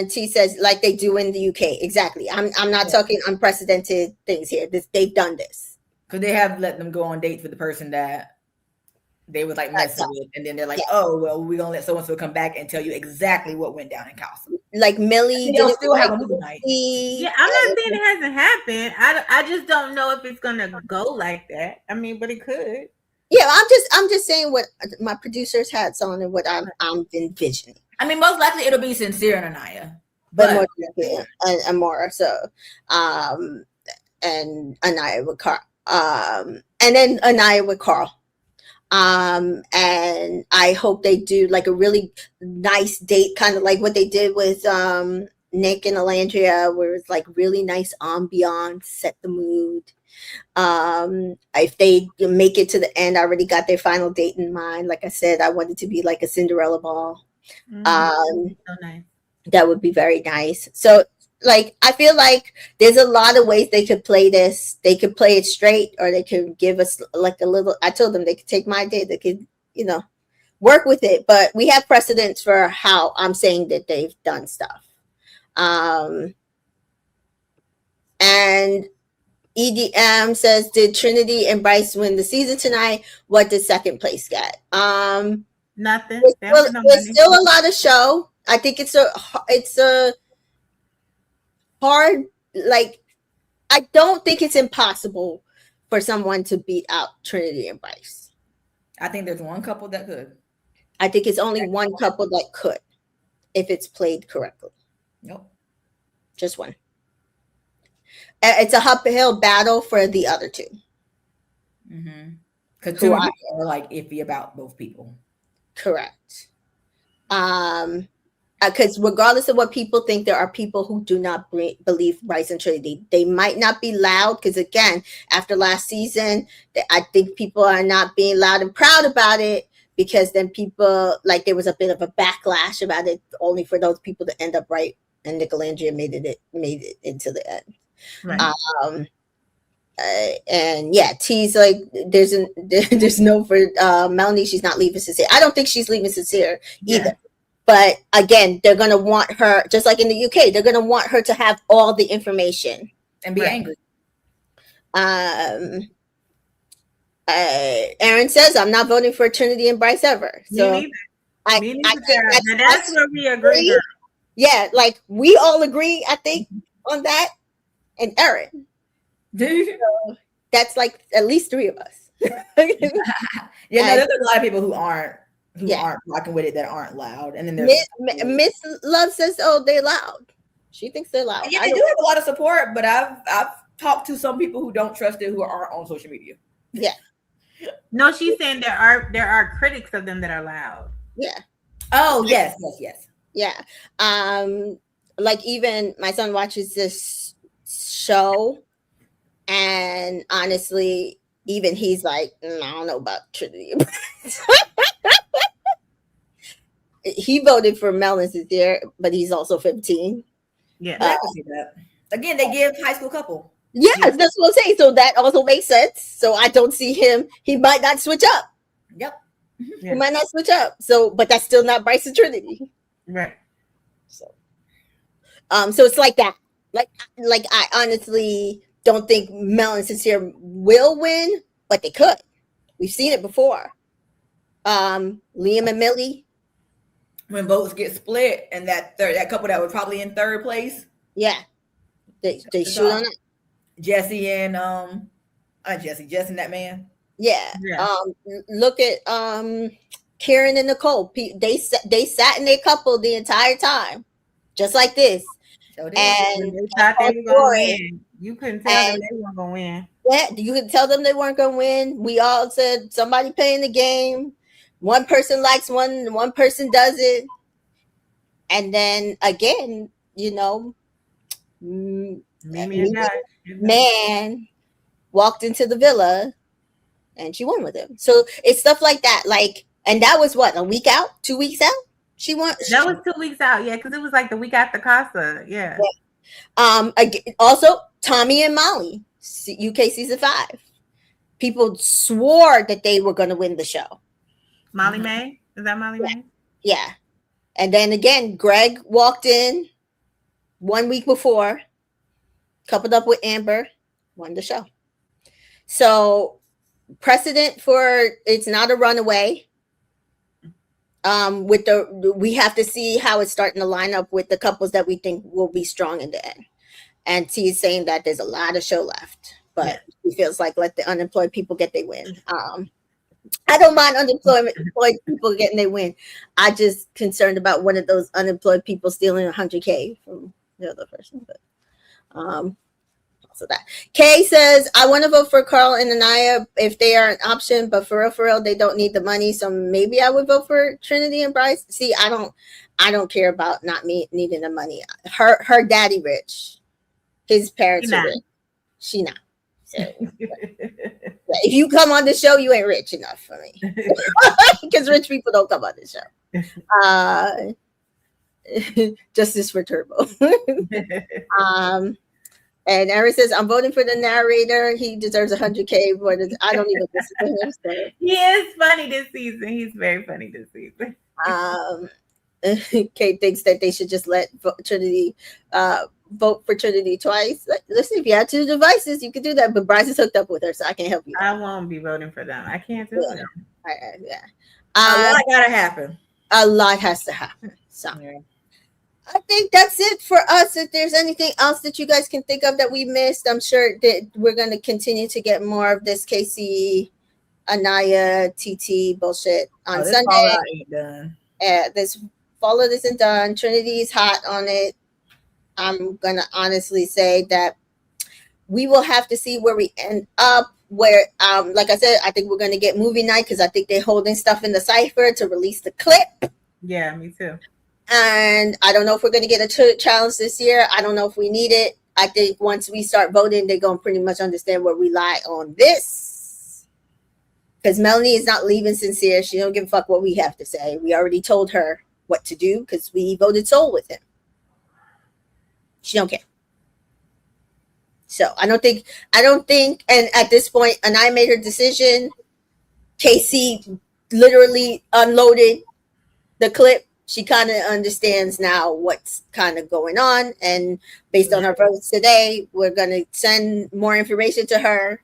T says, like they do in the UK. Exactly. I'm not talking unprecedented things here. They've done this. Because they have let them go on dates with the person that they was like messing with, and then they're like, "Oh, well, we're gonna let so and so come back and tell you exactly what went down in Casa." Like Millie, they'll still have a movie night. Yeah, I'm not saying it hasn't happened. I just don't know if it's gonna go like that. I mean, but it could. Yeah, I'm just saying what my producers had on and what I'm envisioning. I mean, most likely it'll be Sincere and Anaya, but more likely Amora. So, and Anaya with Carl, and then Anaya with Carl. And I hope they do like a really nice date, kind of like what they did with Nick and Alandria, where it's like really nice ambiance, set the mood. If they make it to the end, I already got their final date in mind. Like I said, I want it to be like a Cinderella ball. So nice. That would be very nice. So like I feel like there's a lot of ways they could play this. They could play it straight, or they could give us like a little. I told them they could take my date. They could, work with it. But we have precedents for how I'm saying that they've done stuff. And EDM says, did Trinity and Bryce win the season tonight? What did second place get? Nothing. There's still a lot of show. I think it's a hard, like, I don't think it's impossible for someone to beat out Trinity and Bryce. I think there's one couple that could. I think it's only one couple that could, if it's played correctly. Nope. Just one. It's a uphill battle for the other two. Because two are like iffy about both people. Correct. Because regardless of what people think, there are people who do not believe Bryce and Trinity. They might not be loud because, again, after last season, I think people are not being loud and proud about it, because then people, like, there was a bit of a backlash about it, only for those people to end up right, and Nicolandria made it into the end. Right. And yeah, T's like, there's no for Melanie. She's not leaving Sincere. I don't think she's leaving Sincere either. But again, they're gonna want her, just like in the UK, they're gonna want her to have all the information and be angry. Aaron says, I'm not voting for Trinity and Bryce ever. So Me neither. That's where we agree. Yeah, like we all agree, I think, on that. And Aaron. So that's like at least three of us. There's a lot of people who aren't rocking with it, that aren't loud. And then there's Miss Love says, oh, they're loud. She thinks they're loud. Yeah, they do have a lot of support, but I've talked to some people who don't trust it, who are on social media. Yeah. No, she's saying there are critics of them that are loud. Yeah. Oh, yes. Yeah. Like even my son watches this show, and honestly, even he's like, I don't know about Trinity. He voted for Mel and Sincere, but he's also 15. Yeah, I can see that. Again, they give high school couple. Yes, that's what I'm saying. So that also makes sense. So I don't see him. He might not switch up. Yep. He might not switch up. So, but that's still not Bryce and Trinity. Right. So it's like that. Like I honestly don't think Mel and Sincere will win, but they could. We've seen it before. Liam and Millie. When votes get split, and that couple that was probably in third place. Yeah, they shoot on it. Jesse and Jesse and that man. Yeah. Look at Karen and Nicole. They sat in their couple the entire time, just like this. So and they thought they were gonna win. You couldn't tell them they weren't gonna win. Yeah, you could tell them they weren't gonna win. We all said somebody playing the game. One person likes one person doesn't. And then again, you know, man walked into the villa and she won with him. So it's stuff like that. Like, and that was what, a week out, 2 weeks out? She won. That was 2 weeks out, yeah, because it was like the week after Casa. Yeah. Also, Tommy and Molly, UK season 5. People swore that they were going to win the show. Molly May? Is that Molly May? Yeah. And then again, Greg walked in 1 week before, coupled up with Amber, won the show. So precedent for it's not a runaway. We have to see how it's starting to line up with the couples that we think will be strong in the end. And T is saying that there's a lot of show left, but he feels like let the unemployed people get their win. I don't mind unemployed people getting their win. I just concerned about one of those unemployed people stealing $100K from the other person. But also that. Kay says, I want to vote for Carl and Anaya if they are an option, but for real, they don't need the money. So maybe I would vote for Trinity and Bryce. See, I don't care about not needing the money. Her daddy rich. His parents are rich. She not. So, if you come on the show, you ain't rich enough for me. Because rich people don't come on the show. Justice for Turbo. And Aaron says, I'm voting for the narrator. He deserves $100K. But I don't even listen to him. So. He is funny this season. He's very funny this season. Kate thinks that they should just let Trinity vote for Trinity twice. Listen, if you have 2 devices, you can do that. But Bryce is hooked up with her, so I can't help you. I won't be voting for them. I can't do it. Yeah. A lot gotta happen. A lot has to happen. So I think that's it for us. If there's anything else that you guys can think of that we missed, I'm sure that we're going to continue to get more of this KC, Anaya, TT bullshit on Sunday. Fallout ain't done. This Fallout isn't done. Trinity's hot on it. I'm going to honestly say that we will have to see where we end up. Where, like I said, I think we're going to get movie night because I think they're holding stuff in the cipher to release the clip. Yeah, me too. And I don't know if we're going to get a challenge this year. I don't know if we need it. I think once we start voting, they're going to pretty much understand where we lie on this. Because Melanie is not leaving Sincere. She don't give a fuck what we have to say. We already told her what to do because we voted soul with him. She don't care. So I don't think, and at this point, and I made her decision. KC literally unloaded the clip. She kind of understands now what's kind of going on. And based on her votes today, we're going to send more information to her.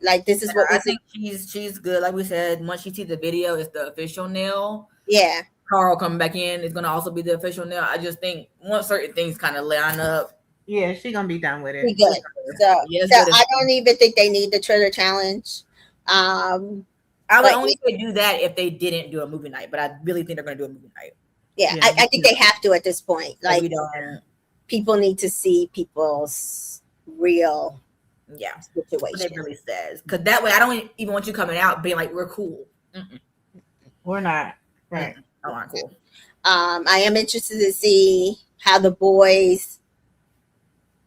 Like, this is what I think she's good. Like we said, once she sees the video, it's the official nail. Yeah. Carl coming back in is going to also be the official nail. I just think once certain things kind of line up. Yeah, she's going to be done with it. Be good. So I don't even think they need the Twitter challenge. I would only do that if they didn't do a movie night, but I really think they're going to do a movie night. Yeah, I think they have to at this point. Like, people need to see people's real situation. What it really says. Because that way, I don't even want you coming out being like, we're cool. We're not. Right. I'm not cool. I am interested to see how the boys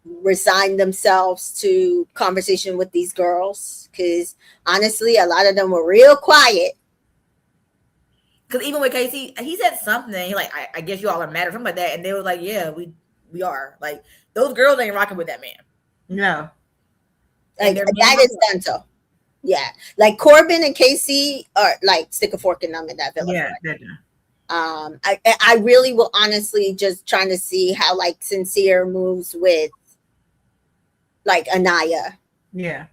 resign themselves to conversation with these girls. Because honestly, a lot of them were real quiet. Because even with Casey, he said something. He like, I guess you all are mad or something like that. And they were like, yeah, we we are. Like those girls ain't rocking with that man. No. Like that is done so. Yeah. Like Corbin and Casey are like stick a fork in them in that villa. Yeah, they're done. I really will honestly just trying to see how like Sincere moves with like Anaya. Yeah.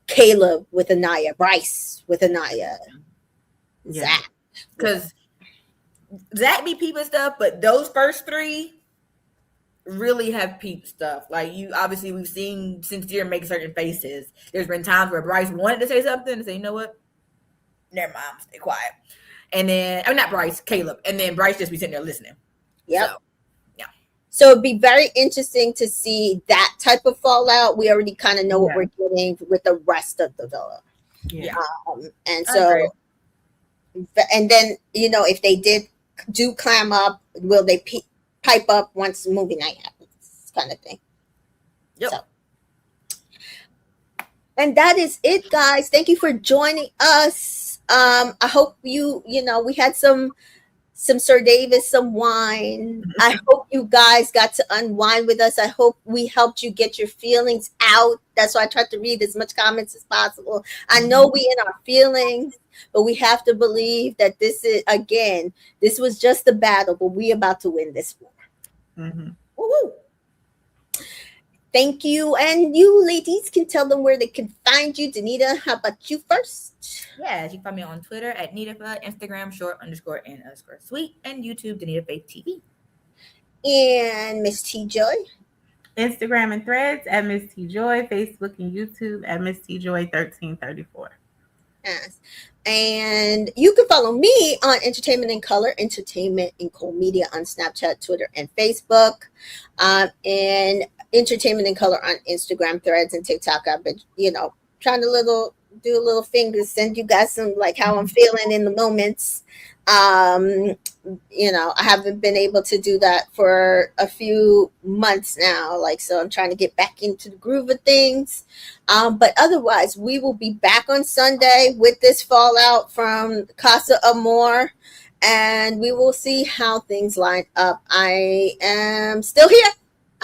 Caleb with Anaya, Bryce with Anaya, Zach. Because Zach be peeping stuff, but those first three really have peeped stuff. Like you, obviously, we've seen Sincere make certain faces. There's been times where Bryce wanted to say something and say, you know what? Never mind, stay quiet. And then, not Bryce, Caleb. And then Bryce just be sitting there listening. Yep. So, yeah. So it'd be very interesting to see that type of fallout. We already kind of know what we're getting with the rest of the villa. Yeah. And so, and then, you know, if they do clam up, will they pipe up once movie night happens, kind of thing. Yep. So, and that is it, guys. Thank you for joining us. I hope you know, we had some Sir Davis, some wine. I hope you guys got to unwind with us. I hope we helped you get your feelings out. That's why I tried to read as much comments as possible. I know we in our feelings, but we have to believe that this was just a battle, but we about to win this war. Mm-hmm. Woo-hoo. Thank you. And you ladies can tell them where they can find you. Danita, how about you first? Yeah, you can find me on Twitter at Nitafa, Instagram _and_sweet, and YouTube Danita Faith TV. And Miss T Joy. Instagram and Threads at Miss T Joy, Facebook and YouTube at Miss T Joy 1334. Yes. And you can follow me on Entertainment in Color, Entertainment in Color Media on Snapchat, Twitter, and Facebook. And Entertainment in Color on Instagram, Threads, and TikTok. I've been, trying to do a little fingers, send you guys some like how I'm feeling in the moments. I haven't been able to do that for a few months now. So I'm trying to get back into the groove of things. But otherwise, we will be back on Sunday with this fallout from Casa Amor, and we will see how things line up. I am still here.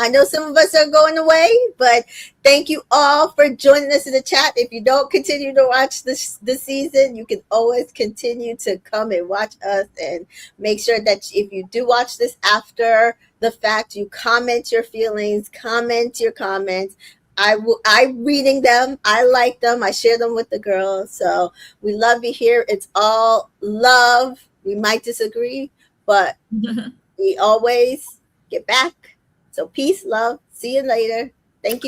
I know some of us are going away, but thank you all for joining us in the chat. If you don't continue to watch this season, you can always continue to come and watch us, and make sure that if you do watch this after the fact, you comment your feelings, comment your comments. I'm reading them. I like them. I share them with the girls. So we love you here. It's all love. We might disagree, but we always get back. So peace, love. See you later. Thank you.